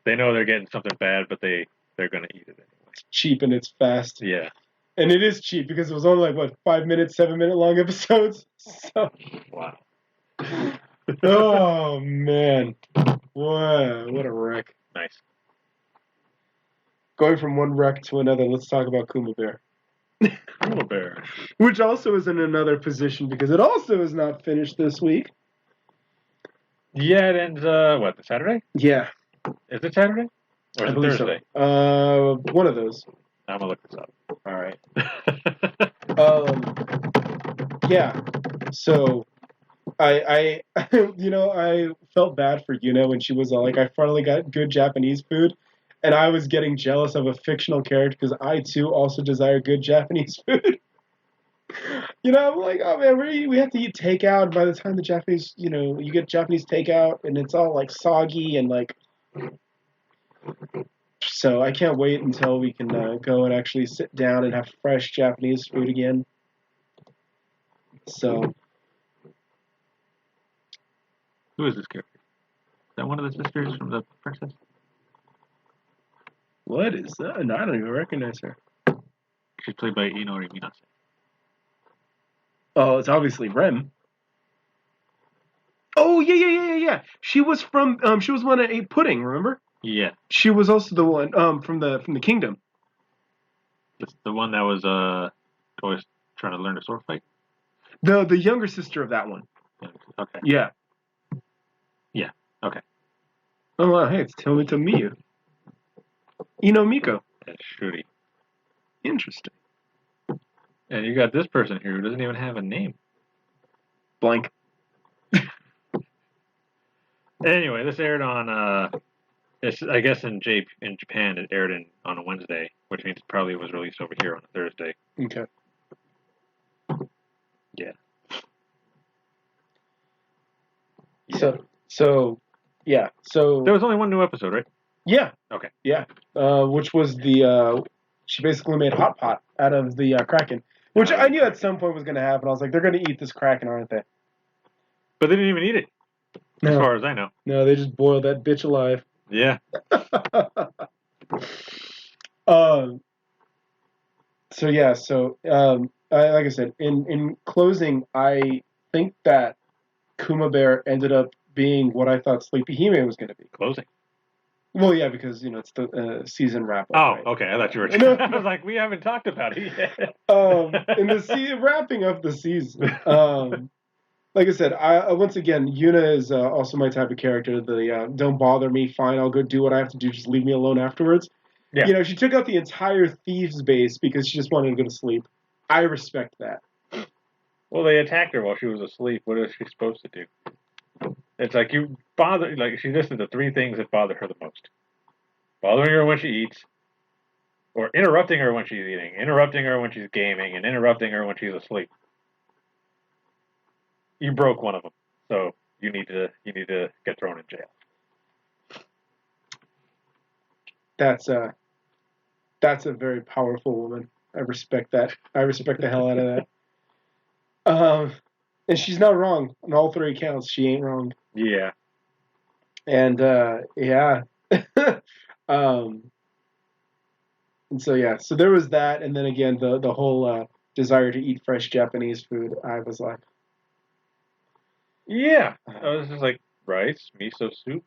They know they're getting something bad, but they're gonna eat it anyway. It's cheap and it's fast. Yeah. And it is cheap because it was only 5 minutes, 7 minute long episodes. So wow. Oh man. What a wreck. Nice. Going from one wreck to another, let's talk about Kuma Bear. Kuma Bear. Which also is in another position because it also is not finished this week. Yeah, it ends the Saturday? Yeah. Is it Saturday? Or is it Thursday? So. One of those. I'm gonna look this up. Alright. Yeah. So I I felt bad for Yuna when she was like, I finally got good Japanese food. And I was getting jealous of a fictional character because I too also desire good Japanese food. I'm like, oh man, we have to eat takeout. By the time the Japanese, you get Japanese takeout and it's all soggy and so I can't wait until we can go and actually sit down and have fresh Japanese food again. So, who is this character? Is that one of the sisters from the princess? What is that? No, I don't even recognize her. She's played by Inori Minase. Oh, it's obviously Rem. Oh yeah. She was from she was one that ate pudding. Remember? Yeah. She was also the one from the kingdom. The one that was always trying to learn to sword fight. The younger sister of that one. Okay. Yeah. Yeah. Okay. Oh wow, hey, it's Tomiyu. Miko. That's Shuri. Interesting. And you got this person here who doesn't even have a name. Blank. Anyway, this aired on I guess in Japan it aired on a Wednesday, which means it probably was released over here on a Thursday. Okay. Yeah. So yeah. So there was only one new episode, right? Yeah. Okay. Yeah. Which was she basically made hot pot out of the Kraken, which I knew at some point was going to happen. I was like, they're going to eat this Kraken, aren't they? But they didn't even eat it, as far as I know. No, they just boiled that bitch alive. Yeah. So yeah. So like I said, in closing, I think that Kuma Bear ended up being what I thought Sleepy Hime was going to be. Closing. Well, yeah, because it's the season wrap up. Oh, right? okay. I thought you were. I was like, we haven't talked about it yet. In the wrapping up the season. like I said, once again, Yuna is also my type of character. The don't bother me, fine, I'll go do what I have to do, just leave me alone afterwards. Yeah. You know, she took out the entire thieves base because she just wanted to go to sleep. I respect that. Well, they attacked her while she was asleep. What is she supposed to do? It's like you bother. Like she listed the three things that bother her the most: bothering her when she eats, or interrupting her when she's eating, interrupting her when she's gaming, and interrupting her when she's asleep. You broke one of them, so you need to get thrown in jail. That's a very powerful woman. I respect that. I respect the hell out of that. And she's not wrong on all three accounts. She ain't wrong. Yeah. And yeah. um, and so yeah, so there was that, and then again the whole desire to eat fresh Japanese food. I was like, Yeah. I was just like rice, miso soup,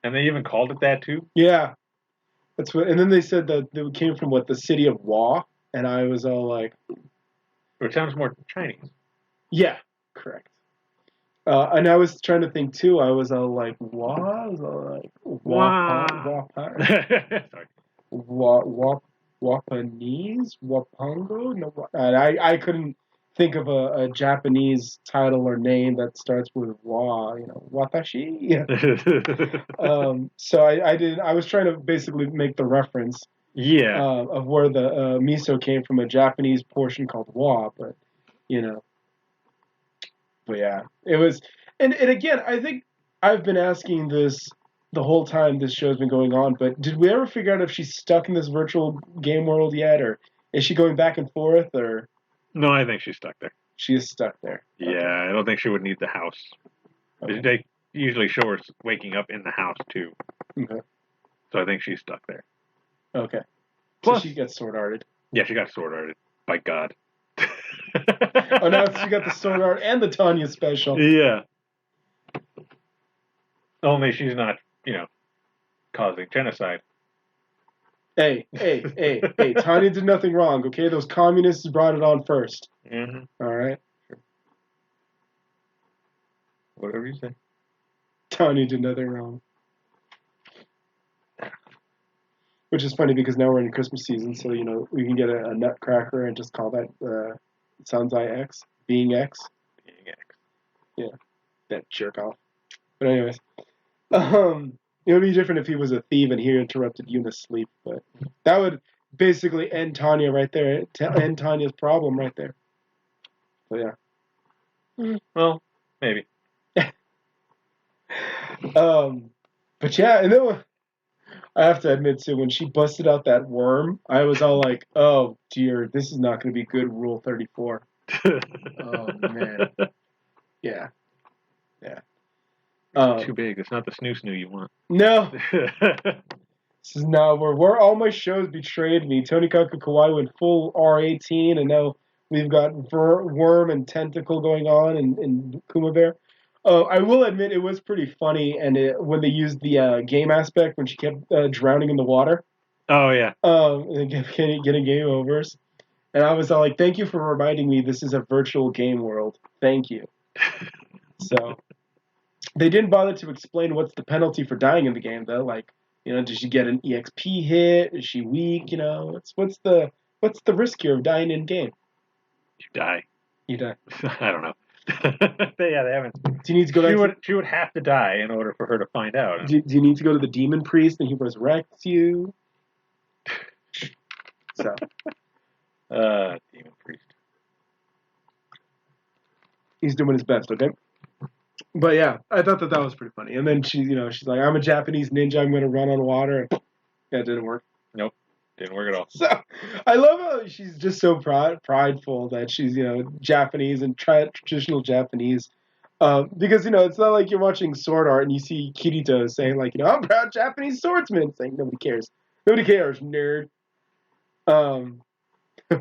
and they even called it that too. yeah, that's what. And then they said that it came from what, the city of Wa, and I was all like, Which sounds more Chinese. yeah, correct. And I was trying to think too. I was all like, Wa? I was all like, Wow. Sorry. Wapanese? Wapango? No, I couldn't think of a Japanese title or name that starts with wa, watashi. So I was trying to basically make the reference Yeah. of where the miso came from, a Japanese portion called wa, but you know, but yeah, it was, and again, I think I've been asking this the whole time this show's been going on, but did we ever figure out if she's stuck in this virtual game world yet, or is she going back and forth, or No, I think she's stuck there. she is stuck there? Yeah, Okay. I don't think she would need the house. Okay. They usually show her waking up in the house too. Okay. So I think she's stuck there. Okay. Plus, so she gets sword arted. yeah, she got sword arted. By God. Oh, now she got the sword art and the Tanya special. Yeah. Only she's not, causing genocide. Hey, Tanya did nothing wrong, okay? Those communists brought it on first. Mm-hmm. All right? Whatever you say. Tanya did nothing wrong. Which is funny because now we're in Christmas season, so, we can get a nutcracker and just call that Sanzai X, being X. Being X. Yeah, that jerk off. But anyways, it would be different if he was a thief and he interrupted Yuna's sleep, but that would basically end Tanya right there, end Tanya's problem right there. So yeah. Well, maybe. But yeah, and then I have to admit too, when she busted out that worm, I was all like, "Oh dear, this is not going to be good." Rule 34. Oh man. Yeah. Too big. It's not the snoo you want. No. This is now where all my shows betrayed me. Tonikaku Kawaii went full R18, and now we've got worm and tentacle going on in Kuma Bear. I will admit it was pretty funny, and when they used the game aspect when she kept drowning in the water. Oh yeah. And getting game overs, and I was all like, "Thank you for reminding me this is a virtual game world. Thank you." So they didn't bother to explain what's the penalty for dying in the game, though. Like, does she get an EXP hit? Is she weak? What's the risk here of dying in game? You die. You die. I don't know. They haven't. Do you need to go back? She would have to die in order for her to find out. Do you need to go to the demon priest and he resurrects you? So. Demon priest. He's doing his best, okay? But yeah, I thought that was pretty funny. And then she's like, "I'm a Japanese ninja. I'm going to run on water." Yeah, it didn't work. Nope, didn't work at all. So I love how she's just so prideful that she's Japanese and traditional Japanese. Because it's not like you're watching sword art and you see Kirito saying like, "I'm a proud Japanese swordsman," saying nobody cares, nerd.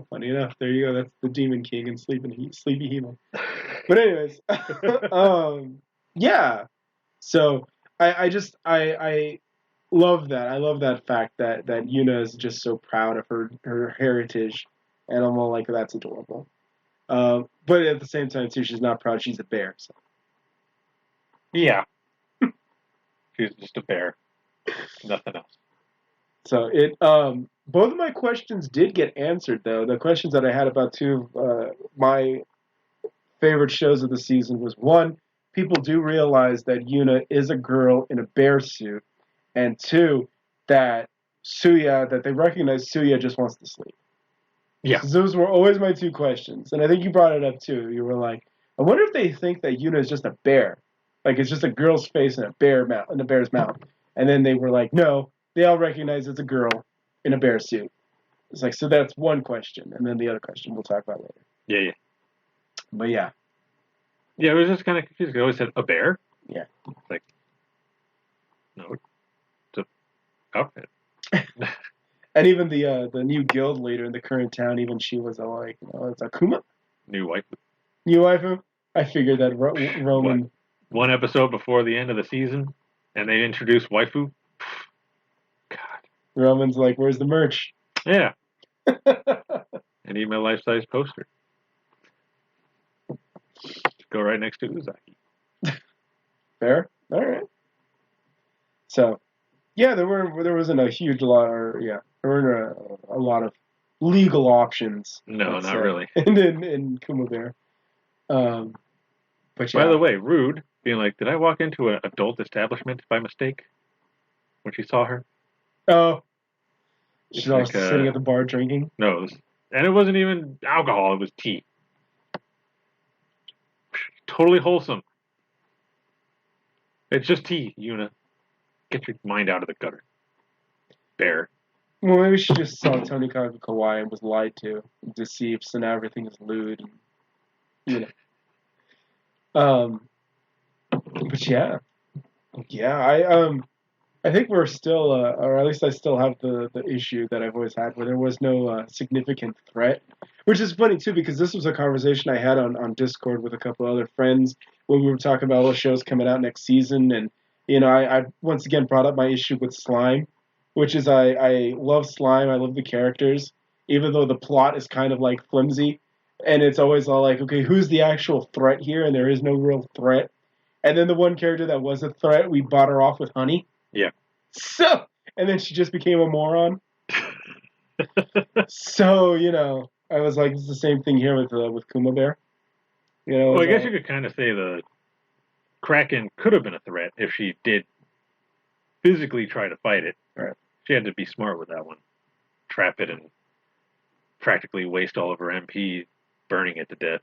Funny enough, there you go. That's the Demon King and Sleepy Hemo. But anyways, yeah. So I love that. I love that fact that Yuna is just so proud of her heritage, and I'm all like, that's adorable. But at the same time, too, she's not proud. She's a bear. So. Yeah. She's just a bear. Nothing else. So both of my questions did get answered, though. The questions that I had about two of my favorite shows of the season was, one, people do realize that Yuna is a girl in a bear suit, and two, that they recognize Suya just wants to sleep. Yeah. So those were always my two questions, and I think you brought it up too. You were like, I wonder if they think that Yuna is just a bear, like it's just a girl's face in a bear's mouth, and then they were like, no, they all recognize it's a girl in a bear suit. It's like, so that's one question, and then the other question we'll talk about later. Yeah. But yeah. Yeah, it was just kind of confusing. I always said a bear. Yeah. Like, no, it's a outfit. And even the new guild leader in the current town, even she was like, it's a Kuma? New waifu. New waifu? I figured that Roman... What? One episode before the end of the season, and they introduced waifu. God. Roman's like, where's the merch? Yeah. I need my life-size poster. Go right next to Uzaki. Fair? All right. So, yeah, there wasn't a huge lot, there weren't a lot of legal options. No, not really. in Kuma Bear. But yeah. By the way, Rude being like, did I walk into an adult establishment by mistake when she saw her? Oh. She's like, sitting at the bar drinking? No, and it wasn't even alcohol, it was tea. Totally wholesome. It's just tea, Yuna. Get your mind out of the gutter. Bear. Well, maybe she just saw Tonikaku Kawaii and was lied to, deceived, so now everything is lewd. And, but yeah. Yeah, I think we're still, or at least I still have the issue that I've always had where there was no significant threat. Which is funny, too, because this was a conversation I had on Discord with a couple other friends when we were talking about what shows coming out next season. And, I once again brought up my issue with Slime, which is I love Slime. I love the characters, even though the plot is kind of like flimsy. And it's always all like, okay, who's the actual threat here? And there is no real threat. And then the one character that was a threat, we bought her off with honey. Yeah. So, and then she just became a moron. So, I was like, it's the same thing here with Kuma Bear. Well, I guess you could kind of say the Kraken could have been a threat if she did physically try to fight it. Right. She had to be smart with that one. Trap it and practically waste all of her MP, burning it to death.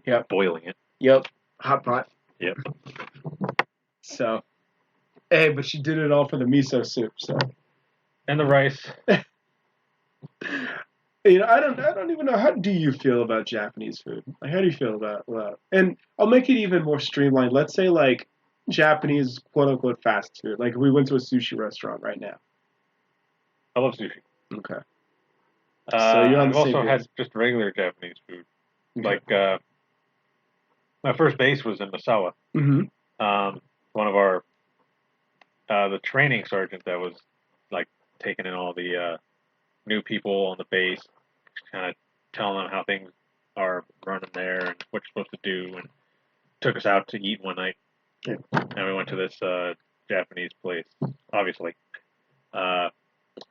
Yep. Boiling it. Yep. Hot pot. Yep. So, hey, but she did it all for the miso soup, so. And the rice. I don't even know. How do you feel about Japanese food? Like, how do you feel about? And I'll make it even more streamlined. Let's say like Japanese quote unquote fast food. Like if we went to a sushi restaurant right now. I love sushi. Okay. So you're on the same page. I've also had just regular Japanese food. Okay. Like my first base was in Misawa. Mm-hmm. One of our the training sergeant that was like taking in all the new people on the base, kind of telling them how things are running there and what you're supposed to do, and took us out to eat one night. Yeah. And we went to this Japanese place, obviously. I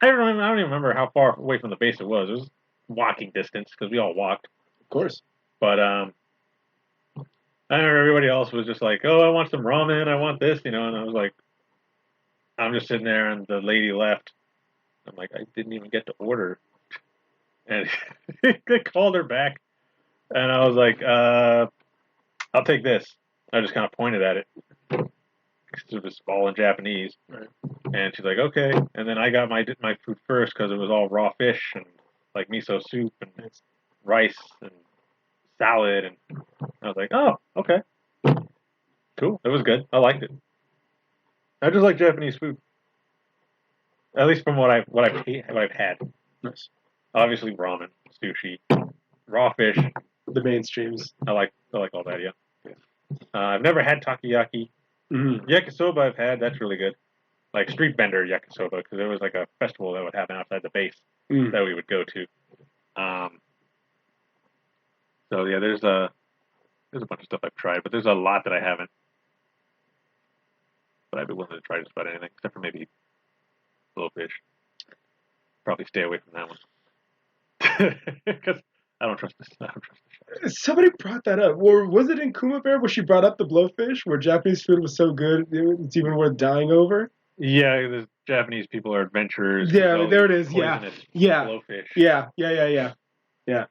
don't even remember how far away from the base it was. It was walking distance because we all walked. Of course. But I remember everybody else was just like, oh, I want some ramen, I want this, and I was like, I'm just sitting there, and the lady left. I'm like, I didn't even get to order. And they called her back. And I was like, I'll take this. I just kind of pointed at it. It was all in Japanese. Right. And she's like, okay. And then I got my food first because it was all raw fish and like miso soup and rice and salad. And I was like, oh, okay. Cool. It was good. I liked it. I just like Japanese food. At least from what I've had. Nice. Obviously ramen, sushi, raw fish. The mainstreams. I like all that. Yeah. I've never had takoyaki. Mm-hmm. Yakisoba I've had. That's really good. Like street vendor yakisoba because there was like a festival that would happen outside the base that we would go to. So yeah, there's a bunch of stuff I've tried, but there's a lot that I haven't. But I'd be willing to try just about anything, except for maybe blowfish. Probably stay away from that one because I don't trust this. I don't trust the sharks. Somebody brought that up. Or was it in Kuma Bear where she brought up the blowfish, where Japanese food was so good it's even worth dying over? Yeah, the Japanese people are adventurers because Yeah, they'll there it eat is. Yeah, poisonous yeah, blowfish. yeah.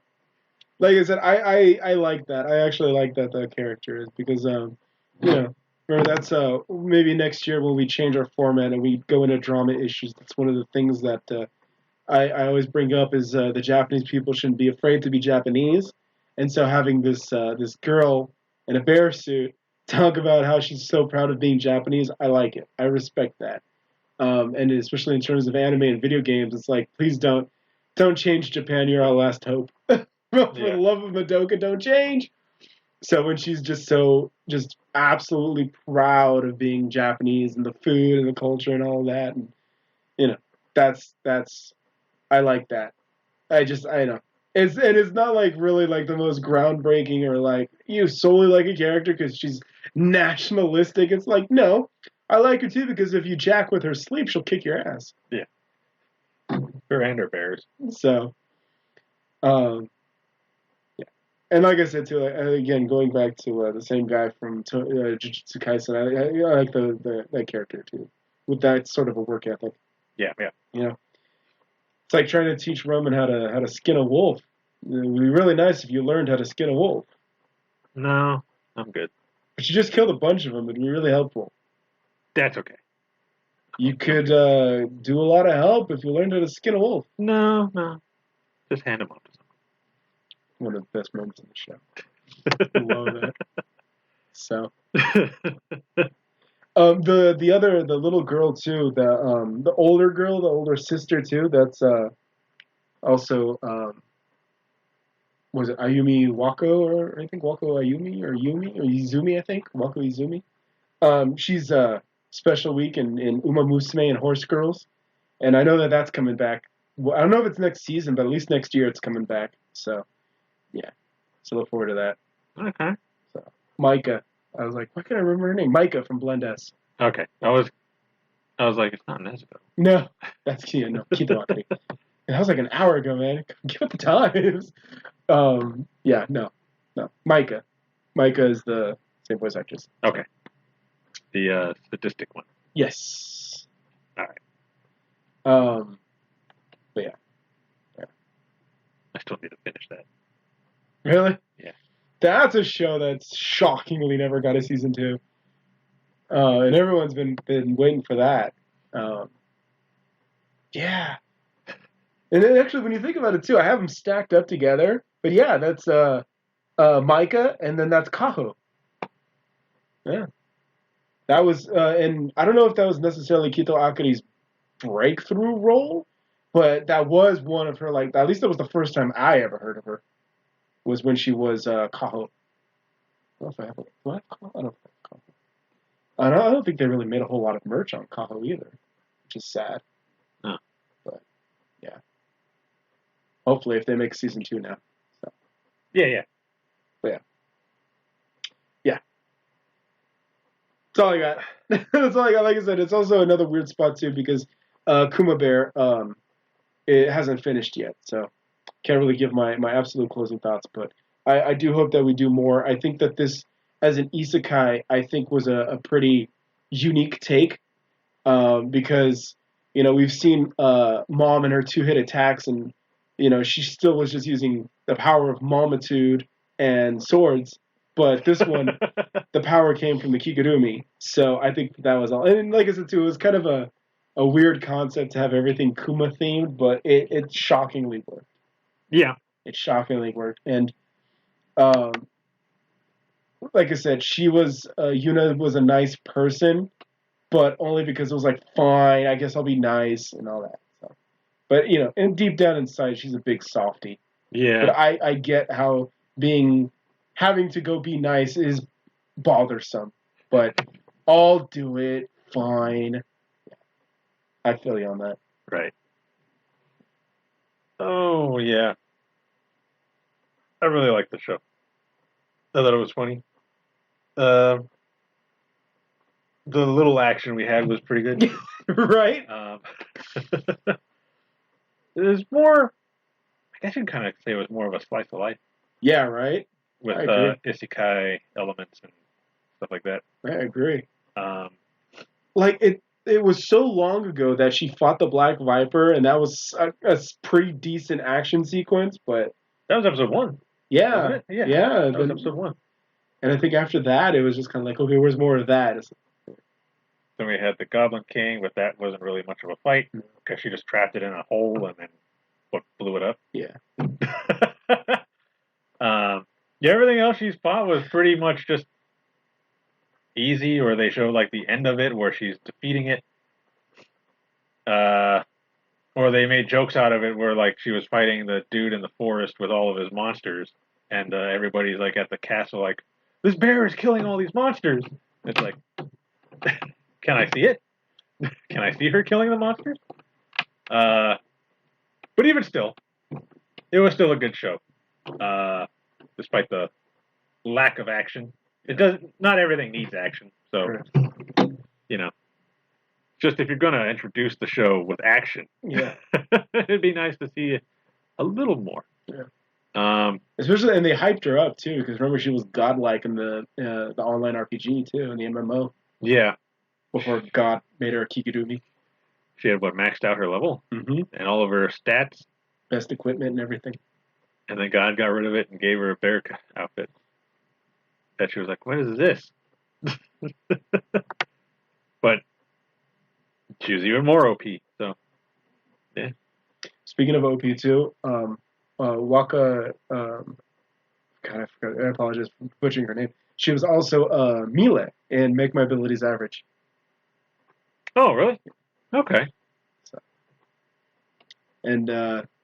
Like I said, I like that. I actually like that character is because you know, remember that's maybe next year when we change our format and we go into drama issues. That's one of the things that I always bring up is the Japanese people shouldn't be afraid to be Japanese, and so having this girl in a bear suit talk about how she's so proud of being Japanese, I like it. I respect that. And especially in terms of anime and video games, it's like please don't change Japan. You're our last hope. For the love of Madoka, don't change. So when she's just absolutely proud of being Japanese and the food and the culture and all that, and you know, that's I like that. I know. It's not like really like the most groundbreaking or like you solely like a character because she's nationalistic. It's like no, I like her too because if you jack with her sleep, she'll kick your ass. Yeah, her and her bears. So, um, and like I said too, again going back to the same guy from Jujutsu Kaisen, I like the that character too, with that sort of a work ethic. Yeah. You know, it's like trying to teach Roman how to skin a wolf. It would be really nice if you learned how to skin a wolf. No, I'm good. But you just killed a bunch of them. It'd be really helpful. That's okay. You could do a lot of help if you learned how to skin a wolf. No. Just hand them off to One of the best moments in the show. Love that. So. The little girl too, the older girl, the older sister too. That's also was it Ayumi Wako or I think Wako Ayumi or Yumi or Izumi I think Wako Izumi. She's special week in Uma Musume and Horse Girls, and I know that that's coming back. Well, I don't know if it's next season, but at least next year it's coming back. So yeah, so look forward to that. Okay. So Micah, I was like, why can't I remember her name? Micah from Blend S. Okay. I was like, it's not Nezuko. No, that's no Kito Akari. That was like an hour ago, man. Give it the times. No. Micah. Micah is the same voice actress. Okay. The sadistic one. Yes. All right. But yeah. I still need to finish that. Really? Yeah. That's a show that's shockingly never got a season 2. And everyone's been waiting for that. Yeah. And then actually, when you think about it too, I have them stacked up together. But yeah, that's Micah, and then that's Kaho. Yeah. That was, and I don't know if that was necessarily Kito Akari's breakthrough role, but that was one of her, like, at least that was the first time I ever heard of her, was when she was Kaho. I don't know if I have do I have Kaho? I don't have Kaho. I don't think they really made a whole lot of merch on Kaho either, which is sad. Huh. But, yeah. Hopefully, if they make season 2 now. So. Yeah. But yeah. That's all I got. That's all I got. Like I said, it's also another weird spot too because Kuma Bear it hasn't finished yet, so can't really give my absolute closing thoughts. But I do hope that we do more. I think that this, as an isekai, I think was a pretty unique take because we've seen Mom and her 2-hit attacks, and she still was just using the power of momitude and swords. But this one, the power came from the Kigurumi. So I think that was all. And like I said, too, it was kind of a weird concept to have everything Kuma themed, but it shockingly worked. Yeah. It shockingly worked. And like I said, Yuna was a nice person, but only because it was like, fine, I guess I'll be nice and all that. So. But, and deep down inside, she's a big softie. Yeah. But I get how having to go be nice is bothersome, but I'll do it. Fine. I feel you on that. Right. Oh yeah. I really like the show. I thought it was funny. Uh, the little action we had was pretty good. Right? It was more. I guess you can kind of say it was more of a slice of life Yeah, right? with I agree. isekai elements and stuff like that. I agree. Um, Like it was so long ago that she fought the Black Viper, and that was a pretty decent action sequence. But that was episode 1, wasn't yeah, it? Yeah, yeah. that was episode 1. And I think after that, it was just kind of like, okay, where's more of that? Then we had the Goblin King, but that wasn't really much of a fight because she just trapped it in a hole and then blew it up. Yeah. Yeah, everything else she's fought was pretty much just easy, or they show like the end of it where she's defeating it. Or they made jokes out of it where like she was fighting the dude in the forest with all of his monsters, and everybody's like at the castle like, this bear is killing all these monsters. It's like, can I see it? Can I see her killing the monsters? But even still, it was still a good show, despite the lack of action. It does not everything needs action, so you know. Just if you're gonna introduce the show with action, yeah, it'd be nice to see a little more. Yeah. Especially, and they hyped her up too, because remember she was godlike in the online RPG too, in the MMO. Yeah. Before God made her a Kikudumi. She had maxed out her level and all of her stats, best equipment and everything. And then God got rid of it and gave her a bear outfit. That she was like, "What is this?" But she was even more OP. So, yeah. Speaking of OP too, Waka. God, I forgot. I apologize for butchering her name. She was also Mile in Make My Abilities Average. Oh, really? Okay. So, and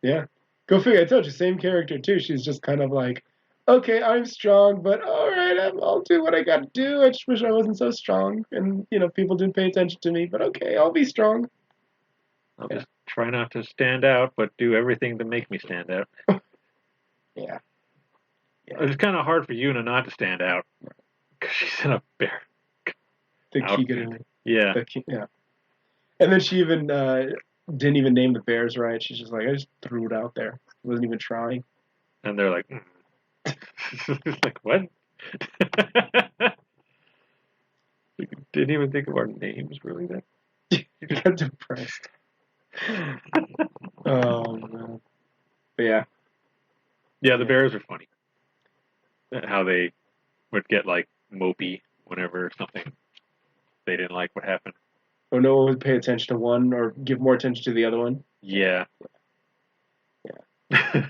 yeah, go figure. I told you, same character too. She's just kind of like, okay, I'm strong, but all right, I'll do what I got to do. I just wish I wasn't so strong, and people didn't pay attention to me. But okay, I'll be strong. I'll just try not to stand out, but do everything to make me stand out. Yeah. It's kind of hard for Yuna not to stand out because she's in a bear. The Kikudumi. Yeah. Yeah. And then she even didn't even name the bears right. She's just like, I just threw it out there. Wasn't even trying. And they're like, like, what? Didn't even think of our names, really, then? You got depressed. Oh, man. But yeah. Yeah, the bears are funny. How they would get, like, mopey whenever something they didn't like what happened. Or no one would pay attention to one or give more attention to the other one. Yeah. Yeah.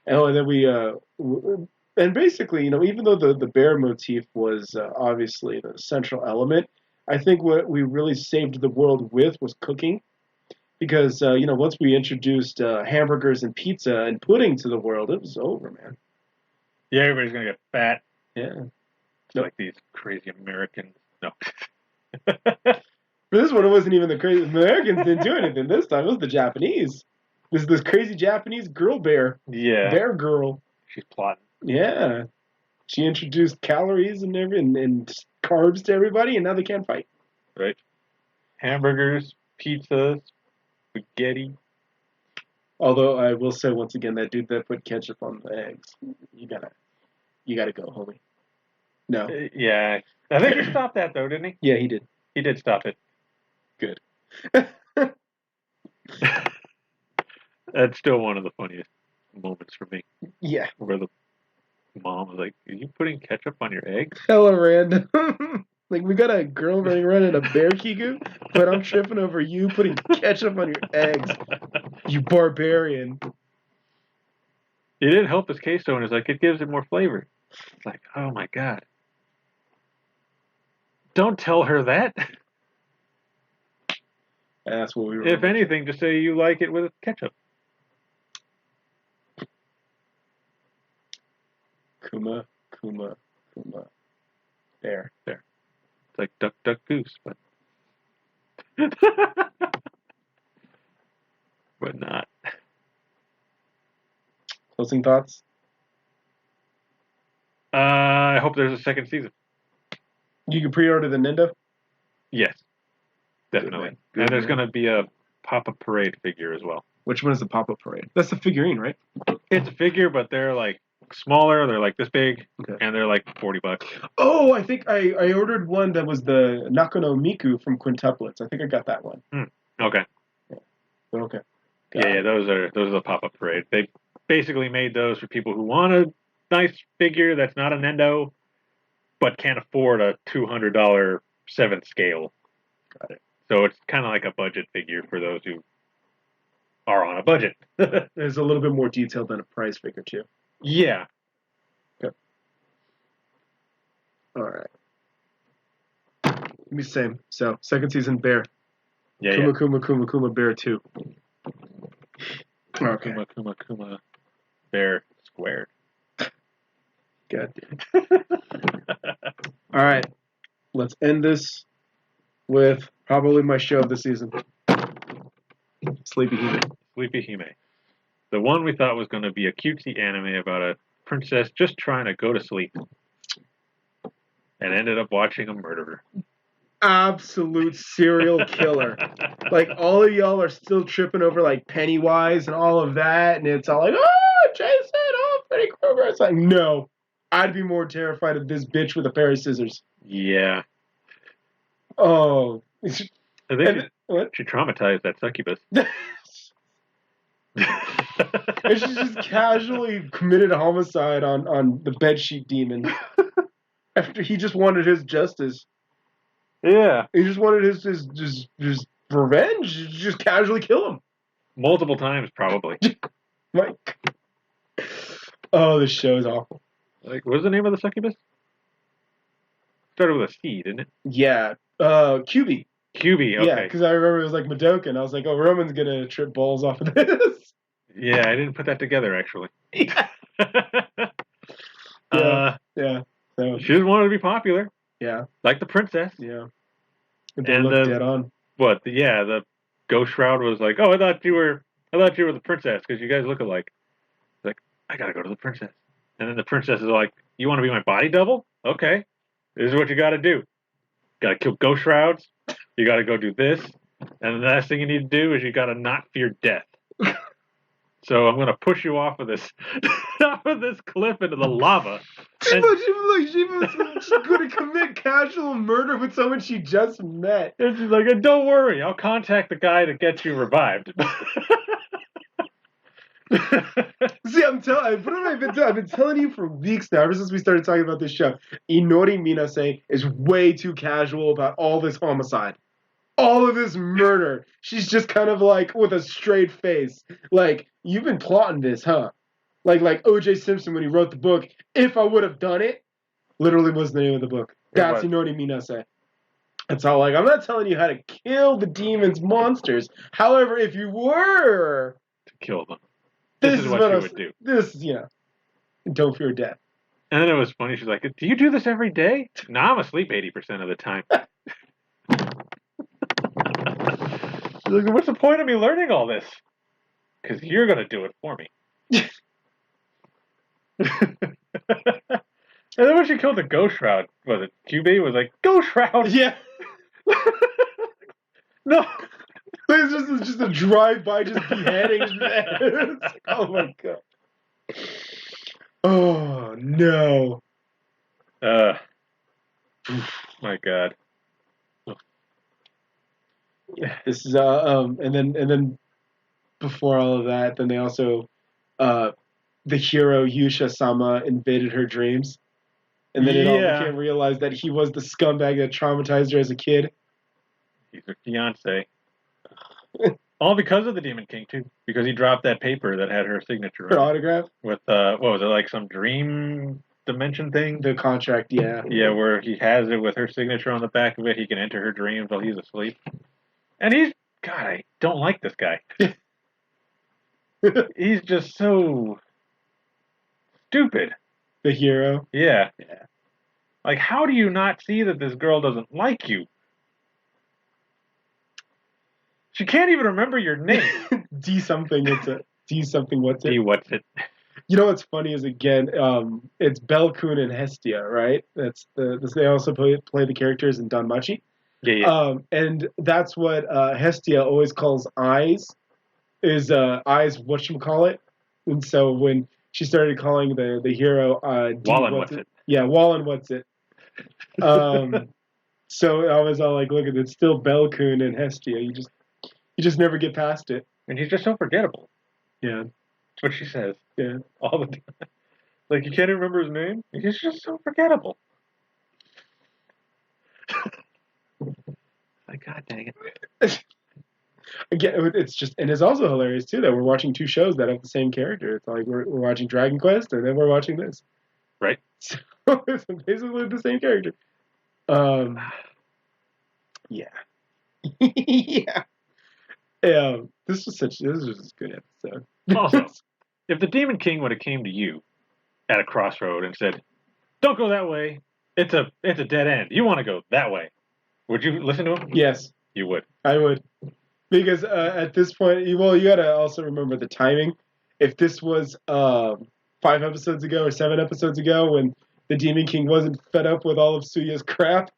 And then we, and basically, even though the bear motif was obviously the central element, I think what we really saved the world with was cooking. Because, once we introduced hamburgers and pizza and pudding to the world, it was over, man. Yeah, everybody's going to get fat. Yeah. Like these crazy Americans. No. For this one, it wasn't even the crazy Americans didn't do anything this time. It was the Japanese. This crazy Japanese girl bear. Yeah. Bear girl. She's plotting. Yeah. She introduced calories and carbs to everybody, and now they can't fight. Right. Hamburgers, pizzas, spaghetti. Although I will say once again, that dude that put ketchup on the eggs, you gotta go, homie. No. Yeah. I think he stopped that though, didn't he? Yeah, he did. He did stop it. Good. That's still one of the funniest moments for me. Yeah. Where the mom was like, "Are you putting ketchup on your eggs?" Hella random. Like, we got a girl running around in a bear kiku, but I'm tripping over you putting ketchup on your eggs. You barbarian. He didn't help his case though, and it's like, it gives it more flavor. It's like, oh my god. Don't tell her that. And that's what we were. If anything, just say you like it with ketchup. Kuma. There. It's like duck, duck, goose, but but not. Closing thoughts? I hope there's a second season. You can pre-order the Nendo? Yes, definitely. Good And there's man. going to be a Pop-Up Parade figure as well. Which one is the pop-up parade? That's the figurine, right? It's a figure, but they're like smaller. They're like this big, Okay. and they're like $40. Oh, I think I ordered one that was the Nakano Miku from Quintuplets. I think I got that one. Okay. Okay. Yeah, those are the Pop-Up Parade. They basically made those for people who want a nice figure that's not a Nendo, but can't afford a $200 7th scale. Got it. So it's kind of like a budget figure for those who are on a budget. There's a little bit more detail than a price figure too. Yeah. Okay. All right. Me same. So second season Bear. Yeah. Kuma Bear 2. Okay. Kuma Bear squared. God damn. All right. Let's end this with probably my show of the season. Sleepy Hime. Sleepy Hime. The one we thought was going to be a cutesy anime about a princess just trying to go to sleep. And ended up watching a murderer. Absolute serial killer. Like, all of y'all are still tripping over, like, Pennywise and all of that, and it's all like, oh, Jason, oh, Freddy Krueger. It's like, no. I'd be more terrified of this bitch with a pair of scissors. Yeah. Oh. I think she traumatized that succubus. And she just casually committed a homicide on the bedsheet demon. After he just wanted his justice. Yeah. He just wanted his just revenge. Just casually kill him. Multiple times, probably. Like, oh, this show is awful. Like, what was the name of the succubus? Started with a C, didn't it? Yeah. QB. QB, okay. Yeah, because I remember it was like Madoka, and I was like, oh, Roman's gonna trip balls off of this. Yeah, I didn't put that together, actually. Yeah. Yeah. So, she just wanted to be popular. Yeah. Like the princess. Yeah. And look dead on. What? The Ghost Shroud was like, oh, I thought you were the princess because you guys look alike. Like, I gotta go to the princess. And then the princess is like, you want to be my body double? Okay. This is what you gotta do. Gotta kill Ghost Shrouds. You gotta go do this. And the last thing you need to do is you gotta not fear death. So I'm gonna push you off of this cliff into the lava. She was gonna commit casual murder with someone she just met. And she's like, don't worry, I'll contact the guy to get you revived. See, I've been telling you for weeks now, ever since we started talking about this show. Inori Minase is way too casual about all this homicide. All of this murder. She's just kind of like with a straight face. Like, you've been plotting this, huh? Like O.J. Simpson when he wrote the book, If I Would Have Done It, literally was the name of the book. That's Inori Minase. It's all like, I'm not telling you how to kill the demons, monsters. However, if you were to kill them, this is what you would do. Don't fear death. And then it was funny. She's like, do you do this every day? No, I'm asleep 80% of the time. She's like, what's the point of me learning all this? Because you're going to do it for me. And then when she killed the Ghost Shroud, was it QB? Was like, Ghost Shroud! Yeah. No. It's just a drive-by, just beheading. Oh my god. Oh no. My god. This is and then before all of that, then they also the hero Yusha-sama invaded her dreams. And then it all became realized that he was the scumbag that traumatized her as a kid. He's her fiance. All because of the Demon King, too. Because he dropped that paper that had her signature on it. Her autograph? With, what was it, like some dream dimension thing? The contract, yeah. Yeah, where he has it with her signature on the back of it. He can enter her dreams while he's asleep. And God, I don't like this guy. He's just so stupid. The hero? Yeah. Like, how do you not see that this girl doesn't like you? She can't even remember your name. D something, what's it? D what's it? You know what's funny is again, it's Belkun and Hestia, right? They also play the characters in Danmachi. Yeah, yeah. And that's what Hestia always calls eyes is eyes whatchamacallit. And so when she started calling the hero D Wallen, what's what's it? it? Yeah, Wallen what's it? So I was all like, look at it, it's still Belkun and Hestia. You just never get past it. And he's just so forgettable. Yeah. That's what she says Yeah. all the time. Like, you can't even remember his name? He's just so forgettable. Like, God dang it. Again, it's just, and it's also hilarious too that we're watching two shows that have the same character. It's like we're watching Dragon Quest and then we're watching this. Right? So it's basically the same character. Yeah. Yeah. This was a good episode. Also, if the Demon King would have came to you at a crossroad and said, "Don't go that way. It's a dead end. You want to go that way." Would you listen to him? Yes, You would. I would. Because at this point, well, you gotta also remember the timing. If this was 5 episodes ago or 7 episodes ago, when the Demon King wasn't fed up with all of Suya's crap,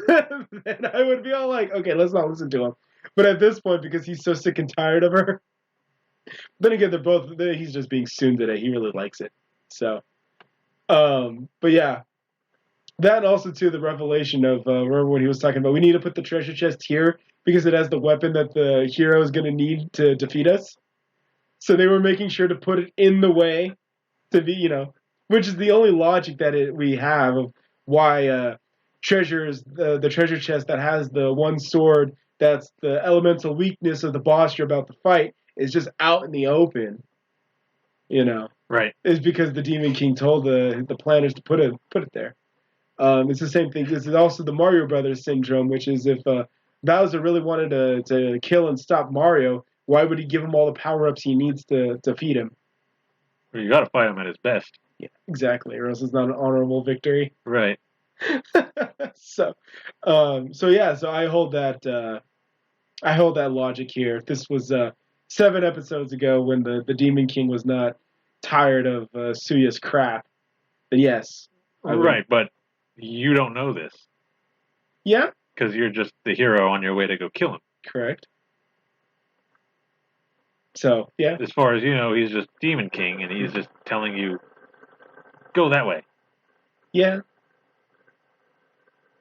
then I would be all like, okay, let's not listen to him. But at this point, because he's so sick and tired of her, then again, he's just being Tsundere. He really likes it. So, but yeah, that and also too the revelation of remember when he was talking about we need to put the treasure chest here because it has the weapon that the hero is going to need to defeat us. So they were making sure to put it in the way to be, which is the only logic that we have of why treasures the treasure chest that has the one sword that's the elemental weakness of the boss you're about to fight is just out in the open. Right. Is because the Demon King told the planners to put it there. It's the same thing. This is also the Mario Brothers syndrome, which is if Bowser really wanted to kill and stop Mario, why would he give him all the power-ups he needs to feed him? Well, you got to fight him at his best. Yeah, exactly. Or else it's not an honorable victory. Right. So yeah. So I hold that logic here. If this was 7 episodes ago when the Demon King was not tired of Suya's crap, then yes. Right, but you don't know this. Yeah. Because you're just the hero on your way to go kill him. Correct. So, yeah. As far as you know, he's just Demon King, and he's just telling you, go that way. Yeah.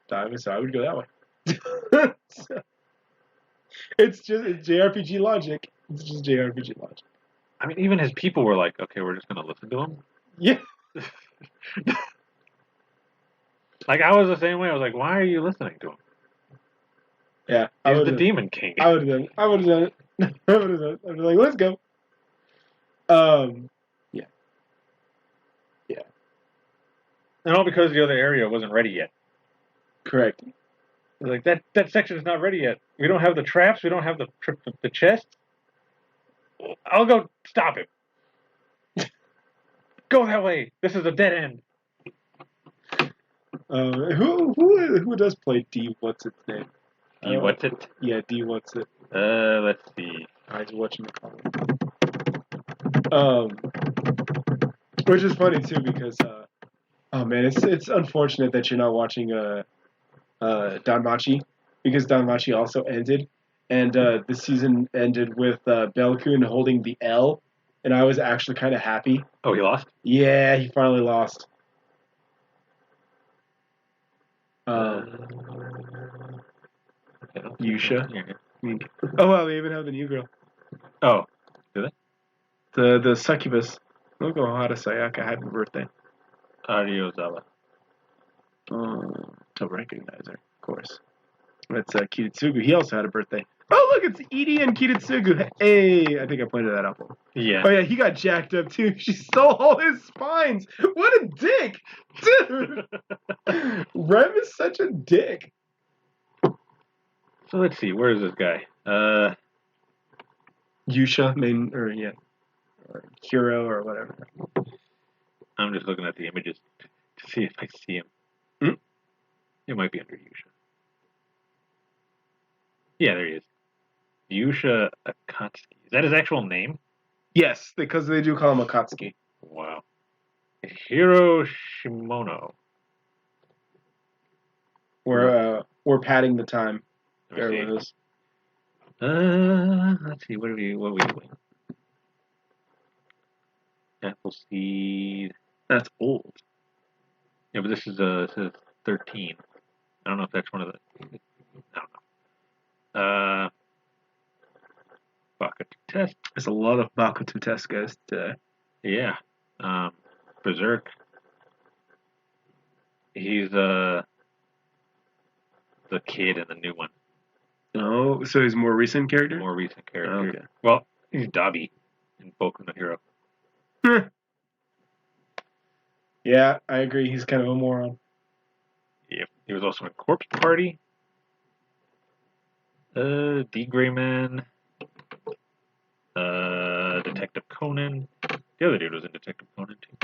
So I would go that way. It's JRPG logic. It's just JRPG logic. I mean, even his people were like, okay, we're just going to listen to him? Yeah. Like, I was the same way. I was like, why are you listening to him? Yeah. He's the Demon King. I would have done it. I would have done it. I'd be like, let's go. Yeah. Yeah. And all because the other area wasn't ready yet. Correct. Like, that section is not ready yet. We don't have the traps. We don't have the chest. I'll go stop him. Go that way. This is a dead end. Who does play D? What's its name? D. What's it? Yeah, D. What's it? Let's see. I was watching the which is funny too because oh man, it's unfortunate that you're not watching Danmachi because Danmachi also ended, and the season ended with Belkun holding the L, and I was actually kind of happy. Oh, he lost? Yeah, he finally lost. Yusha. Yeah. Oh wow, they even have the new girl. Oh, do they? The succubus. Look how Hara Sayaka had her birthday. Ariozawa. To recognize her, of course. That's Kiritsugu. He also had a birthday. Oh, look, it's Edie and Kiritsugu. Hey, I think I pointed that out. Yeah. Oh, yeah, he got jacked up, too. She stole all his spines. What a dick. Dude. Rem is such a dick. So let's see. Where is this guy? Yusha, or Hiro, or whatever. I'm just looking at the images to see if I see him. Hmm? It might be under Yusha. Yeah, there he is. Yusha Akatsuki. Is that his actual name? Yes, because they do call him Akatsuki. Wow. Hiro Shimono. We're padding the time. Let me Bear with us. Let's see. What are we doing? Appleseed. That's old. Yeah, but this is 13. I don't know if that's one of the. I don't know. Bakuto Test. There's a lot of Bakuto Test guys today. Yeah. Berserk. He's the kid in the new one. Oh, so he's a more recent character? More recent character. Oh, okay. Well, he's Dabi in Boku no Hero. Yeah, I agree. He's kind of a moron. Yep. He was also in Corpse Party. D. Grayman. Detective Conan. The other dude was in Detective Conan too.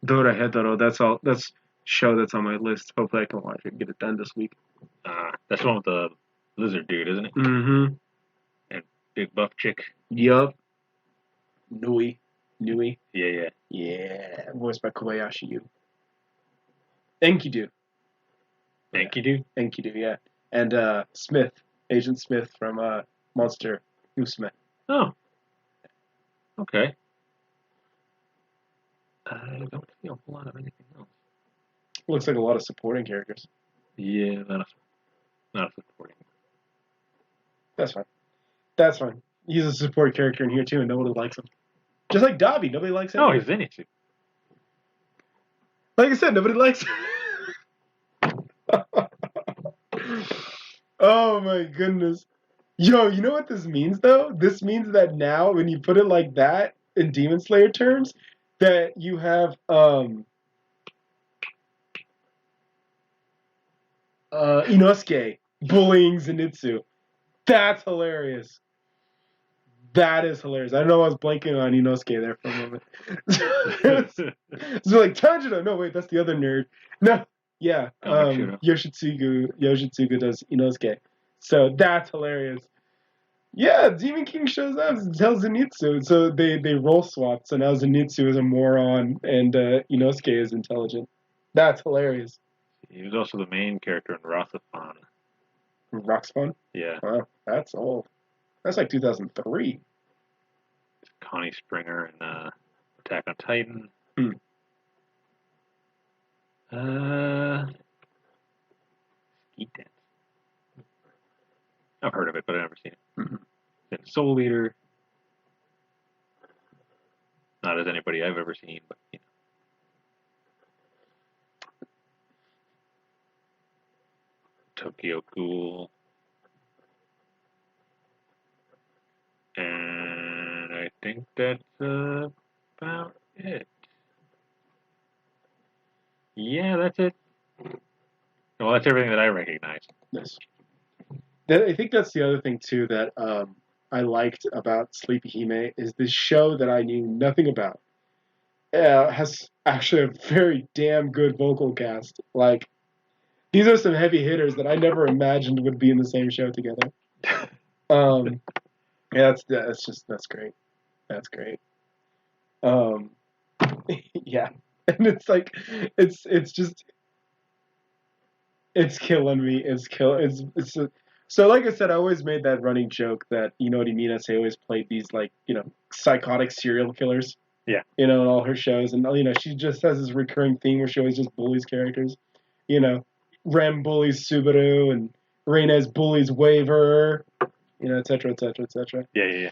Dora Hedoro, that's show that's on my list. Hopefully I can watch it and get it done this week. That's the one with the lizard dude, isn't it? Mm-hmm. And big buff chick. Yup. Nui. Yeah. Yeah. Voiced by Kobayashi Yu. Enkidu, yeah. And Smith, Agent Smith from Monster Musume. Oh. Okay. I don't see a whole lot of anything else. Looks like a lot of supporting characters. Yeah, not supporting. That's fine. He's a support character in here too, and nobody likes him. Just like Dabi, nobody likes him. Oh, he's in it too. Like I said, nobody likes him. Oh my goodness. Yo, you know what this means though? This means that now when you put it like that in Demon Slayer terms, that you have Inosuke bullying Zenitsu. That's hilarious. That is hilarious. I don't know why I was blanking on Inosuke there for a moment. So like Tanjiro. No, wait, that's the other nerd. No, yeah. Yoshitsugu does Inosuke. So that's hilarious. Yeah, Demon King shows up and tells Zenitsu. So they roll swap. So now Zenitsu is a moron and Inosuke is intelligent. That's hilarious. He was also the main character in Rothafon. Roxfon? Yeah. Wow, that's old. That's like 2003. Connie Springer in Attack on Titan. Skeet Dance. I've heard of it, but I've never seen it. Mm-hmm. Then Soul Eater. Not as anybody I've ever seen, but you know. Tokyo Ghoul. And I think that's about it. Yeah, that's it. Well, that's everything that I recognize. Yes. I think that's the other thing too that I liked about Sleepy Hime is this show that I knew nothing about. Has actually a very damn good vocal cast. Like, these are some heavy hitters that I never imagined would be in the same show together. Yeah, that's great. That's great. Yeah, and it's like, it's killing me. So like I said, I always made that running joke that Minase always played these like psychotic serial killers. Yeah. In all her shows, and she just has this recurring theme where she always just bullies characters. Rem bullies Subaru, and Reynes bullies Waver, et cetera, et cetera, et cetera. Yeah.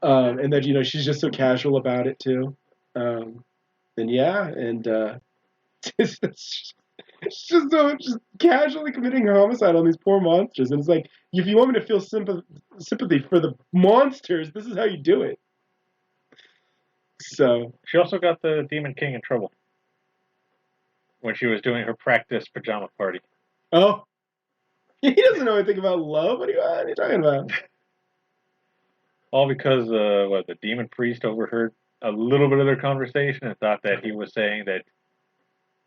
And then she's just so casual about it too. And it's just casually committing homicide on these poor monsters, and it's like, if you want me to feel sympathy for the monsters, this is how you do it. So she also got the Demon King in trouble when she was doing her practice pajama party. Oh, he doesn't know anything about love. What are you talking about? All because the demon priest overheard a little bit of their conversation and thought that he was saying that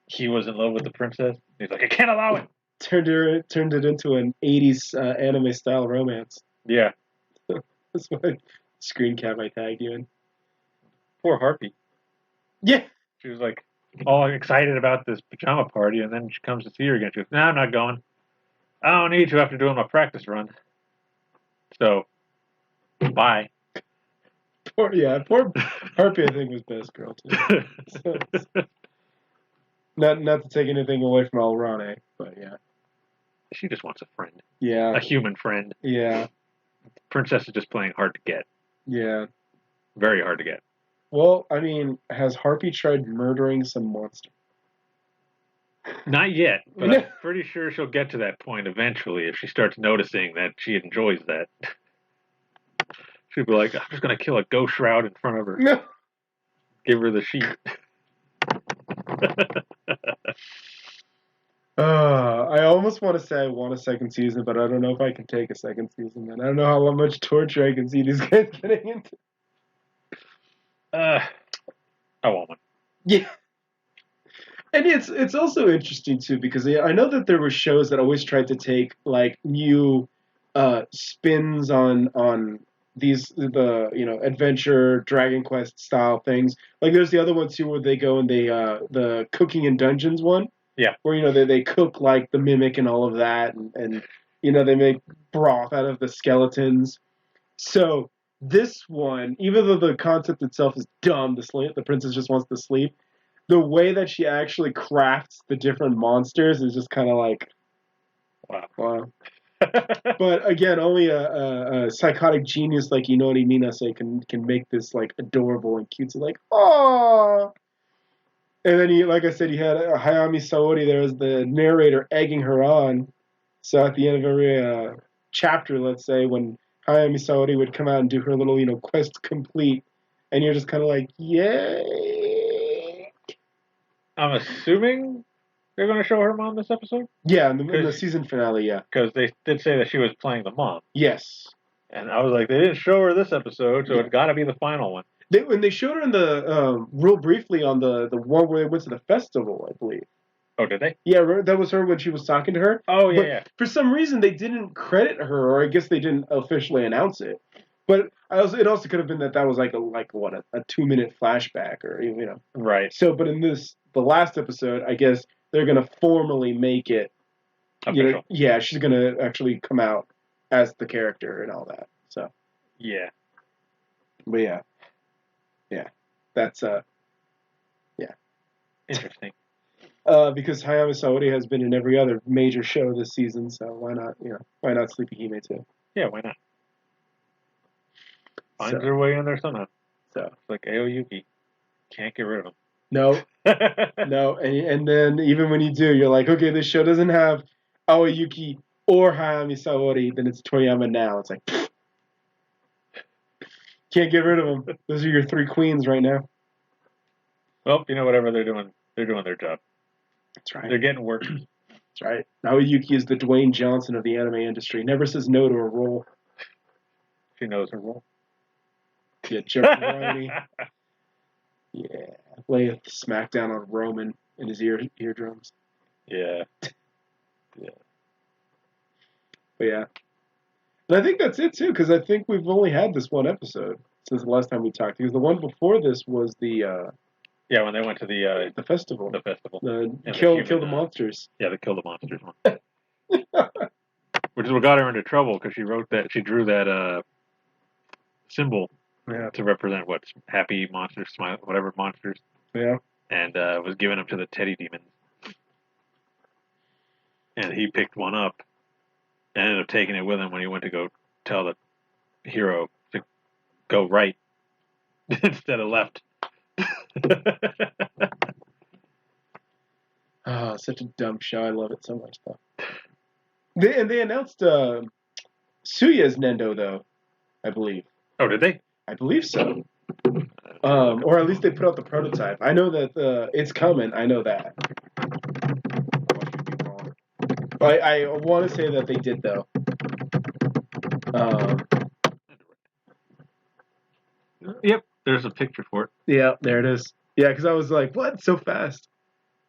he was in love with the princess. He's like, I can't allow it. Turned it into an 80s anime style romance. Yeah. That's why screen cap I tagged you in. Poor Harpy. Yeah. She was like all excited about this pajama party, and then she comes to see her again. She goes, "No, I'm not going. I don't need to after doing my practice run. So, bye." Poor Harpy, I think, was best girl too. So, not to take anything away from Alrane, but yeah. She just wants a friend. Yeah. A human friend. Yeah. Princess is just playing hard to get. Yeah. Very hard to get. Well, I mean, has Harpy tried murdering some monster? Not yet, but I'm pretty sure she'll get to that point eventually if she starts noticing that she enjoys that. She'll be like, I'm just going to kill a ghost shroud in front of her. No. Give her the sheet. I almost want to say I want a second season, but I don't know if I can take a second season. And I don't know how much torture I can see these guys getting into. I want one. Yeah. And it's also interesting too because I know that there were shows that always tried to take like new spins on these adventure Dragon Quest style things. Like there's the other one too where they go and they the cooking in dungeons one. Yeah. Where they cook like the mimic and all of that and they make broth out of the skeletons. So this one, even though the concept itself is dumb, the princess just wants to sleep. The way that she actually crafts the different monsters is just kind of like, wow. But again, only a psychotic genius like Minase can make this like adorable and cute. So like, oh. And then like I said, you had Hayami Saori there as the narrator egging her on. So at the end of every chapter, let's say, when Hayami Saori would come out and do her little quest complete, and you're just kind of like, yay. I'm assuming they're going to show her mom this episode? Yeah, in the season finale, yeah. Because they did say that she was playing the mom. Yes. And I was like, they didn't show her this episode, so it's got to be the final one. When they showed her in the real briefly on the one where they went to the festival, I believe. Oh, did they? Yeah, that was her when she was talking to her. Oh, yeah, yeah. For some reason, they didn't credit her, or I guess they didn't officially announce it. But it also could have been that was like a 2-minute flashback, or Right. So, but in the last episode, I guess they're gonna formally make it official. Yeah, she's gonna actually come out as the character and all that. So. Yeah. But yeah. Yeah, that's yeah. Interesting. Because Hayami Saori has been in every other major show this season, so why not Sleepy Hime too? Yeah, why not? Finds her way in there somehow. So it's like Aoyuki, can't get rid of him. No, no, and then even when you do, you're like, okay, this show doesn't have Aoyuki or Hayami Saori, then it's Toriyama now. It's like. Can't get rid of them. Those are your 3 queens right now. Well, whatever they're doing their job. That's right. They're getting work. That's right. Naoyuki is the Dwayne Johnson of the anime industry. Never says no to a role. She knows her role. Yeah, Jumperoni. Yeah. Lay a smackdown on Roman in his eardrums. Yeah. Yeah. But yeah. And I think that's it too, because I think we've only had this one episode since the last time we talked. Because the one before this was the when they went to the festival. The festival. Kill the monsters. Yeah, the kill the monsters one. Which is what got her into trouble because she drew that symbol to represent what's happy monsters, smile, whatever monsters. Yeah. And was giving them to the teddy demons. And he picked one up. And ended up taking it with him when he went to go tell the hero to go right instead of left. Oh, such a dumb show. I love it so much, though. They announced Suya's Nendo, though, I believe. Oh, did they? I believe so. Or at least they put out the prototype. I know that it's coming. I know that. I want to say that they did, though. Yep, there's a picture for it. Yeah, there it is. Yeah, because I was like, what? So fast?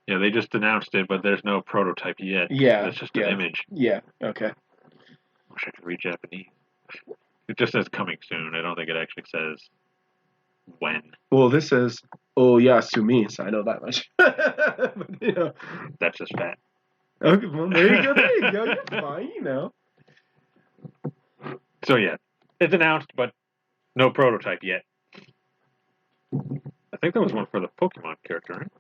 Yeah, they just announced it, but there's no prototype yet. Yeah. It's just an image. Yeah, okay. Wish I could read Japanese. It just says coming soon. I don't think it actually says when. Well, this says Oyasumi, so I know that much. But, That's just fat. Okay, well, there you go. There you go. You're fine, So yeah, it's announced, but no prototype yet. I think there was one for the Pokemon character, right?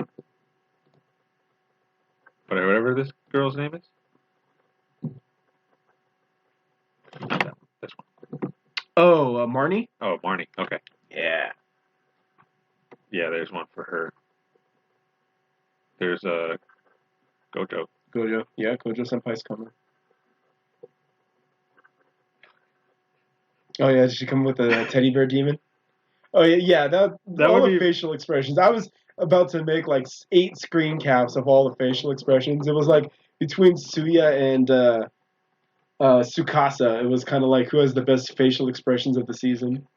But whatever this girl's name is. This one. Oh, Marnie? Oh, Marnie. Okay. Yeah. Yeah, there's one for her. There's a Gojo. Gojo. Yeah, Gojo Senpai's coming. Oh, yeah, did she come with a teddy bear demon? Oh, yeah, that all the facial expressions. I was about to make like 8 screen caps of all the facial expressions. It was like between Suya and Tsukasa. It was kind of like who has the best facial expressions of the season.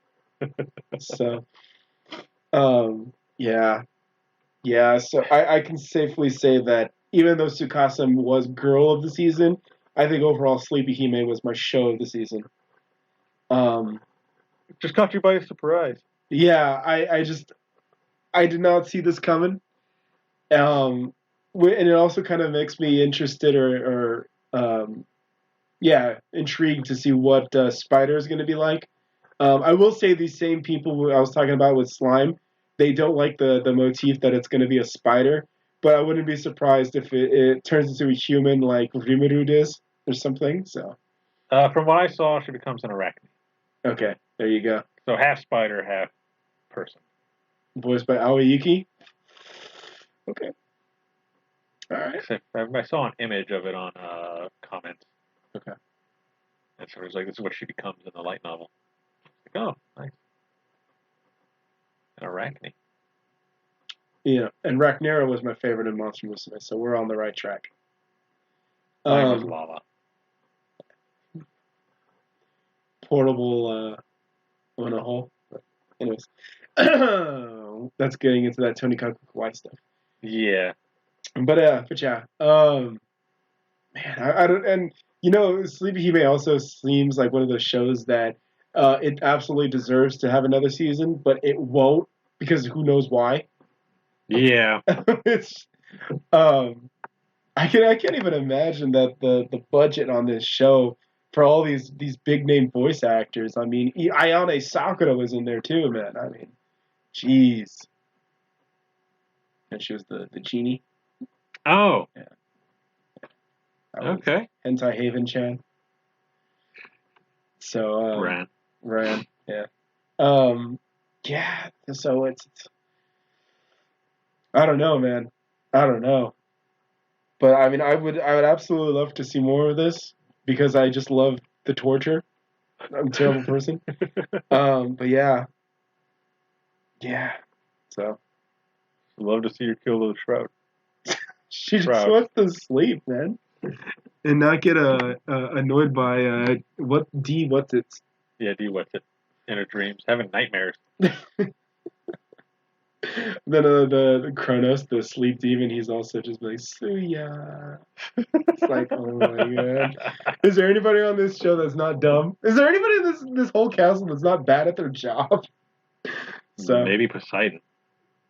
So, yeah. Yeah, so I can safely say that even though Tsukasa was girl of the season, I think overall Sleepy Hime was my show of the season. Just caught you by surprise. Yeah, I did not see this coming. And it also kind of makes me interested or intrigued to see what Spider is going to be like. I will say these same people who I was talking about with Slime, they don't like the motif that it's going to be a spider, but I wouldn't be surprised if it turns into a human like Rimuru is or something. So, from what I saw, she becomes an arachnid. Okay, there you go. So half spider, half person. Voiced by Aoyuki. Okay. All right. I saw an image of it on comments. Okay. And so it was like, this is what she becomes in the light novel. Like, oh, nice. An arachnid. Yeah, and Rhaenyra was my favorite in Monster Musume, so we're on the right track. Mine was lava. Portable on a hole. But anyways, that's getting into that Tonikaku Kawaii stuff. Yeah. But yeah, man, I don't, and Sleepy Hime also seems like one of those shows that it absolutely deserves to have another season, but it won't because who knows why. Yeah. It's I can't even imagine that the budget on this show for all these big name voice actors. I mean, Ayane Sakura was in there too, man. I mean, jeez. And she was the genie. Oh. Yeah. Okay. Hentai Haven Chan. So Ran. Yeah. Yeah. So it's I don't know, man. I don't know. But I mean, I would absolutely love to see more of this because I just love the torture. I'm a terrible person. But yeah. So Love to see her kill those shroud. She just wants to sleep, man, and not get annoyed by what's it? Yeah, D what's it? In her dreams, having nightmares. Then the Kronos, the sleep demon, he's also just like Suya. It's like, oh my god. Is there anybody on this show that's not dumb? Is there anybody in this whole castle that's not bad at their job? So maybe Poseidon.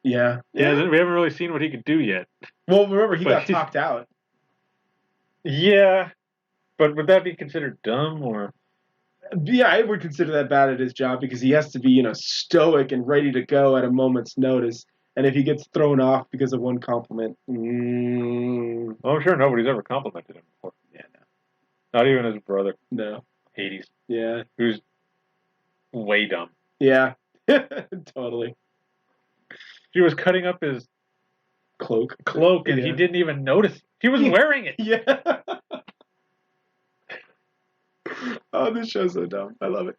Yeah. We haven't really seen what he could do yet. Well, remember he got talked out. Yeah, but would that be considered dumb or? Yeah, I would consider that bad at his job because he has to be, stoic and ready to go at a moment's notice. And if he gets thrown off because of one compliment, well, I'm sure nobody's ever complimented him before. Yeah, no. Not even his brother. No. Hades. Yeah. Who's way dumb. Yeah. Totally. She was cutting up his cloak, and he didn't even notice. He was wearing it. Yeah. Oh, this show's so dumb. I love it.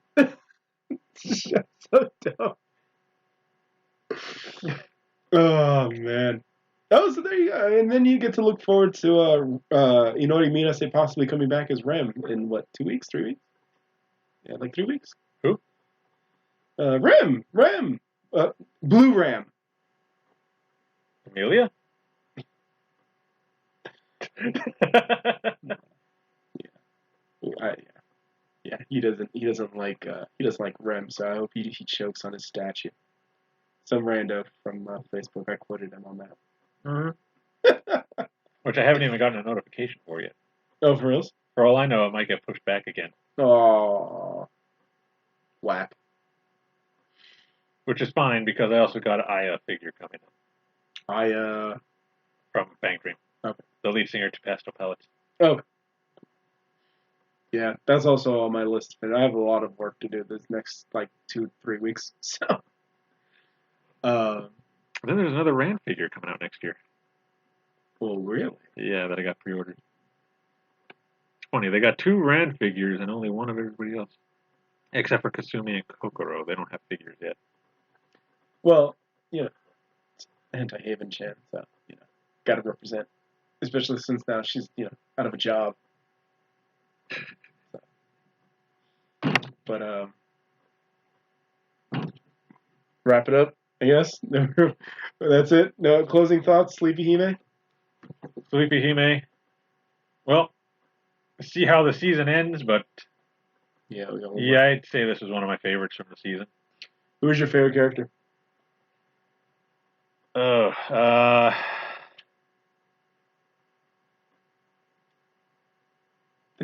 This show's so dumb. Oh man. Oh, so there you go. And then you get to look forward to Inori Minase possibly coming back as Rem in what, 2 weeks, 3 weeks? Yeah, like 3 weeks. Who? Rem. Blue Ram. Amelia? Yeah. Yeah, he doesn't like Rem, so I hope he chokes on his statue. Some rando from Facebook, I quoted him on that. Mm-hmm. Which I haven't even gotten a notification for yet. Oh, for real? For all I know, it might get pushed back again. Oh, whack. Which is fine because I also got an Aya figure coming I from Bang Dream. Okay. The lead singer to Pastel Pellets. Okay. Yeah, that's also on my list. But I have a lot of work to do this next 2-3 weeks. So. Then there's another Rand figure coming out next year. Oh, really? Yeah, that I got pre-ordered. It's funny, they got 2 Rand figures and only one of everybody else. Except for Kasumi and Kokoro. They don't have figures yet. Well, it's anti-Haven Chan, so, gotta represent. Especially since now she's, out of a job. So. But, wrap it up, I guess. That's it. No closing thoughts, Sleepy Hime? Sleepy Hime. Well, see how the season ends, but yeah, I'd say this was one of my favorites from the season. Who was your favorite character? The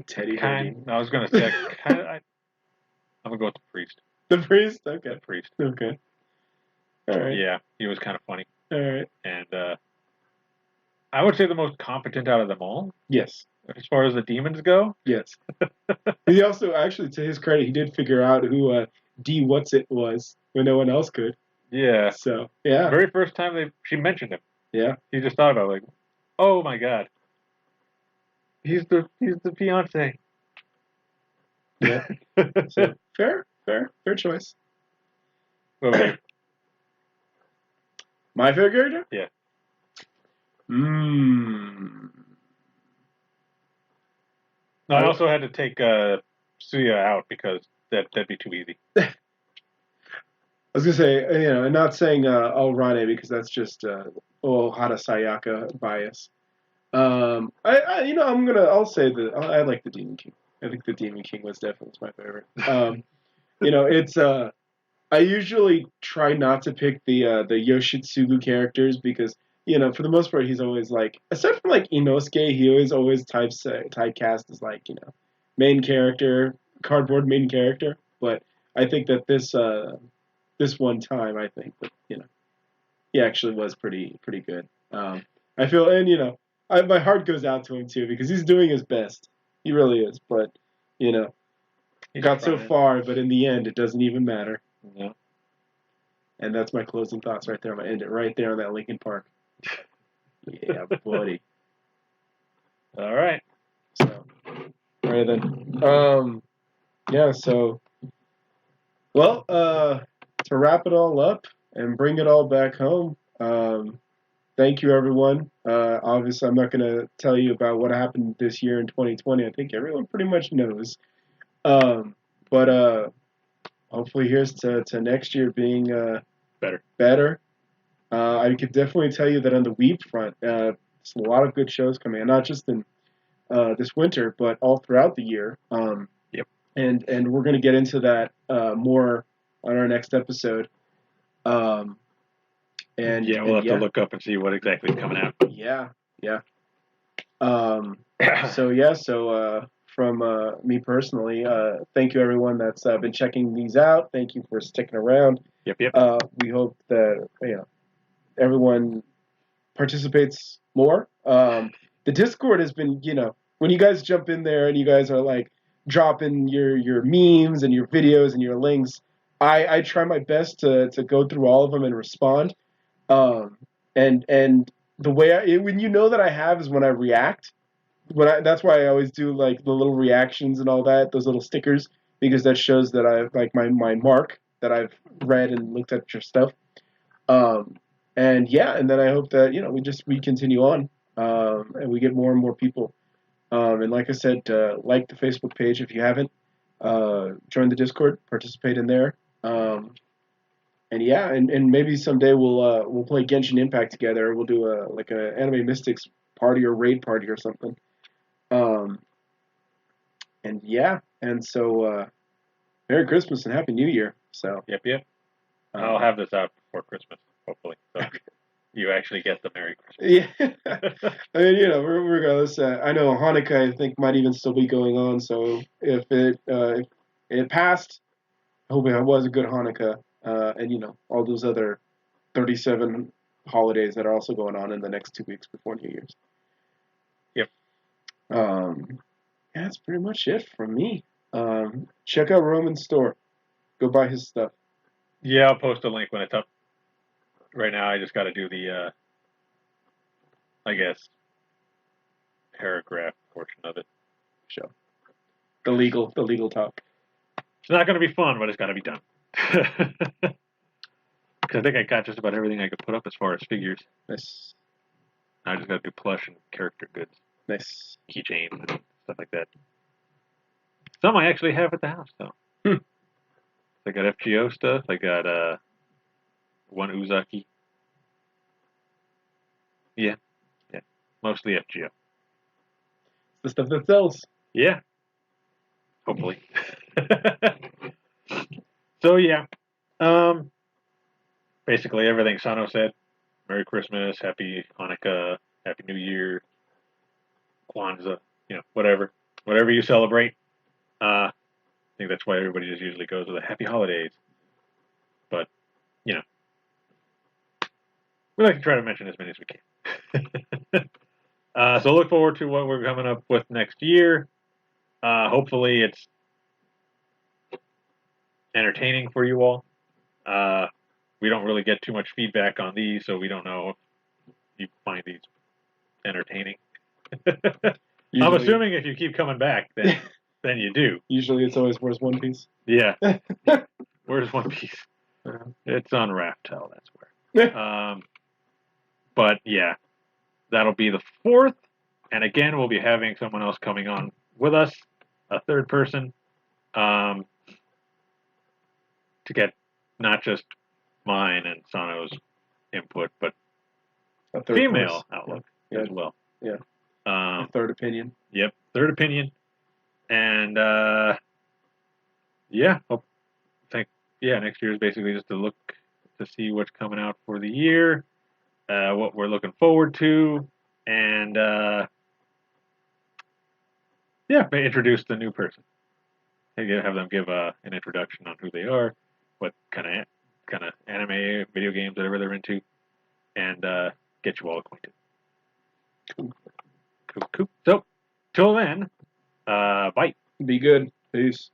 teddy bear. I was gonna say I'm gonna go with the priest. The priest? Okay. The priest. Okay. All right. Yeah, he was kind of funny. All right. And I would say the most competent out of them all. Yes. As far as the demons go. Yes. He also, actually, to his credit, he did figure out who D What's It was when no one else could. Yeah. So, yeah. Very first time she mentioned him. Yeah. He just thought about it, oh my god. He's the fiance. Yeah. So, fair choice. My favorite character? Yeah. No, I also had to take Suya out because that'd be too easy. I was gonna say, and not saying Rane because that's just Hara Sayaka bias. I'll say that I like the Demon King. I think the Demon King was definitely my favorite. It's I usually try not to pick the Yoshitsugu characters because for the most part he's always except for Inosuke, he always typecast as main character, cardboard main character. But I think that this one time I think that he actually was pretty good. I feel, and my heart goes out to him too because he's doing his best. He really is, but he got so far, but in the end, it doesn't even matter. Yeah. And that's my closing thoughts right there. I'm gonna end it right there on that Linkin Park. Yeah, buddy. All right. So, all right then. Yeah. So, well, to wrap it all up and bring it all back home. Thank you, everyone. Obviously, I'm not going to tell you about what happened this year in 2020. I think everyone pretty much knows. But hopefully, here's to next year being better. I could definitely tell you that on the Weeb front, there's a lot of good shows coming, and not just in this winter, but all throughout the year. Yep. And we're going to get into that more on our next episode. And we'll have to look up and see what exactly is coming out. Yeah. So from me personally, thank you everyone that's been checking these out. Thank you for sticking around. Yep. We hope that everyone participates more. The Discord has been, when you guys jump in there and you guys are dropping your memes and your videos and your links, I try my best to go through all of them and respond. And the way when that I have is when I react. That's why I always do the little reactions and all that, those little stickers, because that shows that I my mark that I've read and looked at your stuff. And then I hope that we continue on, and we get more and more people. And like I said, like the Facebook page if you haven't. Join the Discord, participate in there. And maybe someday we'll play Genshin Impact together. We'll do a Anime Mystics party or raid party or something. And so, Merry Christmas and Happy New Year. So, Yep. I'll have this out before Christmas, hopefully. So you actually get the Merry Christmas. Yeah. I mean, regardless, I know Hanukkah, I think, might even still be going on. So if it passed, I hope it was a good Hanukkah. And all those other 37 holidays that are also going on in the next 2 weeks before New Year's. Yep. Yeah, that's pretty much it from me. Check out Roman's store. Go buy his stuff. Yeah, I'll post a link when it's up. Right now, I just got to do the, I guess, paragraph portion of it. Show. The legal talk. It's not going to be fun, but it's got to be done. Because I think I got just about everything I could put up as far as figures. Nice. I just got to do plush and character goods. Nice. Keychains and stuff like that. Some I actually have at the house, though. I got FGO stuff. I got one Uzaki. Yeah. Mostly FGO. The stuff that sells. Yeah. Hopefully. So, yeah. Basically everything Sano said. Merry Christmas, Happy Hanukkah, Happy New Year, Kwanzaa, whatever. Whatever you celebrate. I think that's why everybody just usually goes with a Happy Holidays. But, we like to try to mention as many as we can. So look forward to what we're coming up with next year. Hopefully it's entertaining for you all. We don't really get too much feedback on these, so we don't know if you find these entertaining. I'm assuming if you keep coming back, then you do. Usually it's always Where's One Piece? Yeah. Where's One Piece? It's on Raftel, that's where. But yeah, that'll be the 4th. And again, we'll be having someone else coming on with us, a third person, to get not just mine and Sano's input, but a third female outlook as well. Yeah. A third opinion. Yep, third opinion. And next year is basically just to look to see what's coming out for the year, what we're looking forward to, and introduce the new person. Have them give an introduction on who they are, what kind of anime, video games, whatever they're into, and get you all acquainted. Cool. So, till then, bye. Be good. Peace.